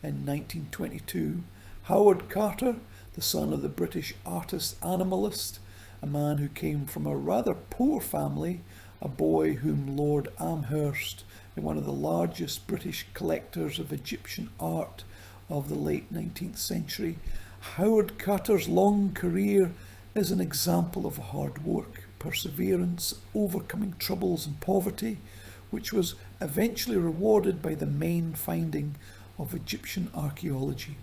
Speaker 1: In 1922, Howard Carter, the son of the British artist animalist, a man who came from a rather poor family, a boy whom Lord Amherst, one of the largest British collectors of Egyptian art of the late 19th century, Howard Carter's long career is an example of hard work, perseverance, overcoming troubles and poverty, which was eventually rewarded by the main finding of Egyptian archaeology.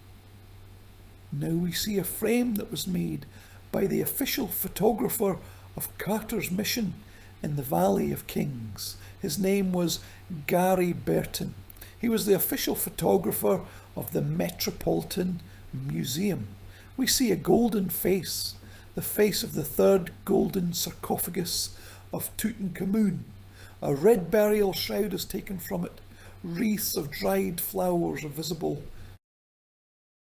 Speaker 1: Now we see a frame that was made by the official photographer of Carter's mission in the Valley of Kings. His name was Gary Burton. He was the official photographer of the Metropolitan Museum. We see a golden face, the face of the third golden sarcophagus of Tutankhamun. A red burial shroud is taken from it. Wreaths of dried flowers are visible.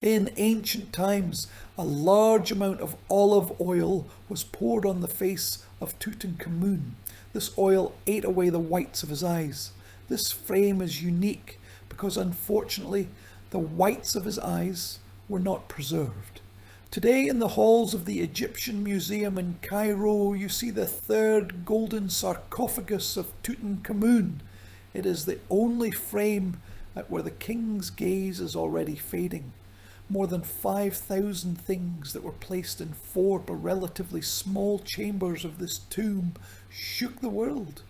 Speaker 1: In ancient times, a large amount of olive oil was poured on the face of Tutankhamun. This oil ate away the whites of his eyes. This frame is unique because, unfortunately, the whites of his eyes were not preserved. Today, in the halls of the Egyptian Museum in Cairo, you see the third golden sarcophagus of Tutankhamun. It is the only frame where the king's gaze is already fading. More than 5,000 things that were placed in 4 relatively small chambers of this tomb shook the world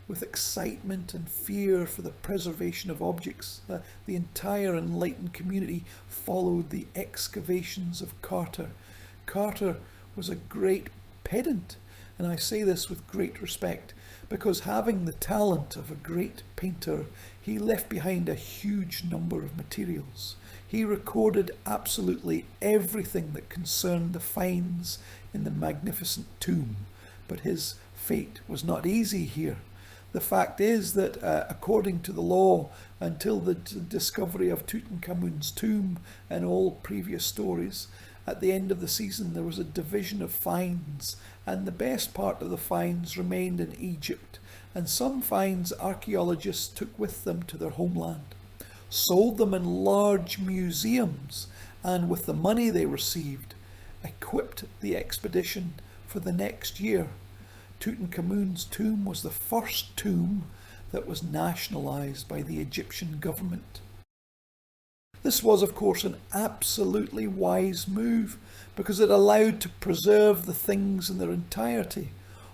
Speaker 1: with excitement and fear for the preservation of objects. The entire enlightened community followed the excavations of Carter. Carter was a great pedant, and I say this with great respect, because having the talent of a great painter, he left behind a huge number of materials. He recorded absolutely everything that concerned the finds in the magnificent tomb, but his fate was not easy here. The fact is that according to the law, until the discovery of Tutankhamun's tomb and all previous stories, at the end of the season there was a division of finds, and the best part of the finds remained in Egypt, and some finds archaeologists took with them to their homeland, sold them in large museums, and with the money they received, equipped the expedition for the next year. Tutankhamun's tomb was the first tomb that was nationalized by the Egyptian government. This was, of course, an absolutely wise move because it allowed to preserve the things in their entirety,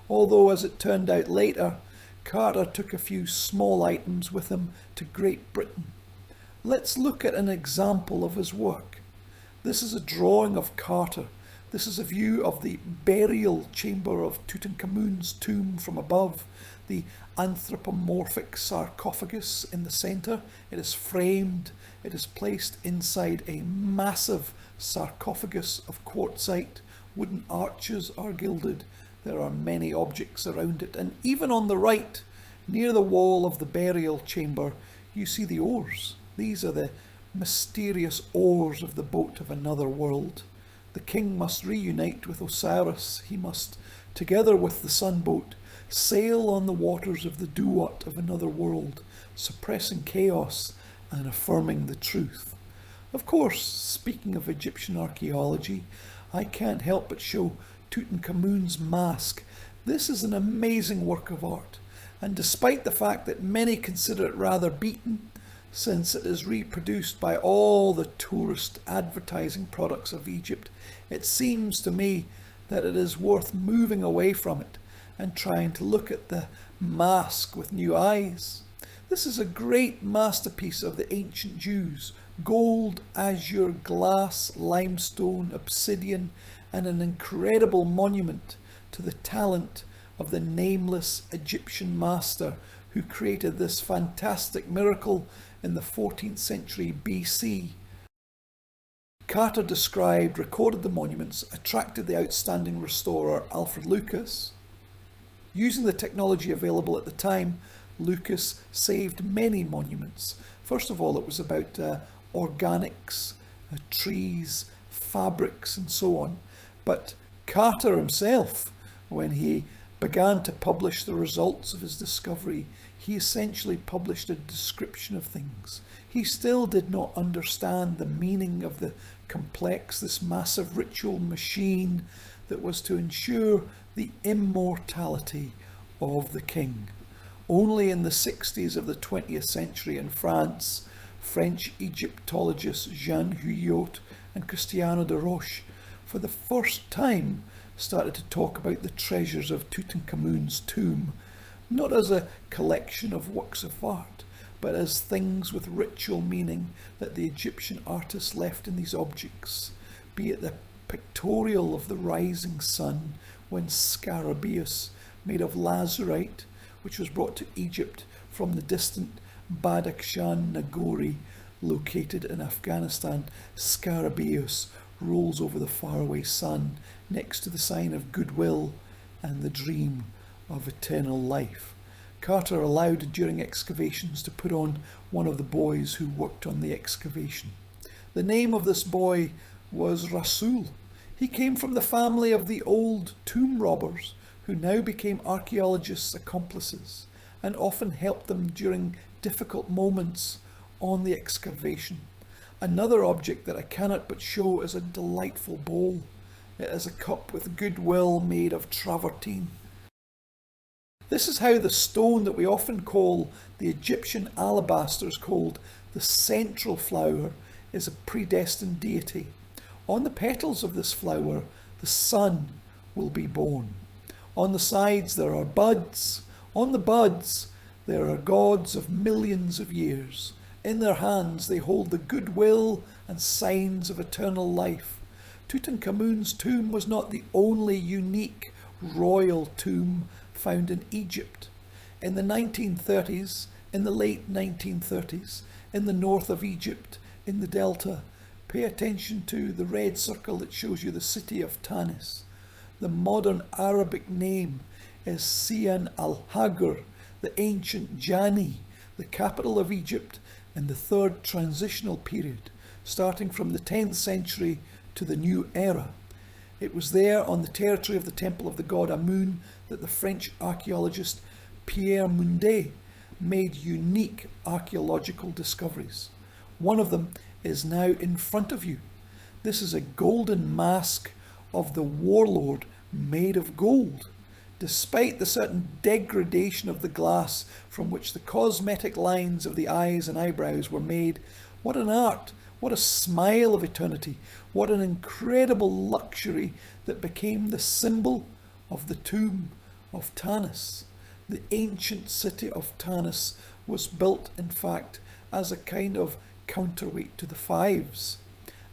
Speaker 1: although, as it turned out later, Carter took a few small items with him to Great Britain. Let's look at an example of his work. This is a drawing of Carter. This is a view of the burial chamber of Tutankhamun's tomb from above. The anthropomorphic sarcophagus in the centre. It is framed. It is placed inside a massive sarcophagus of quartzite. Wooden arches are gilded. There are many objects around it. And even on the right, near the wall of the burial chamber, you see the oars. These are the mysterious oars of the boat of another world. The king must reunite with Osiris. He must, together with the sunboat, sail on the waters of the duat of another world, suppressing chaos and affirming the truth. Of course, speaking of Egyptian archaeology, I can't help but show Tutankhamun's mask. This is an amazing work of art, and despite the fact that many consider it rather beaten, since it is reproduced by all the tourist advertising products of Egypt, it seems to me that it is worth moving away from it and trying to look at the mask with new eyes. This is a great masterpiece of the ancient Jews. Gold, azure, glass, limestone, obsidian, and an incredible monument to the talent of the nameless Egyptian master who created this fantastic miracle in the 14th century BC. Carter recorded the monuments, attracted the outstanding restorer Alfred Lucas. Using the technology available at the time, Lucas saved many monuments. First of all, it was about organics, trees, fabrics, and so on. But Carter himself, when he began to publish the results of his discovery, he essentially published a description of things. He still did not understand the meaning of this massive ritual machine that was to ensure the immortality of the king. Only in the 60s of the 20th century in France, French Egyptologists Jean Huyot and Cristiano de Roche, for the first time, started to talk about the treasures of Tutankhamun's tomb, not as a collection of works of art, but as things with ritual meaning that the Egyptian artists left in these objects, be it the pictorial of the rising sun when scarabæus, made of lazurite, which was brought to Egypt from the distant Badakhshan Nagori, located in Afghanistan. Scarabæus rolls over the faraway sun next to the sign of goodwill and the dream of eternal life. Carter allowed during excavations to put on one of the boys who worked on the excavation. The name of this boy was Rasul. He came from the family of the old tomb robbers who now became archaeologists' accomplices and often helped them during difficult moments on the excavation. Another object that I cannot but show is a delightful bowl. It is a cup with goodwill made of travertine. This is how the stone that we often call the Egyptian alabaster is called. The central flower is a predestined deity. On the petals of this flower, the sun will be born. On the sides there are buds. On the buds there are gods of millions of years. In their hands they hold the goodwill and signs of eternal life. Tutankhamun's tomb was not the only unique royal tomb found in Egypt. In the 1930s, in the late 1930s, in the north of Egypt, in the Delta, pay attention to the red circle that shows you the city of Tanis. The modern Arabic name is Sian al-Hagar, the ancient Jani, the capital of Egypt in the third transitional period, starting from the 10th century to the new era. It was there on the territory of the temple of the god Amun that the French archaeologist Pierre Mundet made unique archaeological discoveries. One of them is now in front of you. This is a golden mask of the warlord made of gold. Despite the certain degradation of the glass from which the cosmetic lines of the eyes and eyebrows were made, what an art, what a smile of eternity, what an incredible luxury that became the symbol of the tomb of Tanis. The ancient city of Tanis was built, in fact, as a kind of counterweight to the Fives.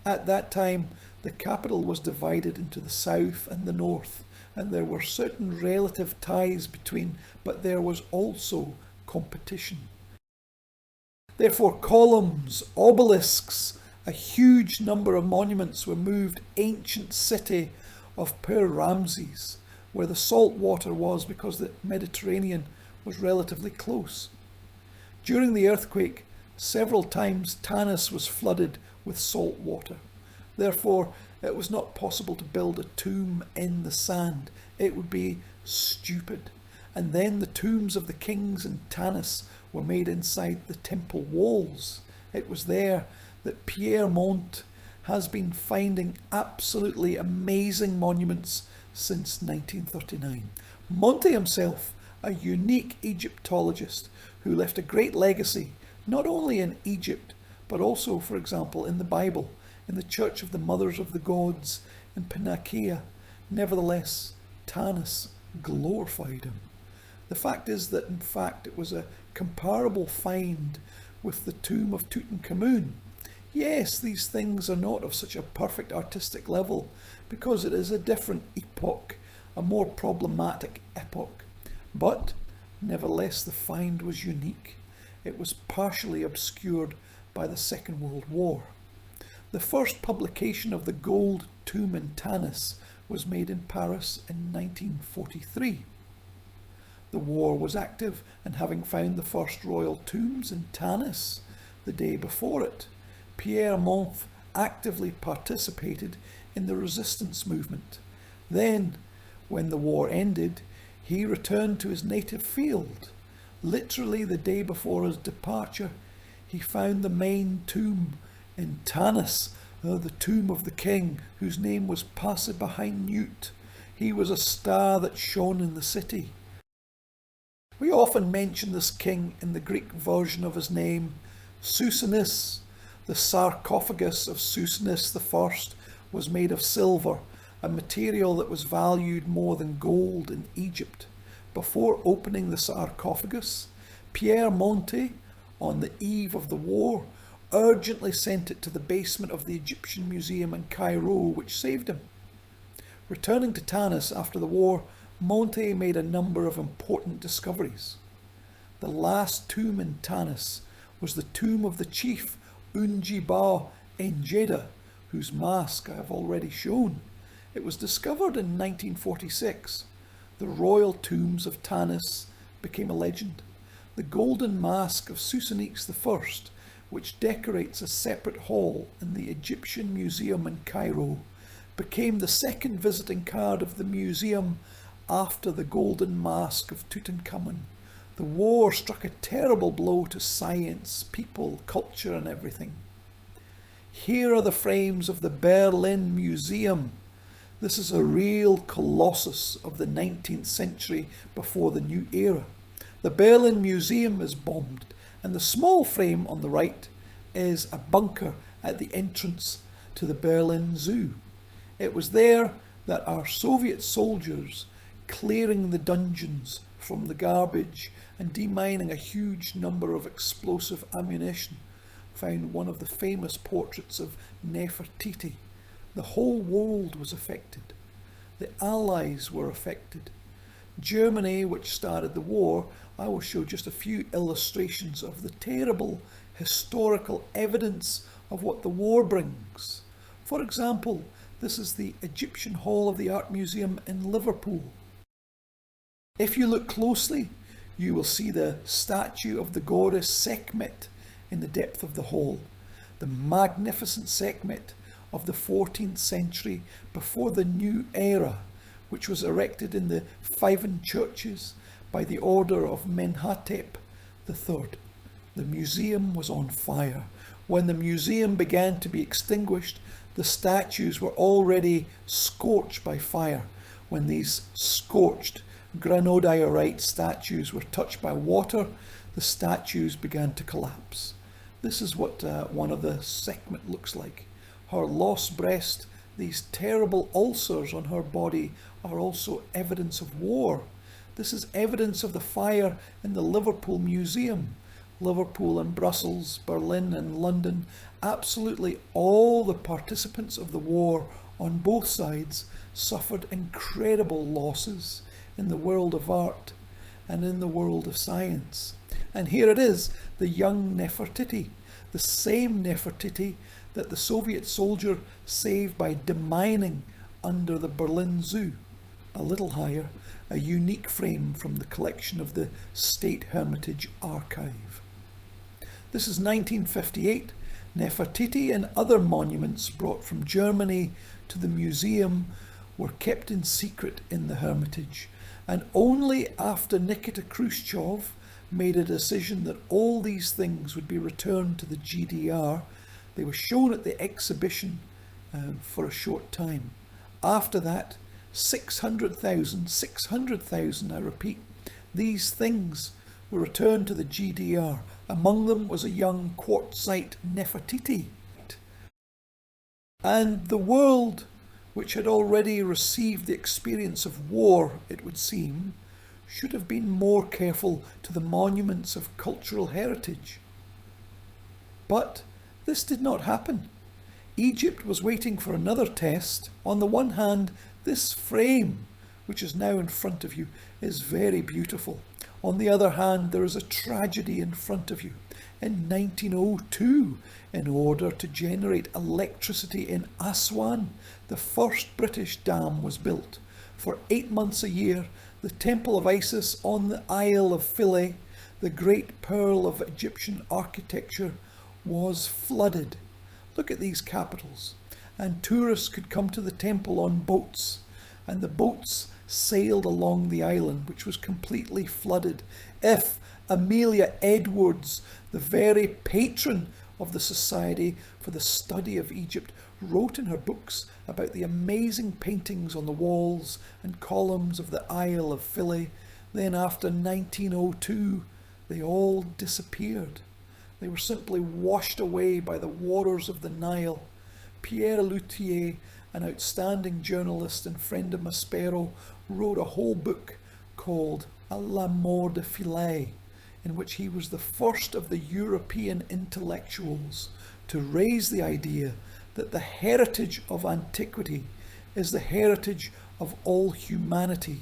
Speaker 1: At that time, The capital was divided into the south and the north, and there were certain relative ties between, but there was also competition. Therefore, columns, obelisks, a huge number of monuments were moved ancient city of Per Ramses, where the salt water was because the Mediterranean was relatively close. During the earthquake, several times Tanis was flooded with salt water. Therefore, it was not possible to build a tomb in the sand. It would be stupid. And then the tombs of the kings in Tanis were made inside the temple walls. It was there that Pierre Monte has been finding absolutely amazing monuments since 1939. Monte himself, a unique Egyptologist who left a great legacy, not only in Egypt, but also, for example, in the Bible, in the Church of the Mothers of the Gods in Panakia. Nevertheless, Tanis glorified him. The fact is that, in fact, it was a comparable find with the tomb of Tutankhamun. Yes, these things are not of such a perfect artistic level because it is a different epoch, a more problematic epoch. But, nevertheless, the find was unique. It was partially obscured by the Second World War. The first publication of the gold tomb in Tanis was made in Paris in 1943. The war was active, and having found the first royal tombs in Tanis the day before it, Pierre Monte actively participated in the resistance movement. Then, when the war ended, he returned to his native field. Literally the day before his departure, he found the main tomb in Tanis, the tomb of the king, whose name was Pasebahai-Nut. He was a star that shone in the city. We often mention this king in the Greek version of his name, Susinus. The sarcophagus of Susinus I was made of silver, a material that was valued more than gold in Egypt. Before opening the sarcophagus, Pierre Monte, on the eve of the war, urgently sent it to the basement of the Egyptian Museum in Cairo, which saved him. Returning to Tanis after the war, Monte made a number of important discoveries. The last tomb in Tanis was the tomb of the chief Unjiba Enjeda, whose mask I have already shown. It was discovered in 1946. The royal tombs of Tanis became a legend. The golden mask of Susinix I, which decorates a separate hall in the Egyptian Museum in Cairo, became the second visiting card of the museum after the golden mask of Tutankhamun. The war struck a terrible blow to science, people, culture, and everything. Here are the frames of the Berlin Museum. This is a real colossus of the 19th century before the new era. The Berlin Museum is bombed, and the small frame on the right is a bunker at the entrance to the Berlin Zoo. It was there that our Soviet soldiers, clearing the dungeons from the garbage and demining a huge number of explosive ammunition, found one of the famous portraits of Nefertiti. The whole world was affected. The Allies were affected. Germany, which started the war, I will show just a few illustrations of the terrible historical evidence of what the war brings. For example, this is the Egyptian Hall of the Art Museum in Liverpool. If you look closely, you will see the statue of the goddess Sekhmet in the depth of the hall. The magnificent Sekhmet of the 14th century before the new era, which was erected in the Fiven churches by the order of Menhotep III. The museum was on fire. When the museum began to be extinguished, the statues were already scorched by fire. When these scorched granodiorite statues were touched by water, the statues began to collapse. This is what one of the Sekhmet looks like. Her lost breast, these terrible ulcers on her body are also evidence of war. This is evidence of the fire in the Liverpool Museum, Liverpool and Brussels, Berlin and London, absolutely all the participants of the war on both sides suffered incredible losses in the world of art and in the world of science. And here it is, the young Nefertiti, the same Nefertiti that the Soviet soldier saved by demining under the Berlin Zoo, a little higher, a unique frame from the collection of the State Hermitage Archive. This is 1958. Nefertiti and other monuments brought from Germany to the museum were kept in secret in the Hermitage, and only after Nikita Khrushchev made a decision that all these things would be returned to the GDR, they were shown at the exhibition for a short time. After that, 600,000, I repeat, these things were returned to the GDR. Among them was a young quartzite Nefertiti. And the world, which had already received the experience of war, it would seem, should have been more careful to the monuments of cultural heritage. But this did not happen. Egypt was waiting for another test. On the one hand, this frame, which is now in front of you, is very beautiful. On the other hand, there is a tragedy in front of you. In 1902, in order to generate electricity in Aswan, the first British dam was built. For 8 months a year, the Temple of Isis on the Isle of Philae, the great pearl of Egyptian architecture, was flooded. Look at these capitals. And tourists could come to the temple on boats, and the boats sailed along the island, which was completely flooded. If Amelia Edwards, the very patron of the Society for the Study of Egypt, wrote in her books about the amazing paintings on the walls and columns of the Isle of Philae, then after 1902, they all disappeared. They were simply washed away by the waters of the Nile. Pierre Loutier, an outstanding journalist and friend of Maspero, wrote a whole book called La Mort de Philae, in which he was the first of the European intellectuals to raise the idea that the heritage of antiquity is the heritage of all humanity,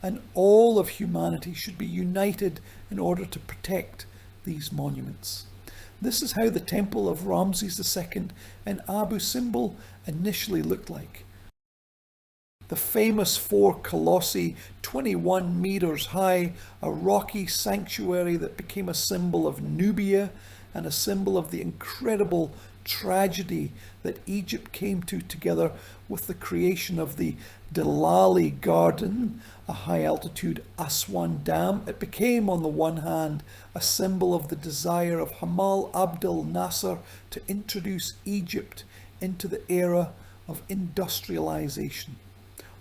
Speaker 1: and all of humanity should be united in order to protect these monuments. This is how the temple of Ramses II in Abu Simbel initially looked like. The famous 4 colossi, 21 meters high, a rocky sanctuary that became a symbol of Nubia and a symbol of the incredible tragedy that Egypt came to together with the creation of the Delali Garden, a high-altitude Aswan dam. It became, on the one hand, a symbol of the desire of Jamal Abdel Nasser to introduce Egypt into the era of industrialization.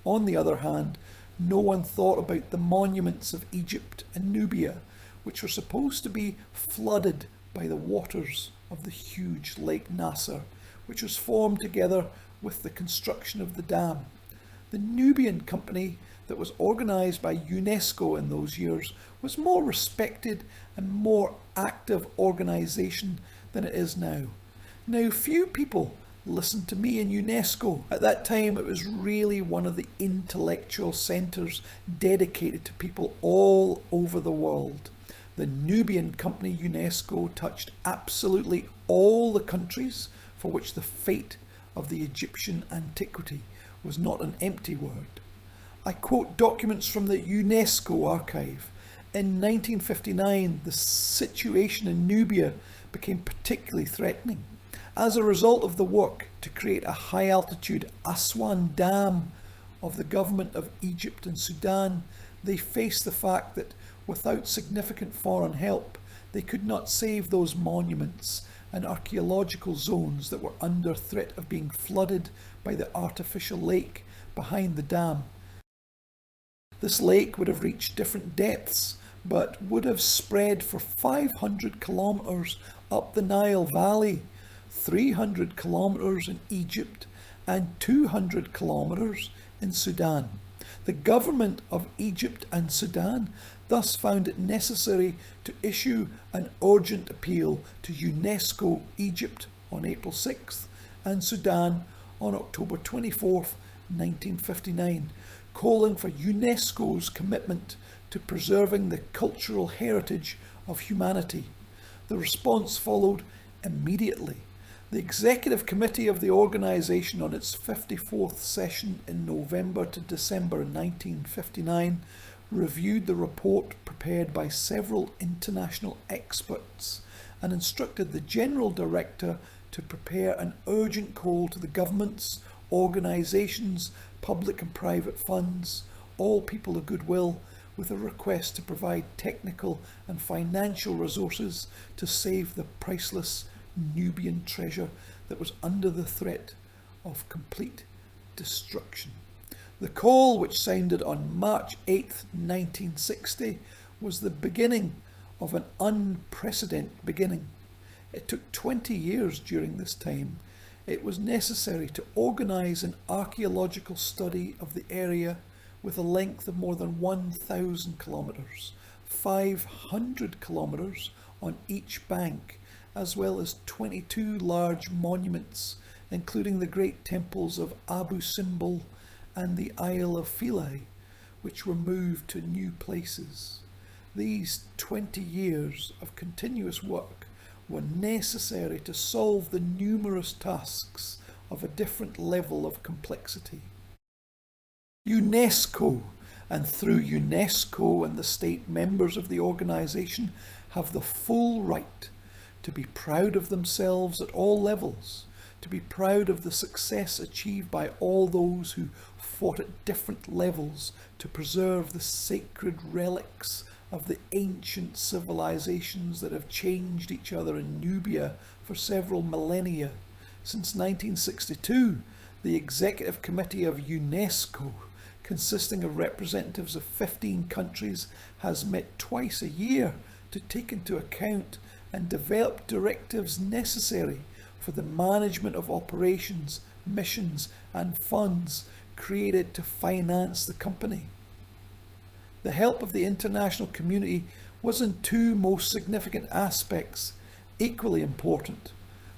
Speaker 1: On the other hand, no one thought about the monuments of Egypt and Nubia, which were supposed to be flooded by the waters of the huge Lake Nasser, which was formed together with the construction of the dam. The Nubian company that was organised by UNESCO in those years was more respected and more active organisation than it is now. Now, few people listened to me in UNESCO. At that time, it was really one of the intellectual centres dedicated to people all over the world. The Nubian company UNESCO touched absolutely all the countries for which the fate of the Egyptian antiquity was not an empty word. I quote documents from the UNESCO archive. In 1959, the situation in Nubia became particularly threatening. As a result of the work to create a high-altitude Aswan dam of the government of Egypt and Sudan, they faced the fact that without significant foreign help, they could not save those monuments and archaeological zones that were under threat of being flooded by the artificial lake behind the dam. This lake would have reached different depths, but would have spread for 500 kilometres up the Nile Valley, 300 kilometres in Egypt, and 200 kilometres in Sudan. The government of Egypt and Sudan thus found it necessary to issue an urgent appeal to UNESCO Egypt on April 6th and Sudan on October 24th, 1959, calling for UNESCO's commitment to preserving the cultural heritage of humanity. The response followed immediately. The Executive Committee of the organisation on its 54th session in November to December 1959 reviewed the report prepared by several international experts and instructed the General Director to prepare an urgent call to the governments, organisations, public and private funds, all people of goodwill, with a request to provide technical and financial resources to save the priceless Nubian treasure that was under the threat of complete destruction. The call, which sounded on March 8th, 1960, was the beginning of an unprecedented beginning. It took 20 years during this time. It was necessary to organise an archaeological study of the area with a length of more than 1,000 kilometres, 500 kilometres on each bank, as well as 22 large monuments, including the great temples of Abu Simbel and the Isle of Philae, which were moved to new places. These 20 years of continuous work were necessary to solve the numerous tasks of a different level of complexity. UNESCO, and through UNESCO and the state members of the organisation, have the full right to be proud of themselves at all levels, to be proud of the success achieved by all those who fought at different levels to preserve the sacred relics of the ancient civilizations that have changed each other in Nubia for several millennia. Since 1962, the Executive Committee of UNESCO, consisting of representatives of 15 countries, has met twice a year to take into account and develop directives necessary for the management of operations, missions and funds created to finance the company. The help of the international community was in two most significant aspects, equally important.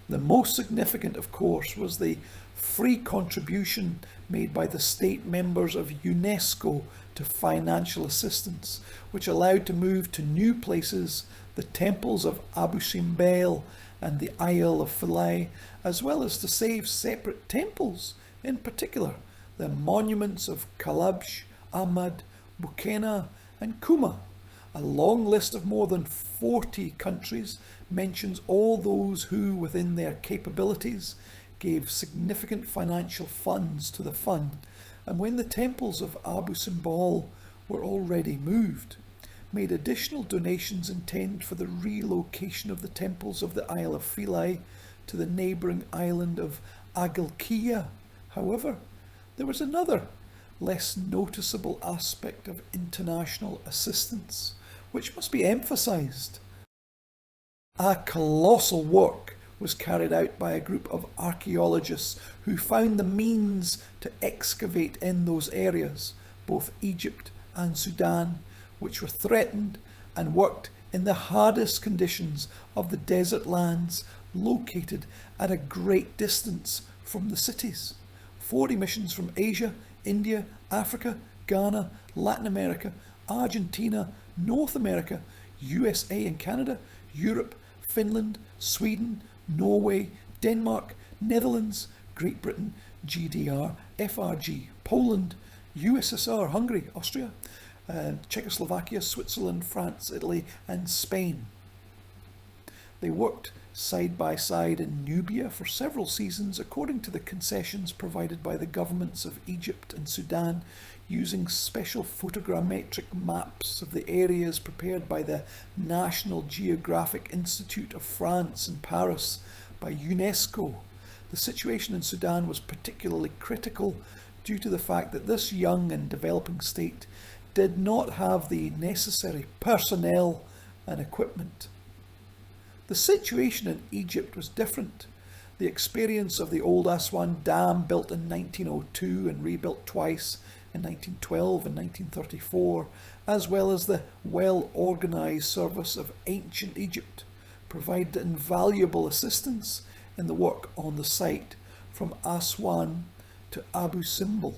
Speaker 1: The most significant, of course, was the free contribution made by the state members of UNESCO to financial assistance, which allowed to move to new places the temples of Abu Simbel and the Isle of Philae, as well as to save separate temples, in particular the monuments of Kalabsh, Ahmad, Bukena and Kuma. A long list of more than 40 countries mentions all those who, within their capabilities, gave significant financial funds to the fund, and when the temples of Abu Simbel were already moved, made additional donations intended for the relocation of the temples of the Isle of Philae to the neighbouring island of Agalkia. However, there was another, less noticeable aspect of international assistance, which must be emphasised. A colossal work was carried out by a group of archaeologists who found the means to excavate in those areas, both Egypt and Sudan, which were threatened, and worked in the hardest conditions of the desert lands located at a great distance from the cities. 40 missions from Asia, India, Africa, Ghana, Latin America, Argentina, North America, USA and Canada, Europe, Finland, Sweden, Norway, Denmark, Netherlands, Great Britain, GDR, FRG, Poland, USSR, Hungary, Austria, Czechoslovakia, Switzerland, France, Italy and Spain. They worked side by side in Nubia for several seasons according to the concessions provided by the governments of Egypt and Sudan, using special photogrammetric maps of the areas prepared by the National Geographic Institute of France in Paris by UNESCO. The situation in Sudan was particularly critical due to the fact that this young and developing state did not have the necessary personnel and equipment. The situation in Egypt was different. The experience of the old Aswan Dam, built in 1902 and rebuilt twice in 1912 and 1934, as well as the well-organised service of ancient Egypt, provided invaluable assistance in the work on the site from Aswan to Abu Simbel.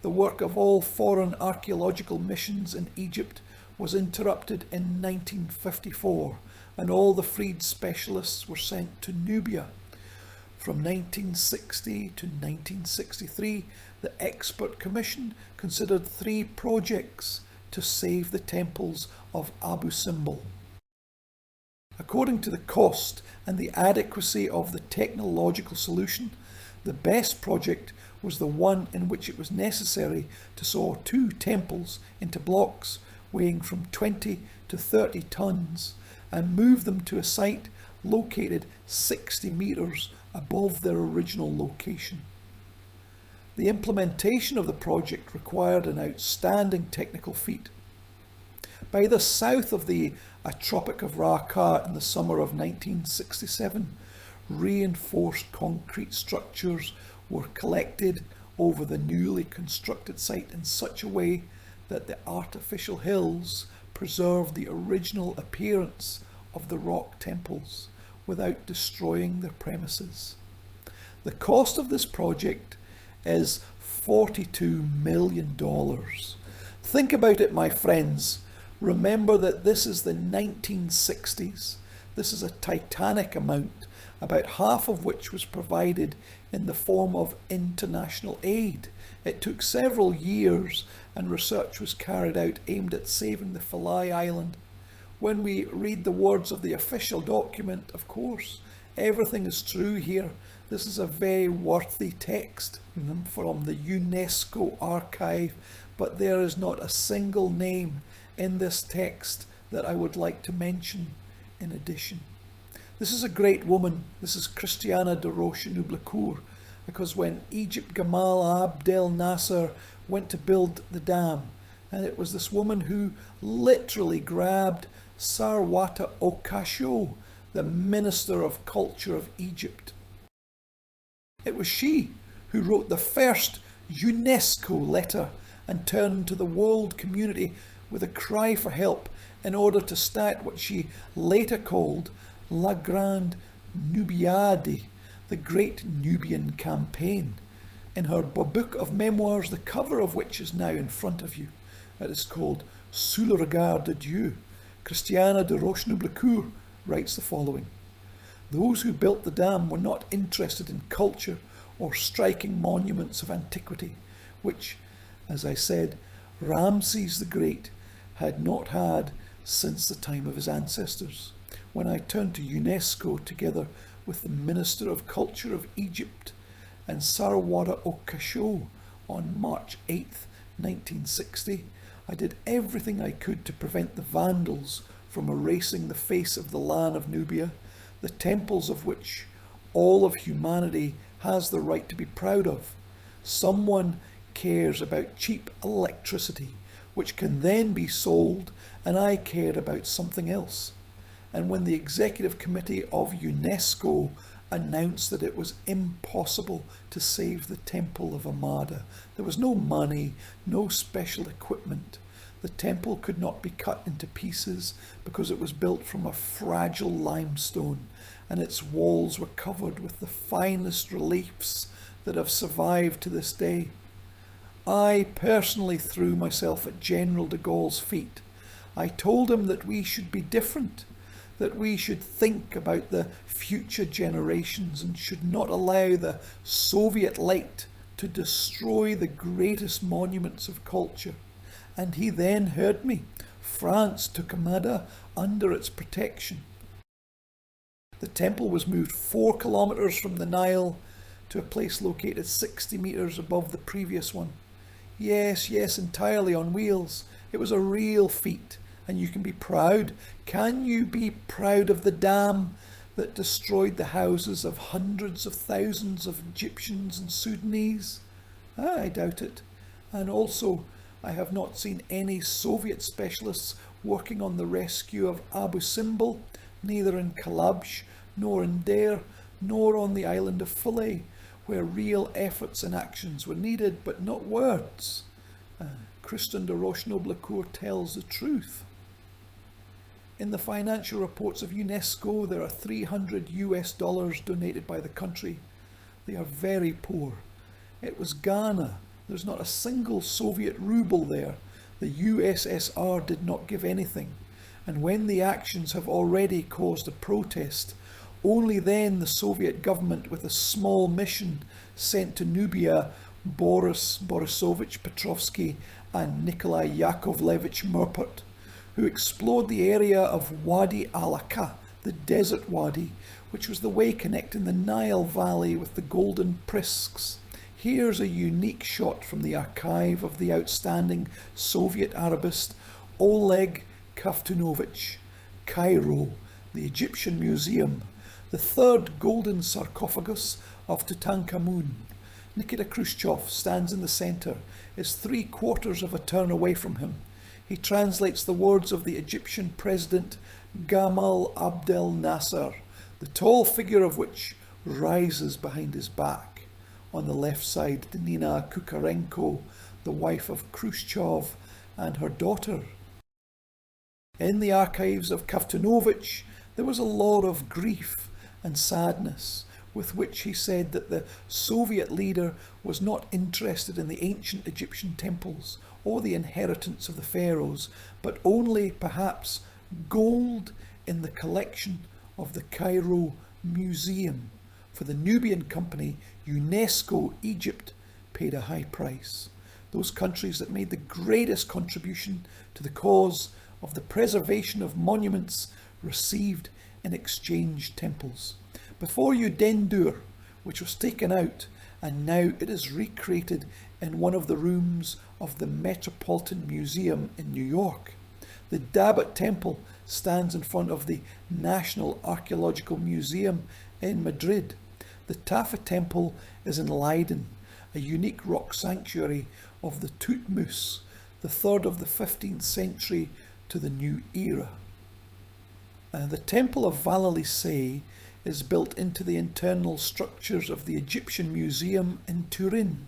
Speaker 1: The work of all foreign archaeological missions in Egypt was interrupted in 1954, and all the freed specialists were sent to Nubia. From 1960 to 1963, the expert commission considered 3 projects to save the temples of Abu Simbel. According to the cost and the adequacy of the technological solution, the best project was the one in which it was necessary to saw 2 temples into blocks weighing from 20 to 30 tons and move them to a site located 60 metres above their original location. The implementation of the project required an outstanding technical feat. By the south of the Tropic of Raqqa in the summer of 1967, reinforced concrete structures were collected over the newly constructed site in such a way that the artificial hills preserved the original appearance of the rock temples without destroying their premises. The cost of this project is $42 million. Think about it, my friends. Remember that this is the 1960s. This is a titanic amount, about half of which was provided in the form of international aid. It took several years and research was carried out aimed at saving the Philae Island. When we read the words of the official document, of course, everything is true here. This is a very worthy text from the UNESCO archive, but there is not a single name in this text that I would like to mention in addition. This is a great woman. This is Christiana de Roche-Nublecourt, because when Egypt Gamal Abdel Nasser went to build the dam, and it was this woman who literally grabbed Sarwata Okasho, the Minister of Culture of Egypt. It was she who wrote the first UNESCO letter and turned to the world community with a cry for help in order to start what she later called La Grande Nubiade, the Great Nubian Campaign. In her book of memoirs, the cover of which is now in front of you, it is called Sous le regard de Dieu, Christiana de Roche-Nublecourt writes the following: "Those who built the dam were not interested in culture or striking monuments of antiquity, which, as I said, Ramses the Great had not had since the time of his ancestors. When I turned to UNESCO together with the Minister of Culture of Egypt and Sarwata Okasho on March 8th, 1960, I did everything I could to prevent the Vandals from erasing the face of the land of Nubia, the temples of which all of humanity has the right to be proud of. Someone cares about cheap electricity, which can then be sold, and I cared about something else. And when the executive committee of UNESCO announced that it was impossible to save the temple of Amada, there was no money, no special equipment. The temple could not be cut into pieces because it was built from a fragile limestone, and its walls were covered with the finest reliefs that have survived to this day. I personally threw myself at General de Gaulle's feet. I told him that we should be different, that we should think about the future generations and should not allow the Soviet light to destroy the greatest monuments of culture. And he then heard me. France took Amada under its protection. The temple was moved 4 kilometers from the Nile to a place located 60 meters above the previous one. Yes, entirely on wheels. It was a real feat, and you can be proud. Can you be proud of the dam that destroyed the houses of hundreds of thousands of Egyptians and Sudanese? I doubt it. And also, I have not seen any Soviet specialists working on the rescue of Abu Simbel, neither in Kalabsh, nor in Deir, nor on the island of Philae, where real efforts and actions were needed, but not words. Christian de Roche-Noblecourt tells the truth. In the financial reports of UNESCO, there are $300 donated by the country. They are very poor. It was Ghana. There's not a single Soviet ruble there. The USSR did not give anything. And when the actions have already caused a protest, only then the Soviet government, with a small mission, sent to Nubia Boris Borisovich Petrovsky and Nikolai Yakovlevich Murpert, who explored the area of Wadi Alaka, the desert wadi, which was the way connecting the Nile Valley with the Golden Prisks. Here's a unique shot from the archive of the outstanding Soviet Arabist Oleg Kaftunovich. Cairo, the Egyptian Museum, the third golden sarcophagus of Tutankhamun. Nikita Khrushchev stands in the centre, is 3/4 of a turn away from him. He translates the words of the Egyptian president Gamal Abdel Nasser, the tall figure of which rises behind his back. On the left side, Nina Kukarenko, the wife of Khrushchev, and her daughter. In the archives of Kaftunovich, there was a lot of grief and sadness, with which he said that the Soviet leader was not interested in the ancient Egyptian temples or the inheritance of the pharaohs, but only perhaps gold in the collection of the Cairo Museum. For the Nubian company, UNESCO Egypt paid a high price. Those countries that made the greatest contribution to the cause of the preservation of monuments received in exchange temples. Before you Dendur, which was taken out, and now it is recreated in one of the rooms of the Metropolitan Museum in New York. The Dabat Temple stands in front of the National Archaeological Museum in Madrid. The Tafa Temple is in Leiden, a unique rock sanctuary of the Tutmosis, the third of the 15th century to the New Era. The Temple of Vala-Lisei is built into the internal structures of the Egyptian Museum in Turin.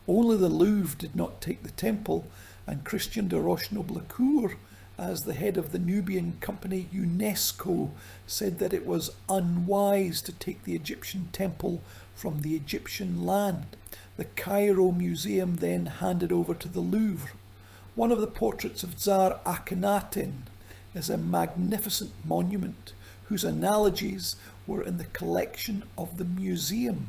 Speaker 1: Only the Louvre did not take the temple, and Christian de Roche-Noblecourt, as the head of the Nubian company UNESCO, said that it was unwise to take the Egyptian temple from the Egyptian land. The Cairo Museum then handed over to the Louvre. One of the portraits of Tsar Akhenaten is a magnificent monument whose analogies were in the collection of the museum.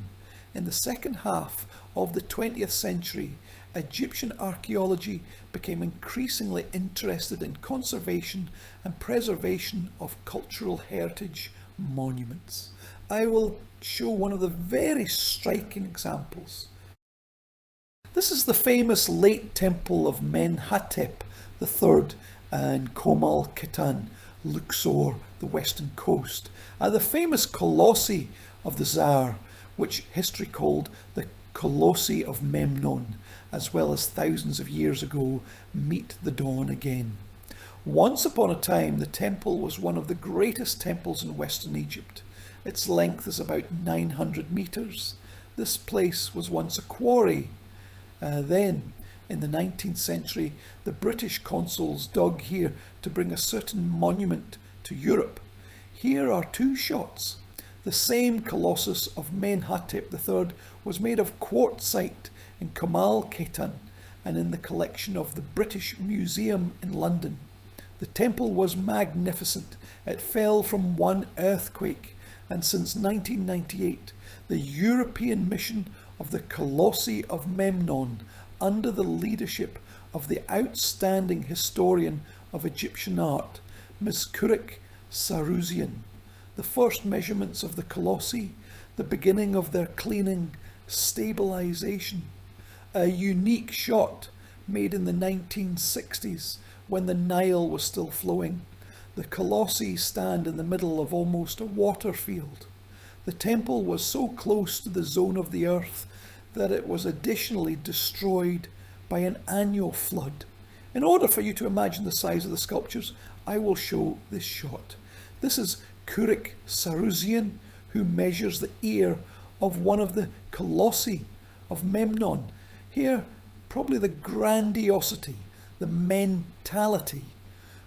Speaker 1: In the second half of the 20th century, Egyptian archaeology became increasingly interested in conservation and preservation of cultural heritage monuments. I will show one of the very striking examples. This is the famous late temple of Menhotep III in Komal Ketan, Luxor, the western coast. The famous colossi of the Tsar, which history called the Colossi of Memnon, as well as thousands of years ago, meet the dawn again. Once upon a time, the temple was one of the greatest temples in Western Egypt. Its length is about 900 meters. This place was once a quarry. Then, in the 19th century, the British consuls dug here to bring a certain monument to Europe. Here are two shots. The same Colossus of Menhotep III was made of quartzite in Kamal Ketan and in the collection of the British Museum in London. The temple was magnificent. It fell from one earthquake, and since 1998, the European mission of the Colossi of Memnon, under the leadership of the outstanding historian of Egyptian art, Ms. Kurik Saruzian. The first measurements of the Colossi, the beginning of their cleaning, stabilization. A unique shot made in the 1960s when the Nile was still flowing. The Colossi stand in the middle of almost a water field. The temple was so close to the zone of the earth that it was additionally destroyed by an annual flood. In order for you to imagine the size of the sculptures, I will show this shot. This is Kurik Saruzian, who measures the ear of one of the Colossi of Memnon. Here probably the grandiosity, the mentality,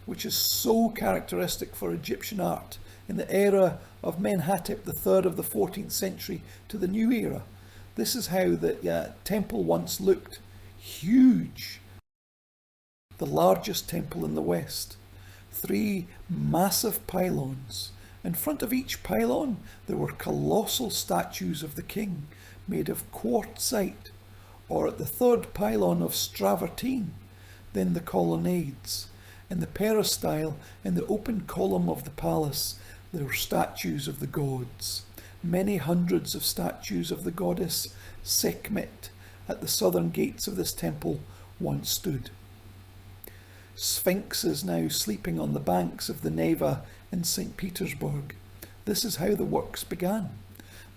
Speaker 1: which is so characteristic for Egyptian art in the era of Menhotep III of the 14th century to the new era. This is how the temple once looked. Huge. The largest temple in the West. 3 massive pylons. In front of each pylon there were colossal statues of the king made of quartzite, or at the 3rd pylon of Stravertine, then the colonnades. In the peristyle, in the open column of the palace, there were statues of the gods. Many hundreds of statues of the goddess Sekhmet at the southern gates of this temple once stood. Sphinxes now sleeping on the banks of the Neva in St. Petersburg. This is how the works began.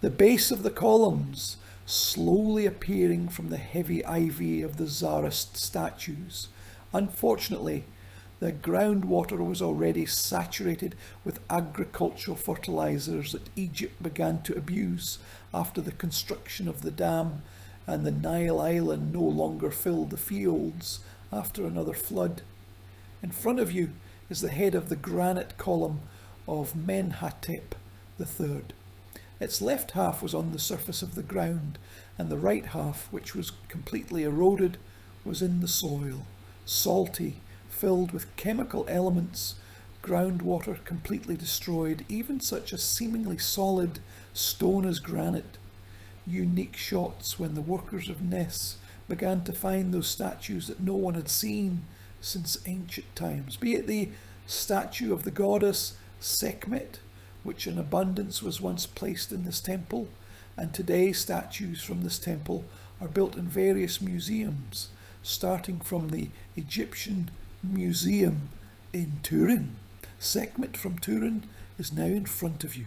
Speaker 1: The base of the columns slowly appearing from the heavy ivy of the Tsarist statues. Unfortunately, the groundwater was already saturated with agricultural fertilizers that Egypt began to abuse after the construction of the dam, and the Nile island no longer filled the fields after another flood. In front of you is the head of the granite column of Menhotep III. Its left half was on the surface of the ground, and the right half, which was completely eroded, was in the soil, salty, filled with chemical elements, groundwater completely destroyed even such a seemingly solid stone as granite. Unique shots when the workers of Ness began to find those statues that no one had seen since ancient times, be it the statue of the goddess Sekhmet, which in abundance was once placed in this temple, and today statues from this temple are built in various museums, starting from the Egyptian Museum in Turin. Sekhmet from Turin is now in front of you,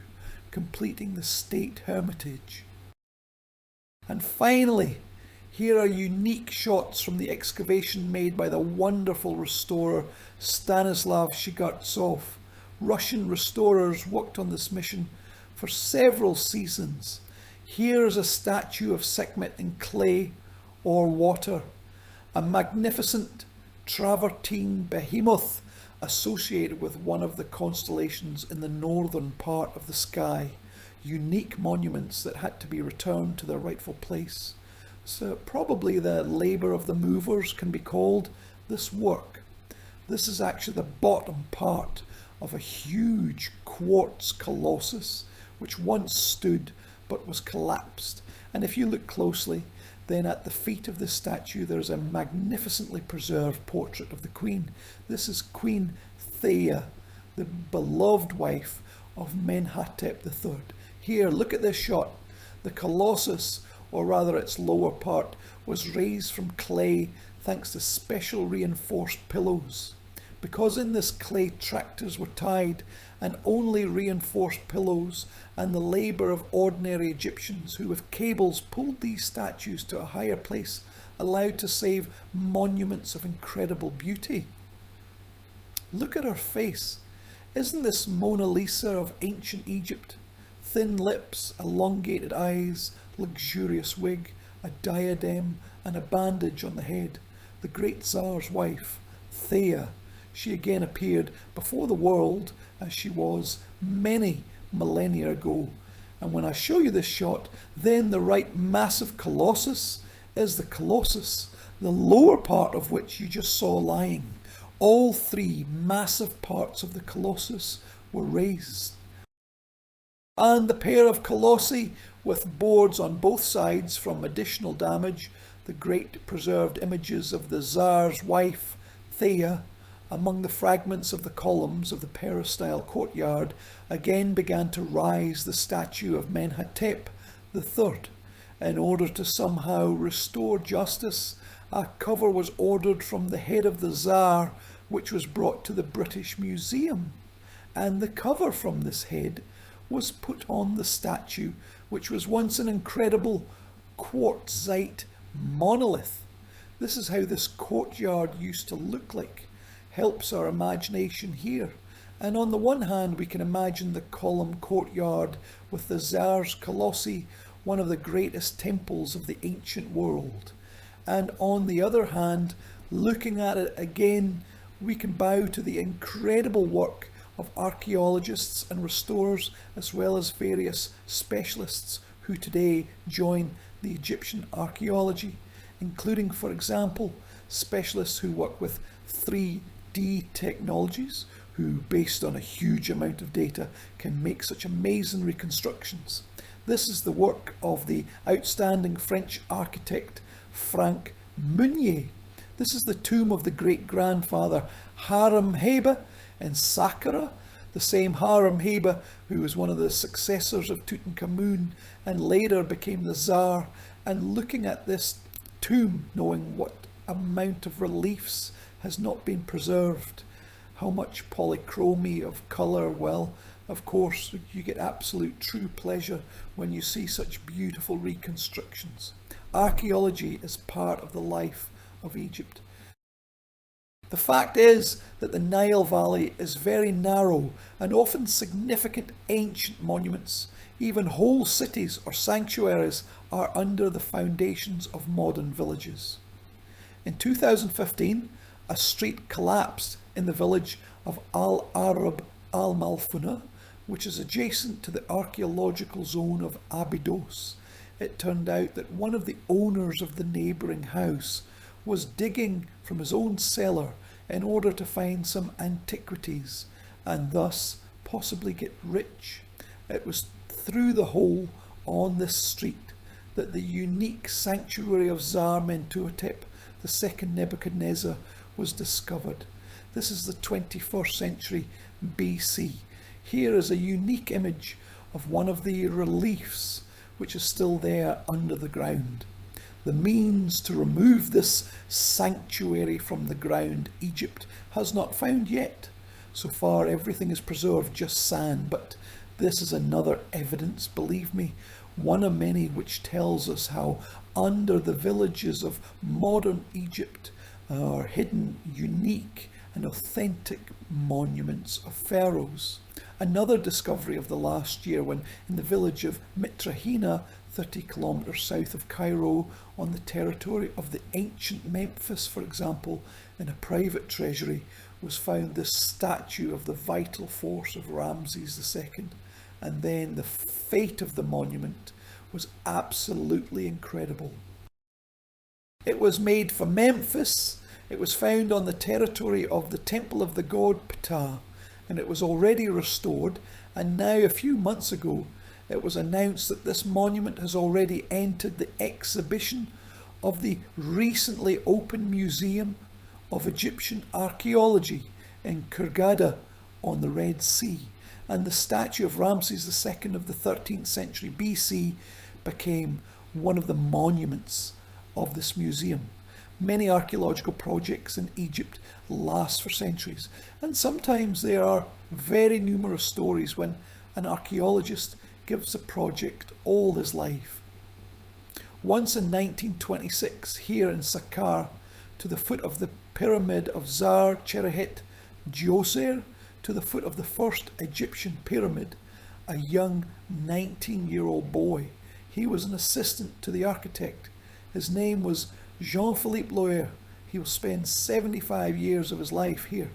Speaker 1: completing the state hermitage. And finally, here are unique shots from the excavation made by the wonderful restorer Stanislav Shigartsov. Russian restorers worked on this mission for several seasons. Here is a statue of Sekhmet in clay or water, a magnificent travertine behemoth associated with one of the constellations in the northern part of the sky. Unique monuments that had to be returned to their rightful place. So probably the labour of the movers can be called this work. This is actually the bottom part of a huge quartz colossus which once stood but was collapsed. And if you look closely, then at the feet of this statue there's a magnificently preserved portrait of the Queen. This is Queen Thea, the beloved wife of Menhotep III. Here, look at this shot. The colossus, or rather its lower part, was raised from clay thanks to special reinforced pillows. Because in this clay tractors were tied, and only reinforced pillows and the labour of ordinary Egyptians who with cables pulled these statues to a higher place, allowed to save monuments of incredible beauty. Look at her face. Isn't this Mona Lisa of ancient Egypt? Thin lips, elongated eyes, luxurious wig, a diadem and a bandage on the head. The great Tsar's wife, Thea. She again appeared before the world as she was many millennia ago. And when I show you this shot, then the right massive colossus is the colossus, the lower part of which you just saw lying. All 3 massive parts of the colossus were raised. And the pair of colossi with boards on both sides from additional damage, the great preserved images of the Tsar's wife, Thea, among the fragments of the columns of the peristyle courtyard, again began to rise the statue of Menhotep III. In order to somehow restore justice, a cover was ordered from the head of the Tsar, which was brought to the British Museum. And the cover from this head was put on the statue, which was once an incredible quartzite monolith. This is how this courtyard used to look like. Helps our imagination here. And on the one hand, we can imagine the column courtyard with the Tsar's Colossi, one of the greatest temples of the ancient world. And on the other hand, looking at it again, we can bow to the incredible work of archaeologists and restorers, as well as various specialists who today join the Egyptian archaeology, including, for example, specialists who work with 3D technologies, who, based on a huge amount of data, can make such amazing reconstructions. This is the work of the outstanding French architect Frank Meunier. This is the tomb of the great-grandfather Hiram Heba in Saqqara, the same Hiram Heba who was one of the successors of Tutankhamun and later became the Tsar. And looking at this tomb, knowing what amount of reliefs has not been preserved, how much polychromy of colour, well, of course, you get absolute true pleasure when you see such beautiful reconstructions. Archaeology is part of the life of Egypt. The fact is that the Nile Valley is very narrow, and often significant ancient monuments, even whole cities or sanctuaries, are under the foundations of modern villages. In 2015, a street collapsed in the village of Al-Arab Al-Malfuna, which is adjacent to the archaeological zone of Abydos. It turned out that one of the owners of the neighbouring house was digging from his own cellar in order to find some antiquities and thus possibly get rich. It was through the hole on this street that the unique sanctuary of Zar-Mentuhotep, the second Nebuchadnezzar, was discovered. This is the 21st century BC. Here is a unique image of one of the reliefs which is still there under the ground. The means to remove this sanctuary from the ground Egypt has not found yet. So far everything is preserved, just sand, but this is another evidence, believe me, one of many, which tells us how under the villages of modern Egypt are hidden unique and authentic monuments of pharaohs. Another discovery of the last year, when in the village of Mitrahina, 30 kilometres south of Cairo, on the territory of the ancient Memphis, for example, in a private treasury, was found this statue of the vital force of Ramses II. And then the fate of the monument was absolutely incredible. It was made for Memphis. It was found on the territory of the temple of the god Ptah, and it was already restored. And now, a few months ago, it was announced that this monument has already entered the exhibition of the recently opened Museum of Egyptian Archaeology in Hurghada on the Red Sea. And the statue of Ramses II of the 13th century BC became one of the monuments of this museum. Many archaeological projects in Egypt last for centuries, and sometimes there are very numerous stories when an archaeologist gives a project all his life. Once in 1926, here in Saqqara, to the foot of the pyramid of Zar-Cherhet Djoser, to the foot of the first Egyptian pyramid, a young 19-year-old boy. He was an assistant to the architect. His name was Jean-Philippe Loer. He will spend 75 years of his life here.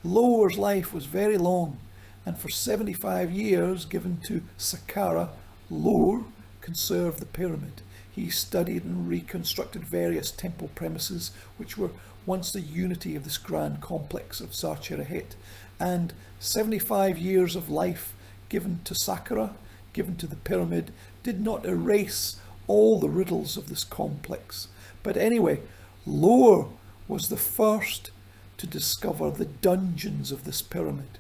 Speaker 1: Loer's life was very long, and for 75 years given to Saqqara, Loer conserved the pyramid. He studied and reconstructed various temple premises which were once the unity of this grand complex of Zar-Cherhet, and 75 years of life given to Saqqara, given to the pyramid, did not erase all the riddles of this complex. But anyway, Loer was the first to discover the dungeons of this pyramid.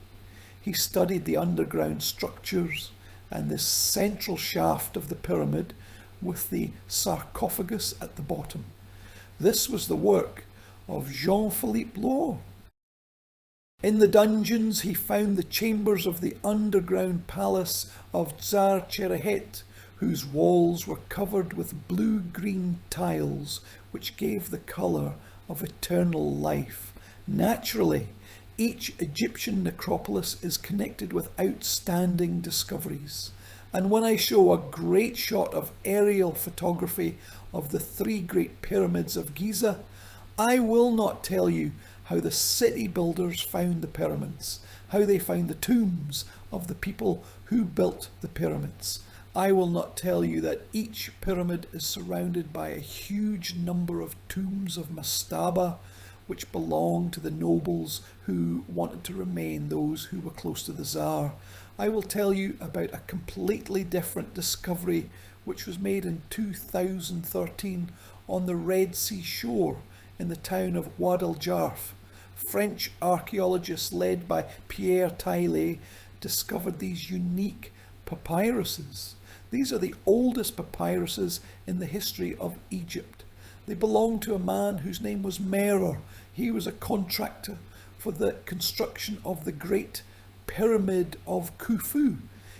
Speaker 1: He studied the underground structures and this central shaft of the pyramid with the sarcophagus at the bottom. This was the work of Jean-Philippe Loer. In the dungeons he found the chambers of the underground palace of Zar-Cherhet, whose walls were covered with blue-green tiles which gave the colour of eternal life. Naturally, each Egyptian necropolis is connected with outstanding discoveries, And when I show a great shot of aerial photography of the three great pyramids of Giza, I will not tell you how the city builders found the pyramids, how they found the tombs of the people who built the pyramids. I will not tell you that each pyramid is surrounded by a huge number of tombs of mastaba, which belonged to the nobles who wanted to remain those who were close to the Tsar. I will tell you about a completely different discovery which was made in 2013 on the Red Sea shore in the town of Wad el Jarf. French archaeologists led by Pierre Taillet discovered these unique papyruses. These are the oldest papyruses in the history of Egypt. They belong to a man whose name was Merer. He was a contractor for the construction of the Great Pyramid of Khufu.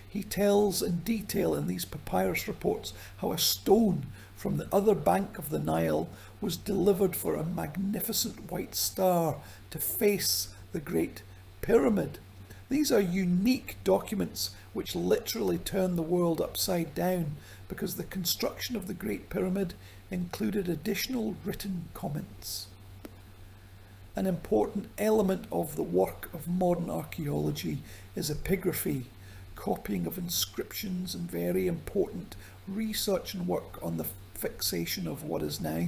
Speaker 1: He tells in detail in these papyrus reports how a stone from the other bank of the Nile was delivered for a magnificent white star to face the Great Pyramid. These are unique documents which literally turn the world upside down, because the construction of the Great Pyramid included additional written comments. An important element of the work of modern archaeology is epigraphy, copying of inscriptions, and very important research and work on the fixation of what is now,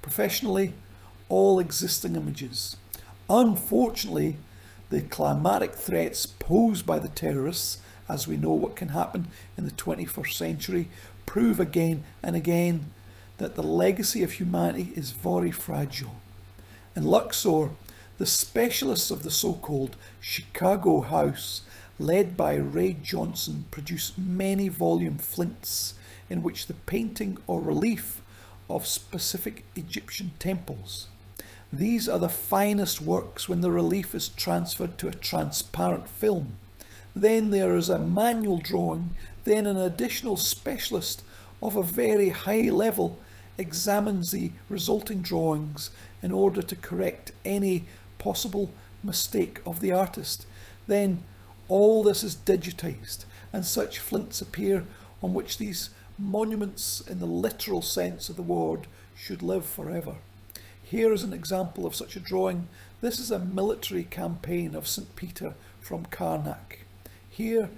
Speaker 1: professionally, all existing images. Unfortunately, the climatic threats posed by the terrorists, as we know what can happen in the 21st century, prove again and again that the legacy of humanity is very fragile. In Luxor, the specialists of the so-called Chicago House, led by Ray Johnson, produced many volume flints in which the painting or relief of specific Egyptian temples. These are the finest works when the relief is transferred to a transparent film. Then there is a manual drawing, then an additional specialist of a very high level examines the resulting drawings in order to correct any possible mistake of the artist. Then all this is digitized, and such flints appear on which these monuments, in the literal sense of the word, should live forever. Here is an example of such a drawing. This is a military campaign of St. Peter from Karnak. Here,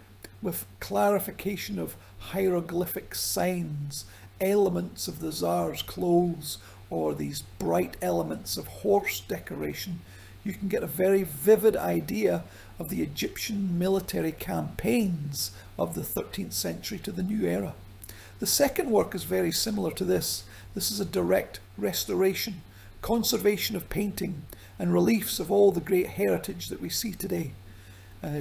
Speaker 1: with clarification of hieroglyphic signs, elements of the Tsar's clothes, or these bright elements of horse decoration, you can get a very vivid idea of the Egyptian military campaigns of the 13th century to the new era. The second work is very similar to this. This is a direct restoration, conservation of painting and reliefs of all the great heritage that we see today.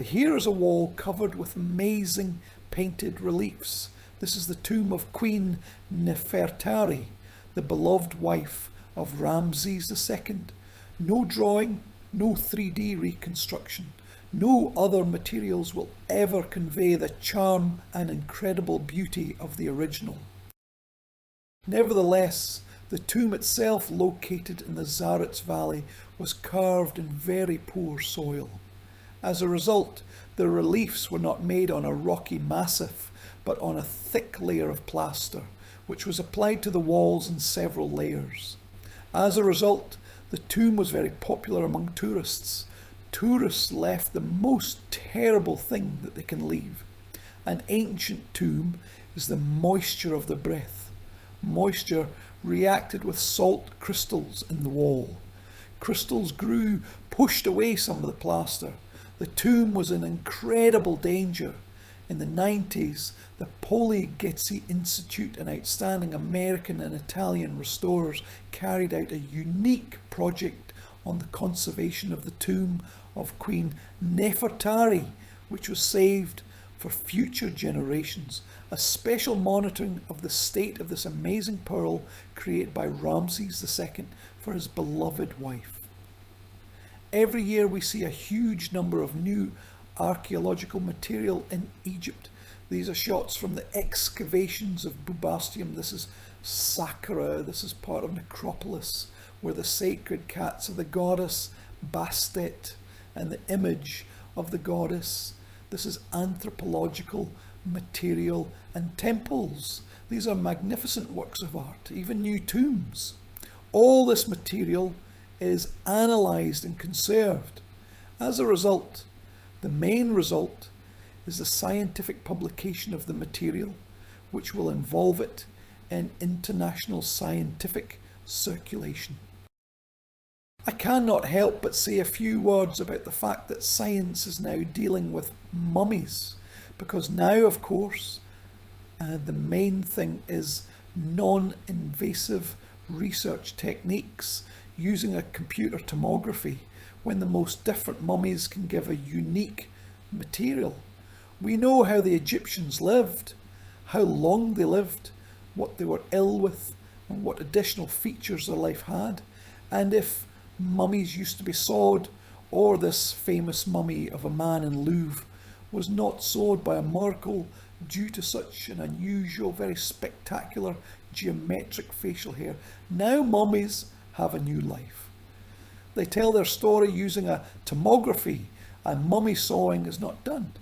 Speaker 1: Here is a wall covered with amazing painted reliefs. This is the tomb of Queen Nefertari, the beloved wife of Ramses II. No drawing, no 3D reconstruction, no other materials will ever convey the charm and incredible beauty of the original. Nevertheless, the tomb itself, located in the Zaretz Valley, was carved in very poor soil. As a result, the reliefs were not made on a rocky massif, but on a thick layer of plaster, which was applied to the walls in several layers. As a result, the tomb was very popular among tourists. Tourists left the most terrible thing that they can leave. An ancient tomb is the moisture of the breath. Moisture reacted with salt crystals in the wall. Crystals grew, pushed away some of the plaster. The tomb was in incredible danger. In the 90s, the Poli-Getzi Institute, an outstanding American and Italian restorers, carried out a unique project on the conservation of the tomb of Queen Nefertari, which was saved for future generations. A special monitoring of the state of this amazing pearl created by Ramses II for his beloved wife. Every year we see a huge number of new archaeological material in Egypt. These are shots from the excavations of Bubastium. This is Saqqara. This is part of Necropolis, where the sacred cats of the goddess Bastet and the image of the goddess. This is anthropological material and temples. These are magnificent works of art, even new tombs. All this material is analysed and conserved. As a result, the main result is the scientific publication of the material, which will involve it in international scientific circulation. I cannot help but say a few words about the fact that science is now dealing with mummies, because now, of course, the main thing is non-invasive research techniques using a computer tomography, when the most different mummies can give a unique material. We know how the Egyptians lived, how long they lived, what they were ill with, and what additional features their life had, and if mummies used to be sawed, or this famous mummy of a man in Louvre was not sawed by a miracle due to such an unusual, very spectacular geometric facial hair. Now mummies have a new life. They tell their story using a tomography, and mummy sawing is not done.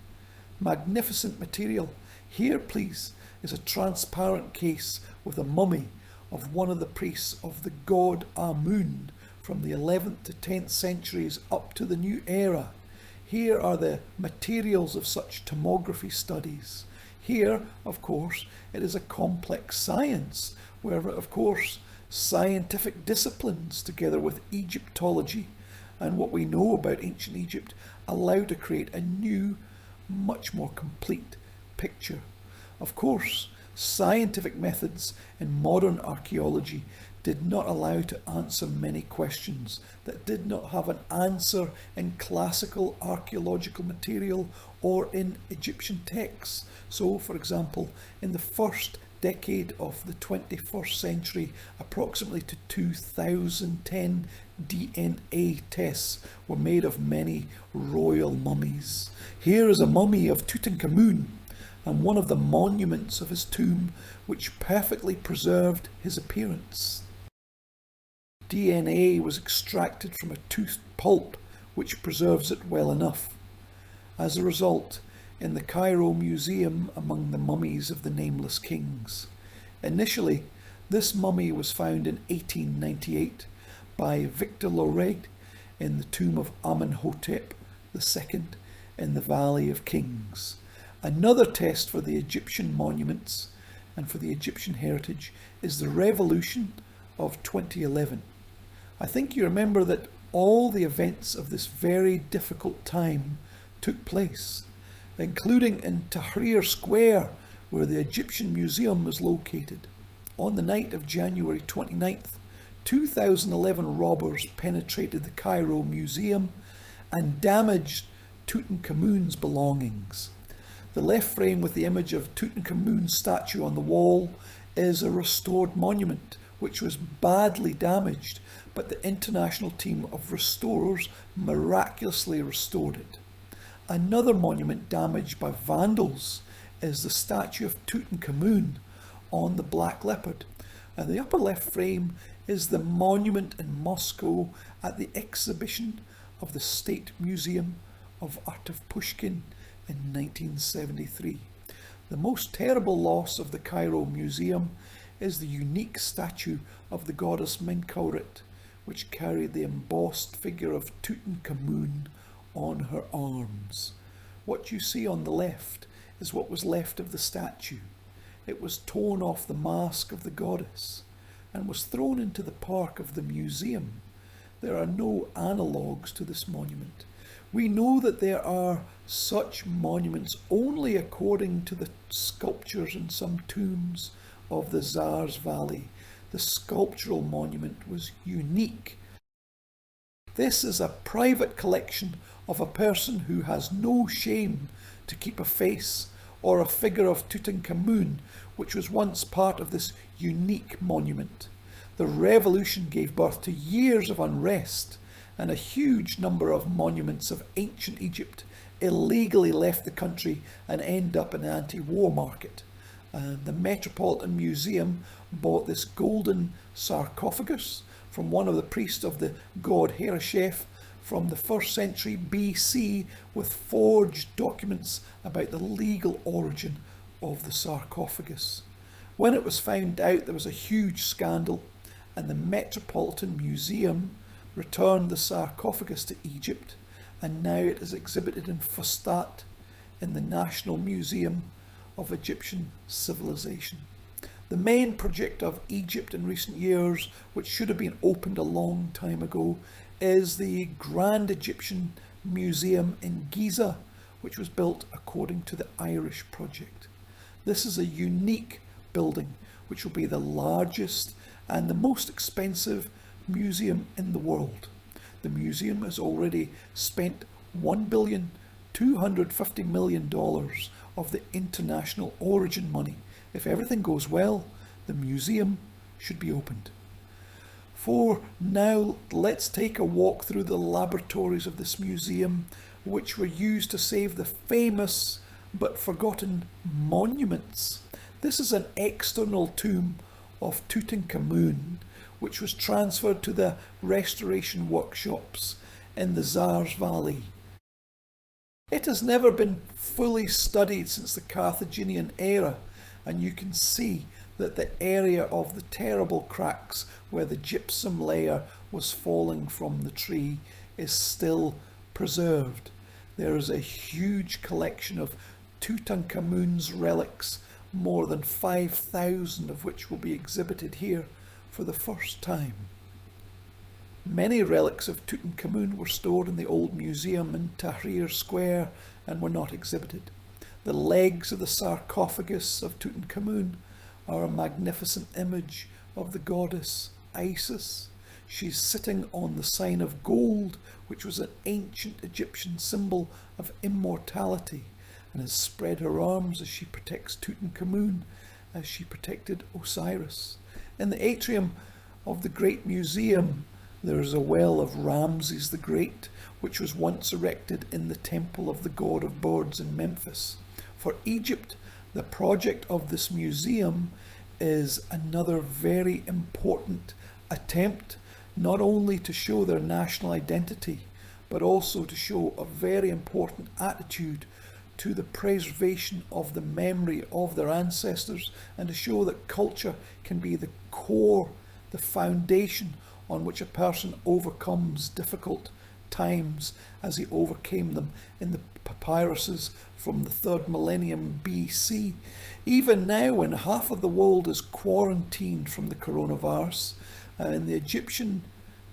Speaker 1: Magnificent material. Here, please, is a transparent case with a mummy of one of the priests of the god Amun from the 11th to 10th centuries up to the new era. Here are the materials of such tomography studies. Here, of course, it is a complex science where, of course, scientific disciplines together with Egyptology and what we know about ancient Egypt allow to create a new, much more complete picture. Of course, scientific methods in modern archaeology did not allow to answer many questions that did not have an answer in classical archaeological material or in Egyptian texts. So, for example, in the first decade of the 21st century, approximately to 2010, DNA tests were made of many royal mummies. Here is a mummy of Tutankhamun and one of the monuments of his tomb which perfectly preserved his appearance. DNA was extracted from a tooth pulp which preserves it well enough. As a result, in the Cairo Museum among the mummies of the nameless kings. Initially, this mummy was found in 1898 by Victor Loret in the tomb of Amenhotep II in the Valley of Kings. Another test for the Egyptian monuments and for the Egyptian heritage is the revolution of 2011. I think you remember that all the events of this very difficult time took place, including in Tahrir Square, where the Egyptian Museum is located. On the night of January 29th, 2011 robbers penetrated the Cairo Museum and damaged Tutankhamun's belongings. The left frame with the image of Tutankhamun's statue on the wall is a restored monument which was badly damaged, but the international team of restorers miraculously restored it. Another monument damaged by vandals is the statue of Tutankhamun on the Black Leopard, and the upper left frame is the monument in Moscow at the exhibition of the State Museum of Art of Pushkin in 1973. The most terrible loss of the Cairo Museum is the unique statue of the goddess Menkaure, which carried the embossed figure of Tutankhamun on her arms. What you see on the left is what was left of the statue. It was torn off the mask of the goddess and was thrown into the park of the museum. There are no analogues to this monument. We know that there are such monuments only according to the sculptures in some tombs of the Tsar's Valley. The sculptural monument was unique. This is a private collection of a person who has no shame to keep a face or a figure of Tutankhamun, which was once part of this unique monument. The revolution gave birth to years of unrest, and a huge number of monuments of ancient Egypt illegally left the country and end up in the anti-war market. The Metropolitan Museum bought this golden sarcophagus from one of the priests of the god Reshapes from the 1st century BC with forged documents about the legal origin of the sarcophagus. When it was found out, there was a huge scandal, and the Metropolitan Museum returned the sarcophagus to Egypt, and now it is exhibited in Fustat in the National Museum of Egyptian Civilization. The main project of Egypt in recent years, which should have been opened a long time ago, is the Grand Egyptian Museum in Giza, which was built according to the Irish project. This is a unique building, which will be the largest and the most expensive museum in the world. The museum has already spent $1,250 million of the international origin money. If everything goes well, the museum should be opened. For now, let's take a walk through the laboratories of this museum, which were used to save the famous but forgotten monuments. This is an external tomb of Tutankhamun, which was transferred to the restoration workshops in the Czar's Valley. It has never been fully studied since the Carthaginian era, and you can see that the area of the terrible cracks where the gypsum layer was falling from the tree is still preserved. There is a huge collection of Tutankhamun's relics, more than 5,000 of which will be exhibited here for the first time. Many relics of Tutankhamun were stored in the old museum in Tahrir Square and were not exhibited. The legs of the sarcophagus of Tutankhamun are a magnificent image of the goddess Isis. She's sitting on the sign of gold, which was an ancient Egyptian symbol of immortality, and has spread her arms as she protects Tutankhamun, as she protected Osiris. In the atrium of the Great Museum, there is a well of Ramses the Great, which was once erected in the temple of the god of birds in Memphis. For Egypt, the project of this museum is another very important attempt, not only to show their national identity, but also to show a very important attitude to the preservation of the memory of their ancestors, and to show that culture can be the core, the foundation on which a person overcomes difficult times, as he overcame them in the papyruses from the 3rd millennium BC. Even now, when half of the world is quarantined from the coronavirus, in the Egyptian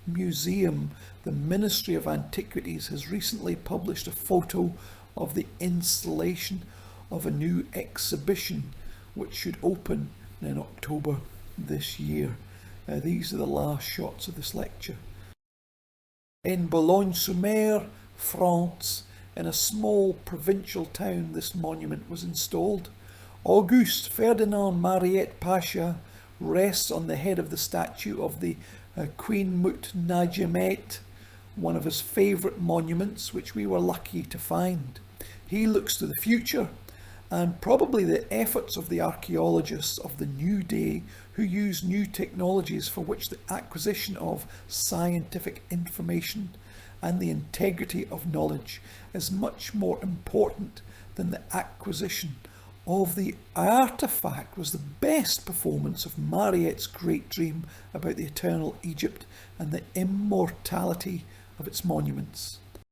Speaker 1: Museum, the Ministry of Antiquities has recently published a photo of the installation of a new exhibition which should open in October this year. These are the last shots of this lecture. In Boulogne-sur-Mer, France, in a small provincial town, this monument was installed. Auguste Ferdinand Mariette Pasha rests on the head of the statue of the Queen Mut Najamet, one of his favourite monuments, which we were lucky to find. He looks to the future, and probably the efforts of the archaeologists of the new day, who use new technologies for which the acquisition of scientific information and the integrity of knowledge is much more important than the acquisition of the artefact, was the best performance of Mariette's great dream about the eternal Egypt and the immortality of its monuments.